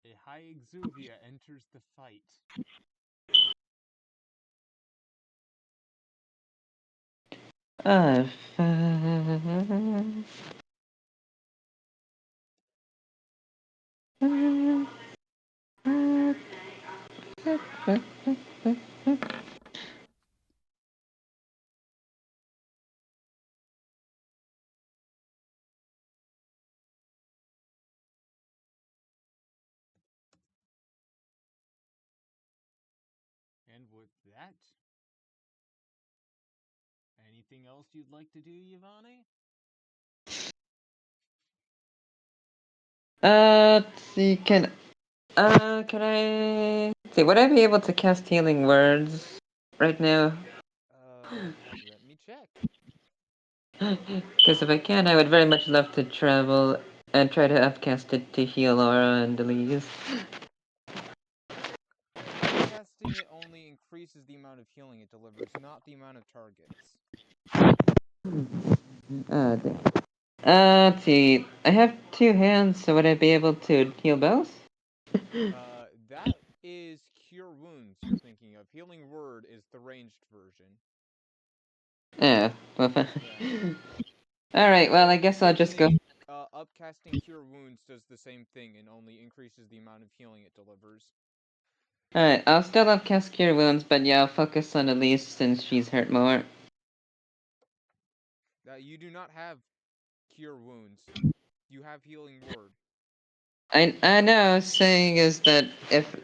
S5: A high exuvia enters the fight.
S6: Uh,
S5: And with that, anything else you'd like to do, Yvonne?
S6: Let's see, can I... Let's see, would I be able to cast healing words right now?
S5: Let me check.
S6: Because if I can, I would very much love to travel and try to upcast it to heal Aura and Eleise.
S5: Upcasting it only increases the amount of healing it delivers, not the amount of targets.
S6: Dang. Let's see, I have 2 hands, so would I be able to heal both?
S5: That is Cure Wounds you're thinking of. Healing Word is the ranged version.
S6: Yeah, well,
S5: Yeah.
S6: Alright, well, I guess I'll just go...
S5: Upcasting Cure Wounds does the same thing and only increases the amount of healing it delivers.
S6: Alright, I'll still upcast Cure Wounds, but yeah, I'll focus on Eleise since she's hurt more.
S5: You do not have Cure Wounds. You have Healing Word.
S6: I know, saying is that if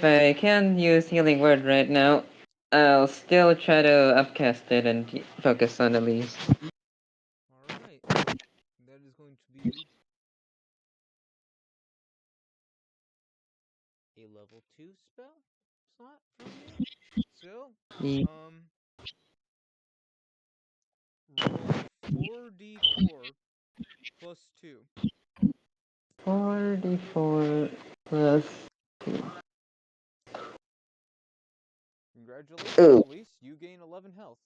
S6: I can use Healing Word right now, I'll still try to upcast it and focus on Eleise.
S5: Alright. That is going to be a level 2 spell slot from you. So, roll 4d4 plus 2.
S6: 4d4 plus...
S5: Congratulations,
S6: Ooh.
S5: Eleise. You gain 11 health.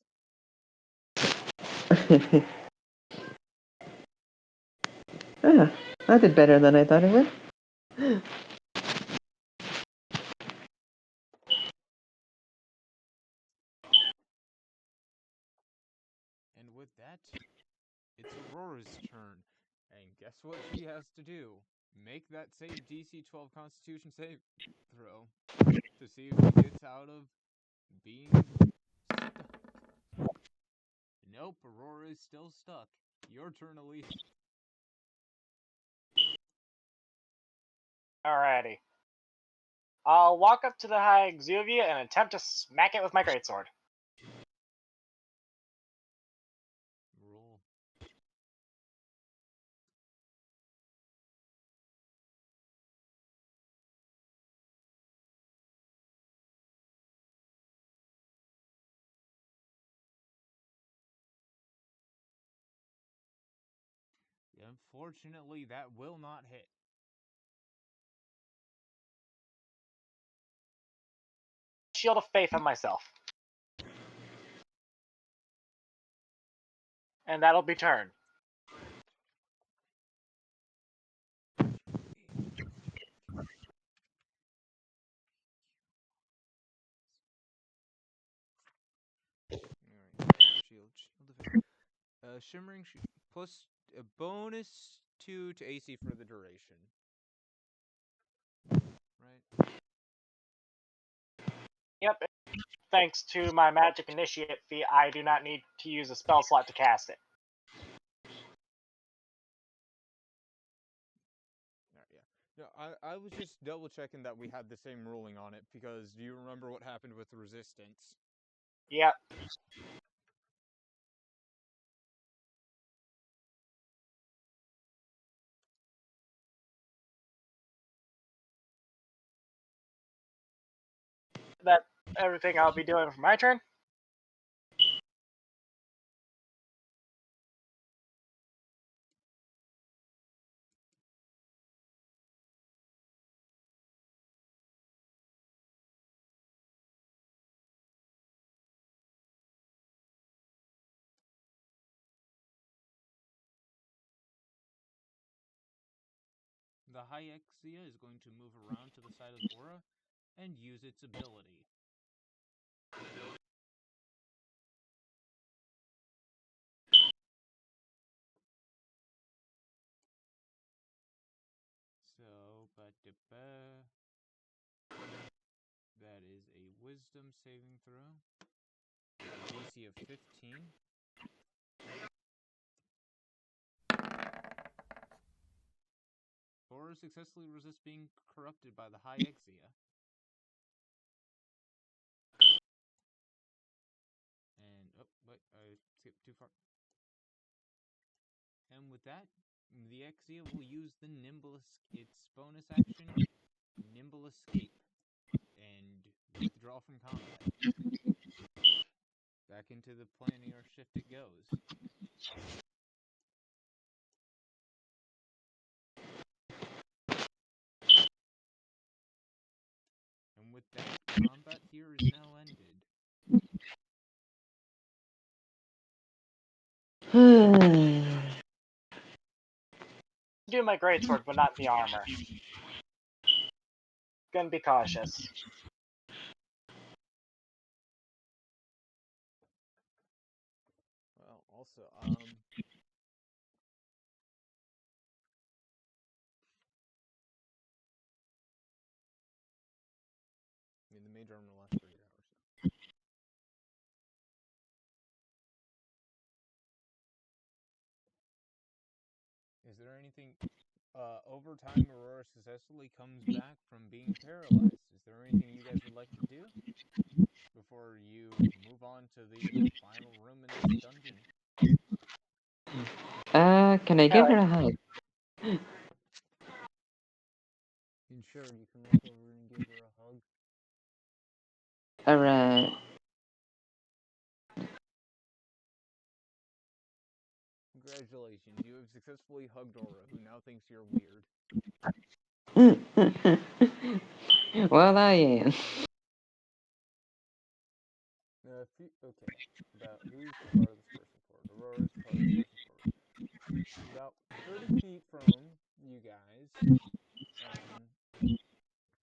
S6: Ah, I did better than I thought it would.
S5: And with that, it's Aurora's turn. And guess what she has to do? Make that same DC 12 Constitution save throw to see if she gets out of being stuck. Nope, Aurora is still stuck. Your turn, Eleise.
S2: Alrighty. I'll walk up to the high Exuvia and attempt to smack it with my greatsword.
S5: Roll. Unfortunately, that will not hit.
S2: Shield of Faith on myself. And that'll be turn.
S5: Alright, shield of shimmering plus a bonus 2 to AC for the duration. Right?
S2: Yep. Thanks to my Magic Initiate fee, I do not need to use a spell slot to cast it.
S5: Yeah. No, I was just double checking that we had the same ruling on it because do you remember what happened with resistance?
S2: Yep. That's everything I'll be doing for my turn.
S5: The Hyexia is going to move around to the side of Aura and use its ability. So, that is a Wisdom saving throw. DC of 15. Aura successfully resists being corrupted by the Hyexia. And, oh, wait, I skipped too far. And with that, the Exia will use the its bonus action, Nimble Escape, and withdraw from combat. Back into the planar shift it goes. And with that, combat here is now ended.
S2: Do my greatsword, but not the armor. Gonna be cautious.
S5: Well, also, I mean, the mage armor lasts for 8 hours. Is there anything... over time, Aurora successfully comes back from being paralyzed. Is there anything you guys would like to do before you move on to the final room in this dungeon?
S6: Can I give her a hug?
S5: And sure, you can walk over and give her a hug.
S6: Alright.
S5: Congratulations, you have successfully hugged Aura, who now thinks you're weird.
S6: Well, I am.
S5: Okay, about who's the farthest person forward? Aurora's the farthest person forward. About 30 feet from you guys,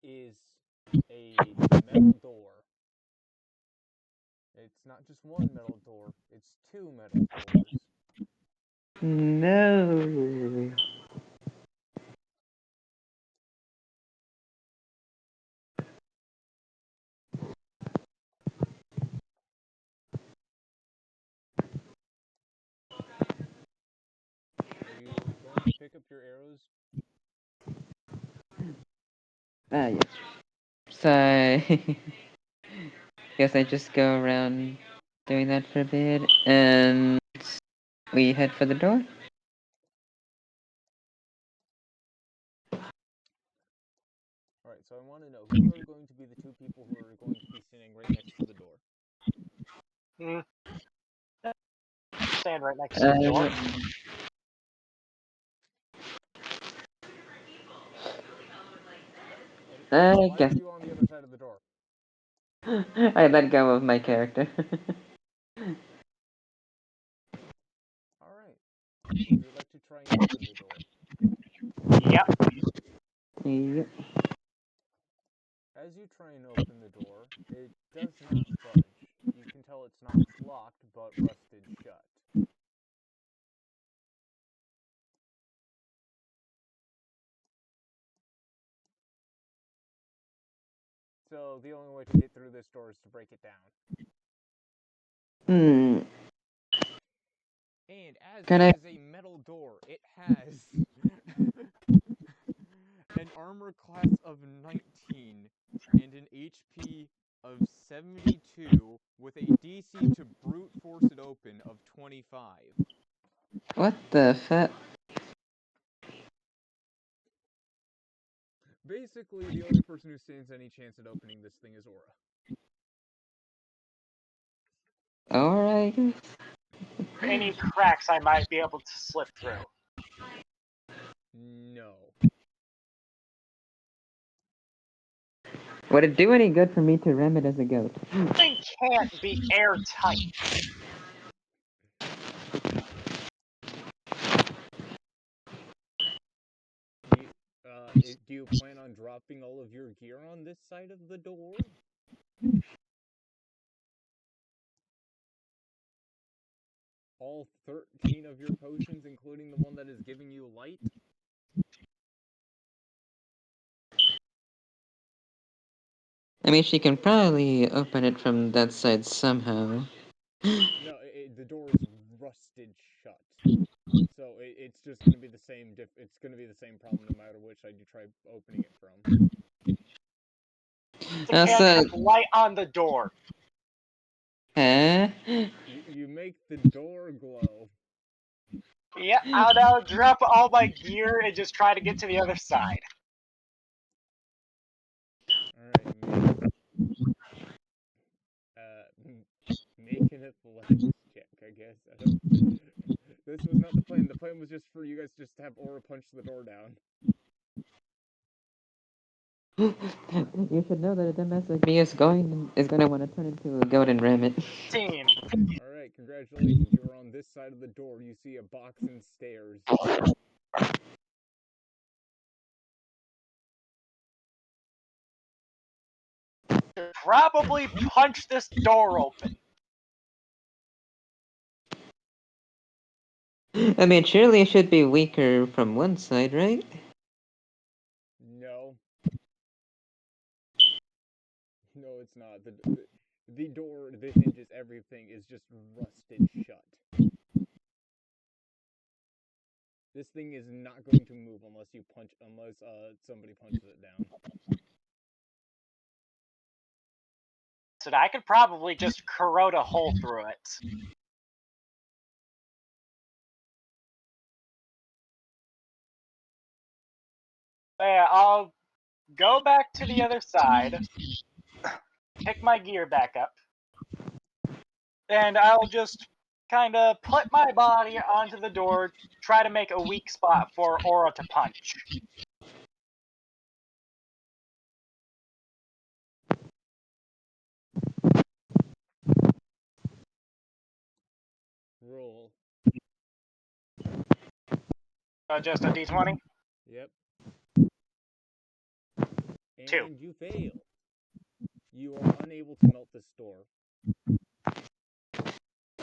S5: is a metal door. It's not just one metal door, it's 2 metal doors.
S6: No.
S5: Are you going to pick up your arrows?
S6: Yeah. So, guess I just go around doing that for a bit, and we head for the door?
S5: Alright, so I want to know, who are going to be the 2 people who are going to be sitting right next to the door?
S2: Stand right next to the door.
S5: Why
S6: guess
S5: are you on the other side of the door?
S6: I let go of my character.
S5: Alright. Would you like to try and open the door?
S2: Yep.
S6: Yep.
S5: As you try and open the door, it does not budge. You can tell it's not locked, but rusted shut. So the only way to get through this door is to break it down. And as it is a metal door, it has an armor class of 19 and an HP of 72 with a DC to brute force it open of 25.
S6: What the fuck?
S5: Basically, the only person who stands any chance at opening this thing is Aura.
S6: Alright.
S2: Any cracks I might be able to slip through.
S5: No.
S6: Would it do any good for me to ram it as a goat?
S2: This thing can't be airtight.
S5: Do you plan on dropping all of your gear on this side of the door? All 13 of your potions, including the one that is giving you light?
S6: I mean, she can probably open it from that side somehow.
S5: No, the door is rusted shut. So it's just going to be the same. It's going to be the same problem no matter which side you try opening it from.
S2: It can't have light on the door.
S6: Huh?
S5: You make the door glow.
S2: Yeah, I'll now drop all my gear and just try to get to the other side.
S5: Alright, make an athletics check, I guess. I don't... This was not the plan. The plan was just for you guys just to have Aura punch the door down.
S6: You should know that a dumbass like me is going to want to turn into a goat and ram it.
S2: Team.
S5: Alright, congratulations. You are on this side of the door. You see a box and stairs.
S2: Probably punch this door open.
S6: I mean, surely it should be weaker from one side, right?
S5: No. No, it's not. The door, the hinges, everything is just rusted shut. This thing is not going to move unless somebody punches it down.
S2: So I could probably just corrode a hole through it. Yeah, I'll go back to the other side, pick my gear back up, and I'll just kind of put my body onto the door, try to make a weak spot for Aura to punch.
S5: Roll.
S2: Just a d20?
S5: Yep.
S2: 2.
S5: And you fail. You are unable to melt this door.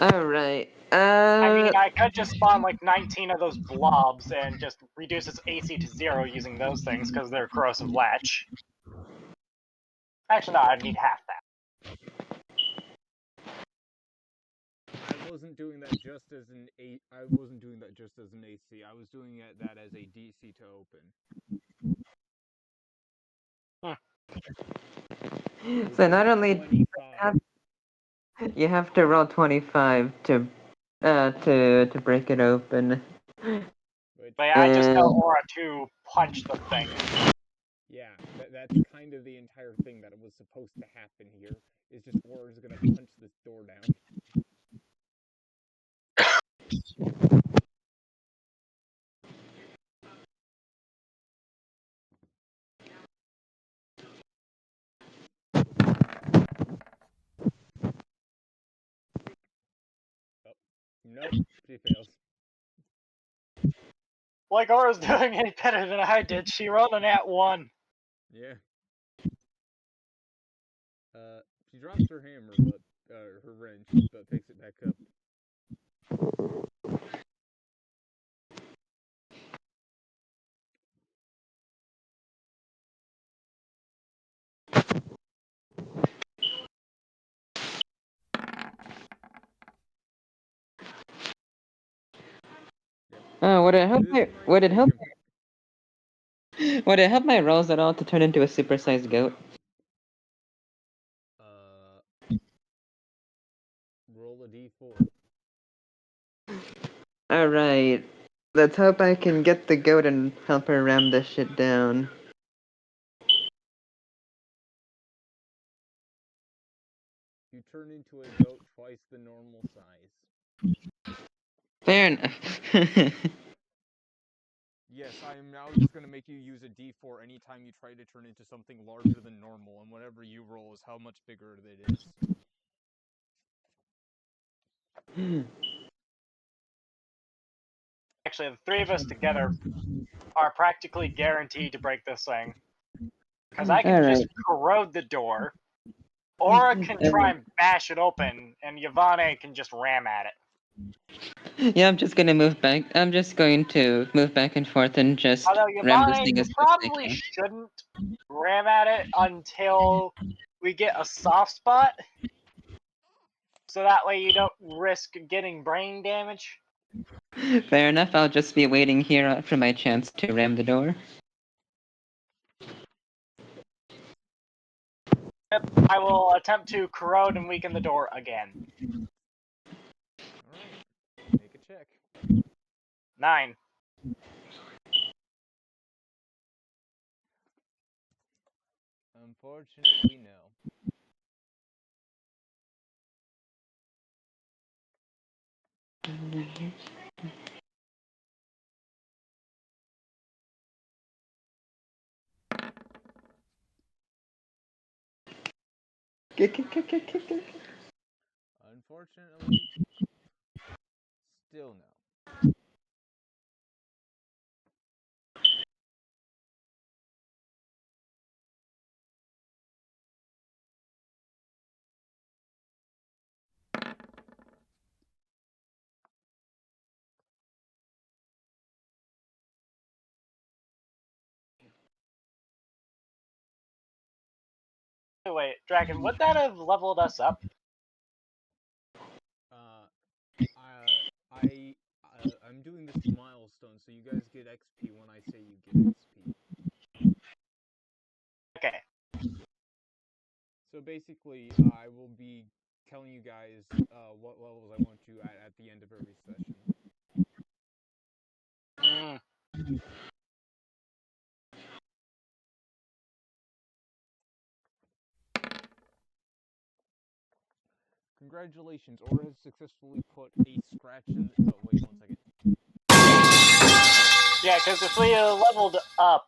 S6: Alright,
S2: I mean, I could just spawn like 19 of those blobs and just reduce its AC to 0 using those things because they're corrosive latch. Actually, no, I'd need half that.
S5: I wasn't doing that just as an AC. I was doing that as a DC to open.
S6: So not only
S5: 25.
S6: you have to roll 25 to break it open.
S2: But yeah, I just tell Aura to punch the thing.
S5: Yeah, that's kind of the entire thing that was supposed to happen here. Is just Aura's gonna punch this door down. Oh, nope, she fails.
S2: Like Aura's doing any better than I did. She rolled an @1.
S5: Yeah. She drops her hammer, but her wrench, but picks it back up. Yep.
S6: Oh, would it help my rolls at all to turn into a supersized goat?
S5: Roll a d4.
S6: Alright. Let's hope I can get the goat and help her ram this shit down.
S5: You turn into a goat twice the normal size.
S6: Fair enough.
S5: Yes, I am now just going to make you use a d4 anytime you try to turn into something larger than normal, and whatever you roll is how much bigger it is.
S2: Actually, the three of us together are practically guaranteed to break this thing. Because I can just corrode the door, Aura can try and bash it open, and Yvonne can just ram at it.
S6: Yeah, I'm just gonna move back. I'm just going to move back and forth and just
S2: Although
S6: ram this
S2: Yvonne,
S6: thing
S2: you
S6: as best I
S2: probably
S6: can.
S2: shouldn't ram at it until we get a soft spot. So that way you don't risk getting brain damage.
S6: Fair enough, I'll just be waiting here for my chance to ram the door.
S2: Yep, I will attempt to corrode and weaken the door again.
S5: Alright, make a check.
S2: 9.
S1: Unfortunately, no. Unfortunately, still no.
S2: Wait, Dragon, would that have leveled us up?
S5: I'm doing this milestone, so you guys get XP when I say you get XP.
S2: Okay.
S5: So basically, I will be telling you guys what levels I want you at the end of every session.
S2: Mm.
S5: Congratulations, Aura has successfully put a scratch in. Oh, wait, 1 second.
S2: Yeah, because if we leveled up,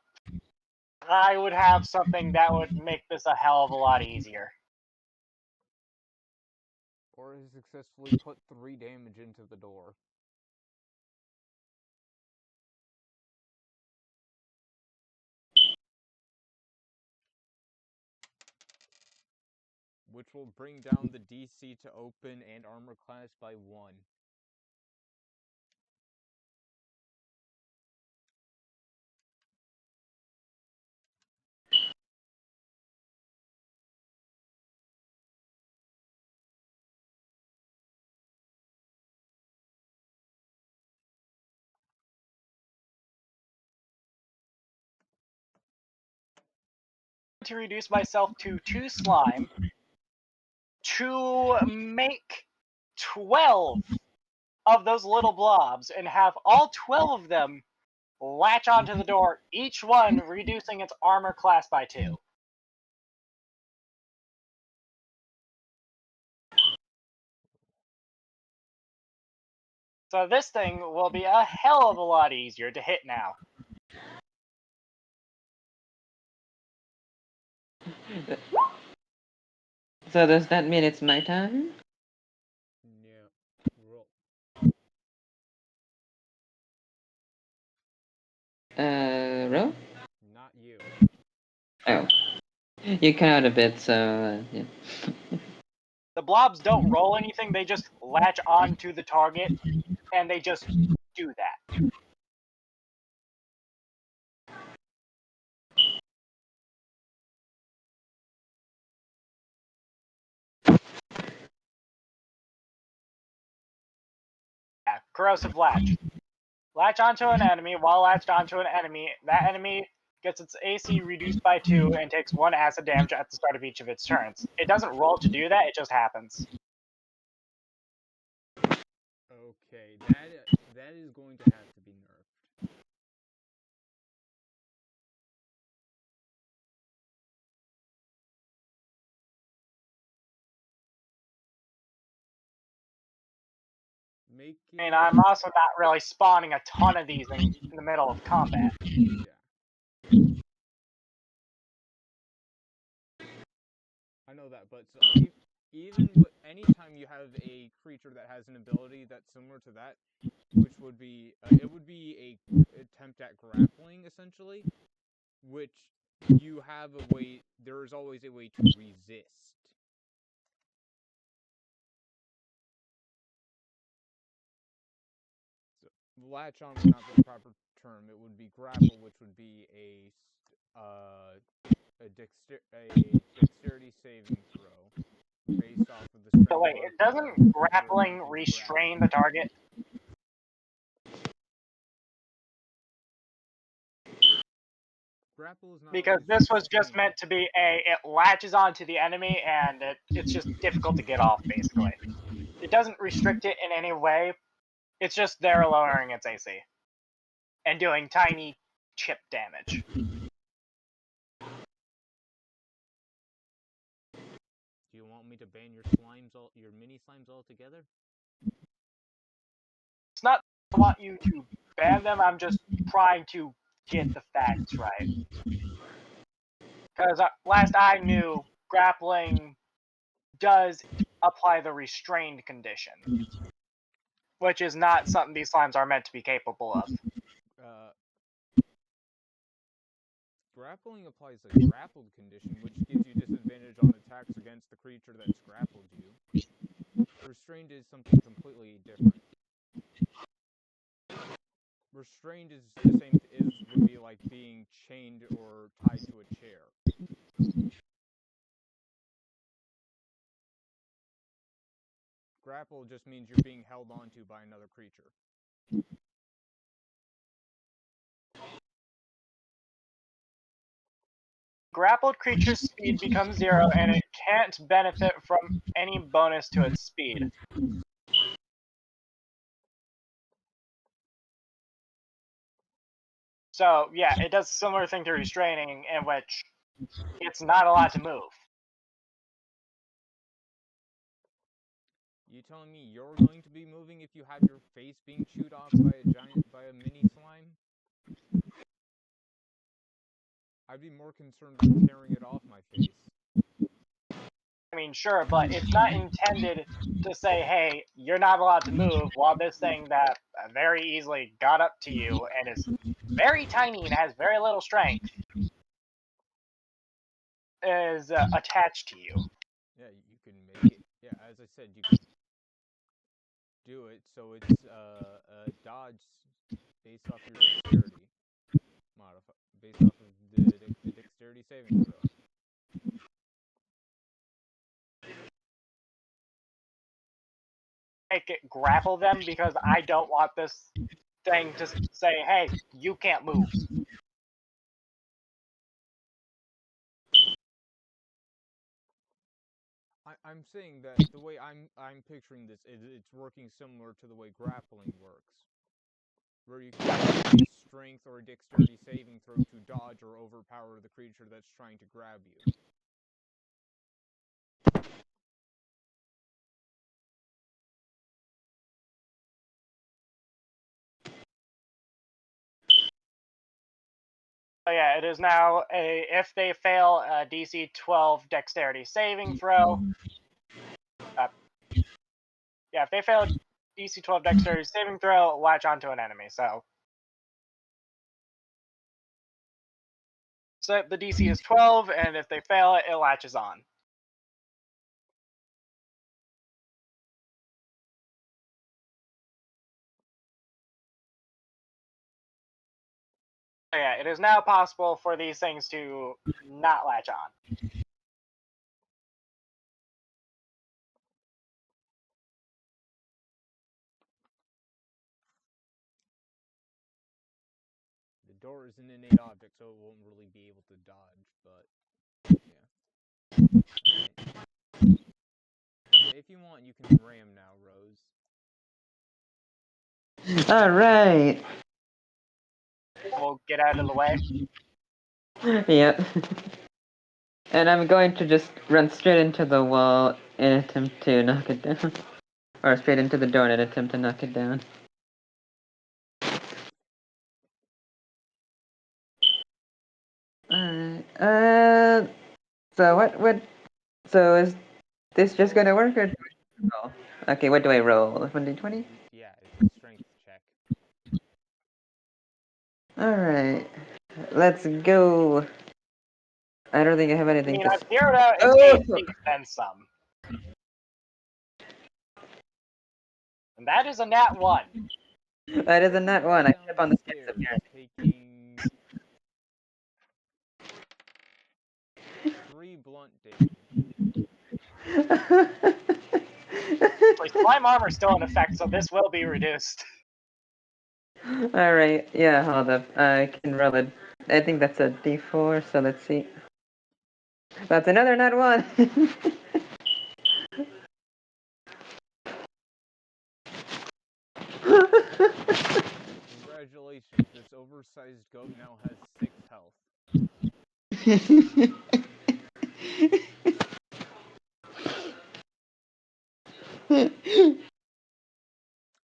S2: I would have something that would make this a hell of a lot easier.
S5: Aura has successfully put 3 damage into the door. Which will bring down the DC to open and armor class by 1.
S2: To reduce myself to 2 slime to make 12 of those little blobs and have all 12 of them latch onto the door, each one reducing its armor class by 2. So this thing will be a hell of a lot easier to hit now.
S6: So does that mean it's my time?
S5: Yeah. Roll.
S6: Ro?
S5: Not you.
S6: Oh. You cut out a bit, so, yeah.
S2: The blobs don't roll anything, they just latch onto the target, and they just do that. Yeah, corrosive latch. Latch onto an enemy. While latched onto an enemy, that enemy gets its AC reduced by 2 and takes 1 acid damage at the start of each of its turns. It doesn't roll to do that, it just happens.
S5: Okay, that is going to have to be nerfed. Make it...
S2: I mean, I'm also not really spawning a ton of these in the middle of combat.
S5: Yeah. I know that, but so even anytime you have a creature that has an ability that's similar to that, which would be it would be a attempt at grappling essentially, which you have a way. There is always a way to resist. So, latch on would not be the proper term. It would be grapple, which would be a dexterity saving throw based off of the strength
S2: So wait,
S5: of
S2: it doesn't
S5: your
S2: grappling
S5: ability to
S2: restrain the
S5: grapple.
S2: target?
S5: Grapple is not
S2: Because
S5: always
S2: this was just
S5: restraining.
S2: meant to be it latches onto the enemy and it's just difficult to get off, basically. It doesn't restrict it in any way, it's just there lowering its AC. and doing tiny chip damage.
S5: Do you want me to ban your your mini slimes altogether?
S2: It's not I want you to ban them, I'm just trying to get the facts right. Because last I knew, grappling does apply the restrained condition, which is not something these slimes are meant to be capable of.
S5: Grappling applies a grappled condition, which gives you disadvantage on attacks against the creature that's grappled you. Restrained is something completely different. Restrained is the same would be like being chained or tied to a chair. Grapple just means you're being held onto by another creature.
S2: Grappled creature's speed becomes 0, and it can't benefit from any bonus to its speed. So, yeah, it does a similar thing to restraining, in which it's not allowed to move.
S5: You telling me you're going to be moving if you have your face being chewed off by a mini slime? I'd be more concerned with tearing it off my face.
S2: I mean, sure, but it's not intended to say, hey, you're not allowed to move, while this thing that very easily got up to you and is very tiny and has very little strength is attached to you.
S5: Yeah, you can make it. Yeah, as I said, you could do it so it's a dodge based off your dexterity based off of the dexterity saving throw.
S2: Make it grapple them, because I don't want this thing to say, hey, you can't move.
S5: I'm saying that the way I'm picturing this is it's working similar to the way grappling works, where you can use a strength or a dexterity saving throw to dodge or overpower the creature that's trying to grab you.
S2: So yeah, it is now if they fail a DC 12 dexterity saving throw. Yeah, if they fail a DC 12 dexterity saving throw, latch onto an enemy. So the DC is 12, and if they fail it, it latches on. So yeah, it is now possible for these things to not latch on.
S5: The door is an innate object, so it won't really be able to dodge, but yeah. Alright. If you want, you can ram now, Rose.
S6: Alright.
S2: We'll get out of the way.
S6: Yep. And I'm going to just run straight into the wall and attempt to knock it down. Or straight into the door and attempt to knock it down. Alright, so so is this just gonna work, or do I roll? Okay, what do I roll? 1d20?
S5: Yeah, it's a strength check.
S6: Alright, let's go. I don't think I have
S2: I
S6: anything
S2: mean,
S6: to...
S2: I've zeroed out its
S6: Oh!
S2: AC, then some. And that is a nat 1.
S6: That is a nat 1. I step on the sticks up here.
S5: Taking 3 blunt damage.
S2: Slime armor is still in effect, so this will be reduced.
S6: Alright, yeah, hold up. I can roll it. I think that's a d4, so let's see. That's another nat 1!
S5: Congratulations, this oversized goat now has 6 health.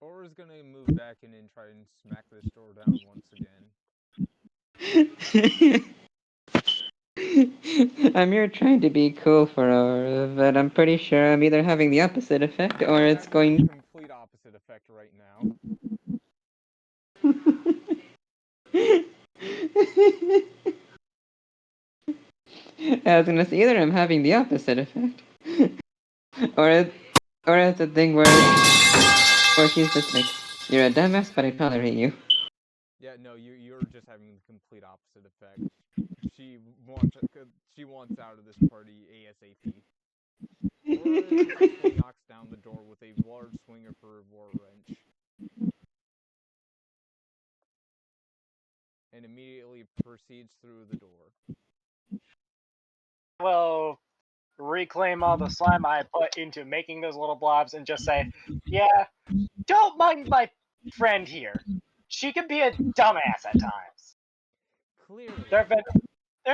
S5: Aura's gonna move back in and try and smack this door down once again.
S6: I'm here trying to be cool for Aura, but I'm pretty sure I'm either having the opposite effect or it's
S5: Having the
S6: going.
S5: complete opposite effect right now.
S6: I was gonna say either I'm having the opposite effect, or it's a thing where she's just like, you're a dumbass, but I tolerate you.
S5: Yeah, no, you're just having the complete opposite effect. She wants out of this party ASAP. Aura successfully knocks down the door with a large swing of her war wrench. And immediately proceeds through the door.
S2: Well, reclaim all the slime I put into making those little blobs and just say, yeah, don't mind my friend here. She can be a dumbass at times.
S5: Clearly.
S2: There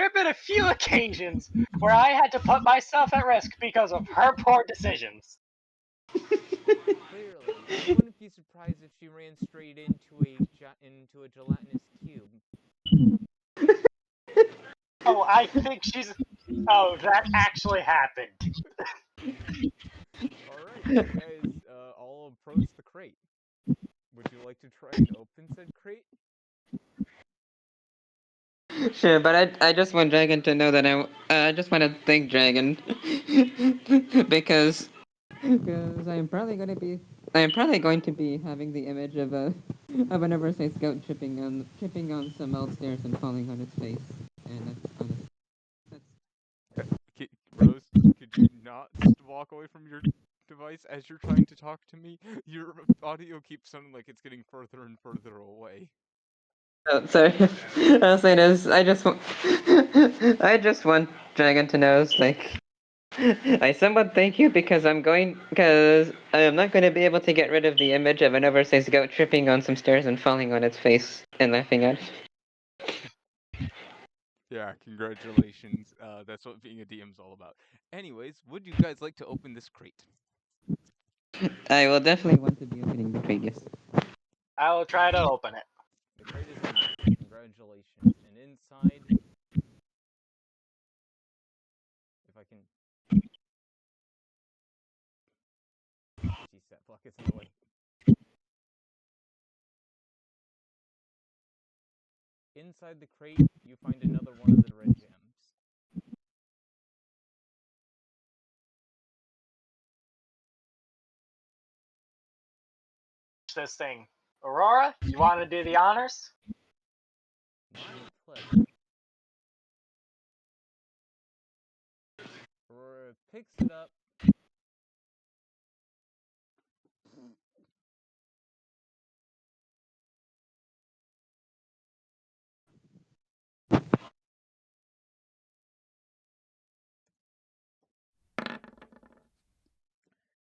S2: have been a few occasions where I had to put myself at risk because of her poor decisions.
S5: Clearly. I wouldn't be surprised if she ran straight into a gelatinous cube.
S2: Oh, I think she's... Oh, that actually happened.
S5: Alright, you guys all approach the crate. Would you like to try and open said crate?
S6: Sure, but I just want Dragon to know that I just want to thank Dragon because I'm probably going to be having the image of an oversized goat tripping on some old stairs and falling on its face, and
S5: Rose, could you not walk away from your device as you're trying to talk to me? Your audio keeps sounding like it's getting further and further away.
S6: Oh, sorry. I'll say this. I just want Dragon to know, like, I somewhat thank you because I'm not going to be able to get rid of the image of an oversized goat tripping on some stairs and falling on its face and laughing at it.
S5: Yeah, congratulations. That's what being a DM's all about. Anyways, would you guys like to open this crate?
S6: I will definitely want to be opening the crate, yes.
S2: I will try to open it.
S5: The crate is unlocked. Congratulations. And inside, if I can... Geez, that block is in the way. Inside the crate, you find another one of the red gems.
S2: This thing. Aurora, you want to do the honors?
S5: My pleasure. Aurora picks it up.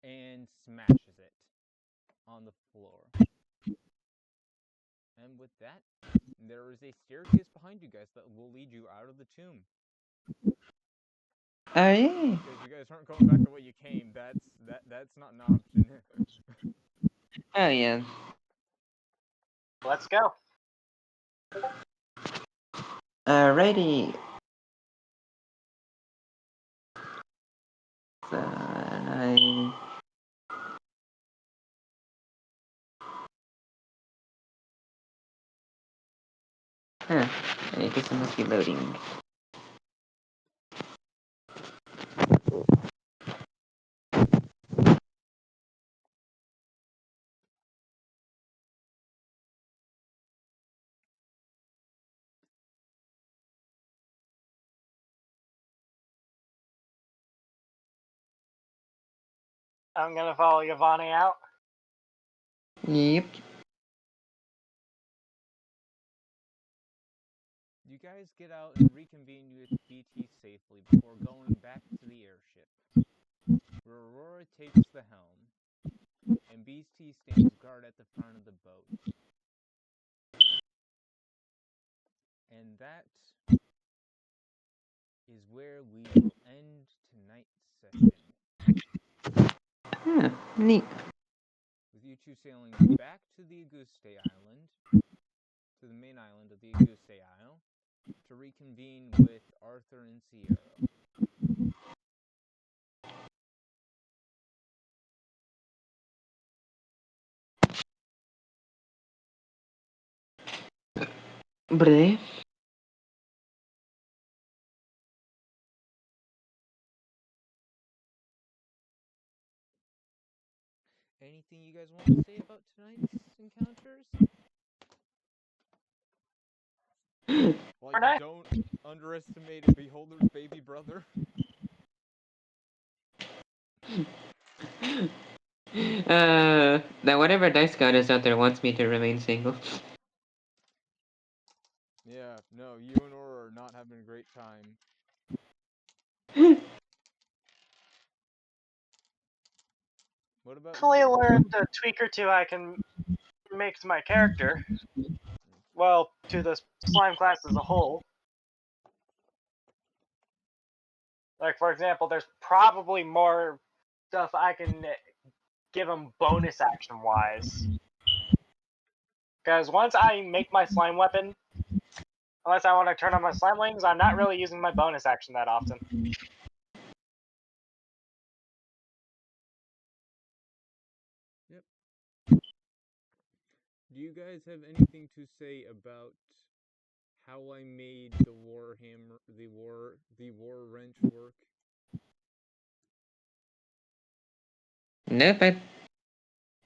S5: And smashes it on the floor. And with that, there is a staircase behind you guys that will lead you out of the tomb.
S6: Oh, yeah.
S5: Because you guys aren't going back the way you came. That's not an option.
S6: Oh, yeah.
S2: Let's go.
S6: Alrighty. So, I... Huh. I guess it must be loading.
S2: I'm gonna follow Yvonne out.
S6: Yep.
S5: You guys get out and reconvene with BT safely before going back to the airship, where Aurora takes the helm, and BT stands guard at the front of the boat.
S1: And that is where we will end tonight's session.
S6: Yeah, neat.
S1: With you two sailing back to the Auguste Island, to the main island of the Auguste Isle, to reconvene with Arthur and Sierra.
S6: Bre.
S1: Anything you guys want to say about tonight's encounters? Like, don't underestimate a beholder's baby brother.
S6: That whatever dice goddess out there wants me to remain single.
S1: Yeah, no, you and Aura are not having a great time. What about
S2: Hopefully
S1: you?
S2: learned a tweak or two I can make to my character. Well, to the slime class as a whole. Like, for example, there's probably more stuff I can give them bonus action-wise. Because once I make my slime weapon, unless I want to turn on my slime wings, I'm not really using my bonus action that often.
S1: Yep. Do you guys have anything to say about how I made the warhammer, the war wrench work?
S6: Nope, I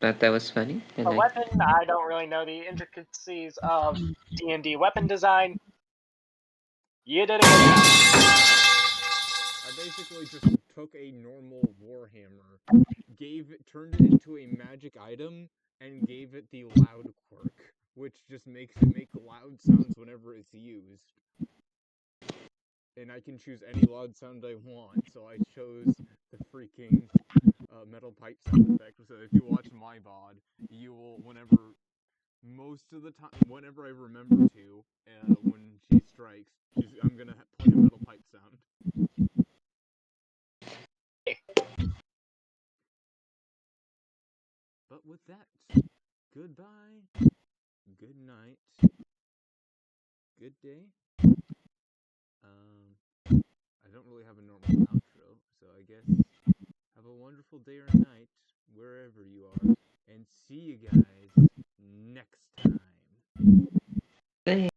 S6: thought that was funny. And
S2: A weapon, I don't really know the intricacies of D&D weapon design. You did a good job.
S1: I basically just took a normal warhammer, turned it into a magic item, and gave it the loud quirk, which just makes it make loud sounds whenever it's used. And I can choose any loud sound I want, so I chose the freaking metal pipe sound effect. So if you watch my VOD, you will, most of the time, whenever I remember to, when she strikes, I'm gonna play a metal pipe sound. But with that, goodbye, good night, good day. I don't really have a normal outro, so I guess have a wonderful day or night wherever you are, and see you guys next time.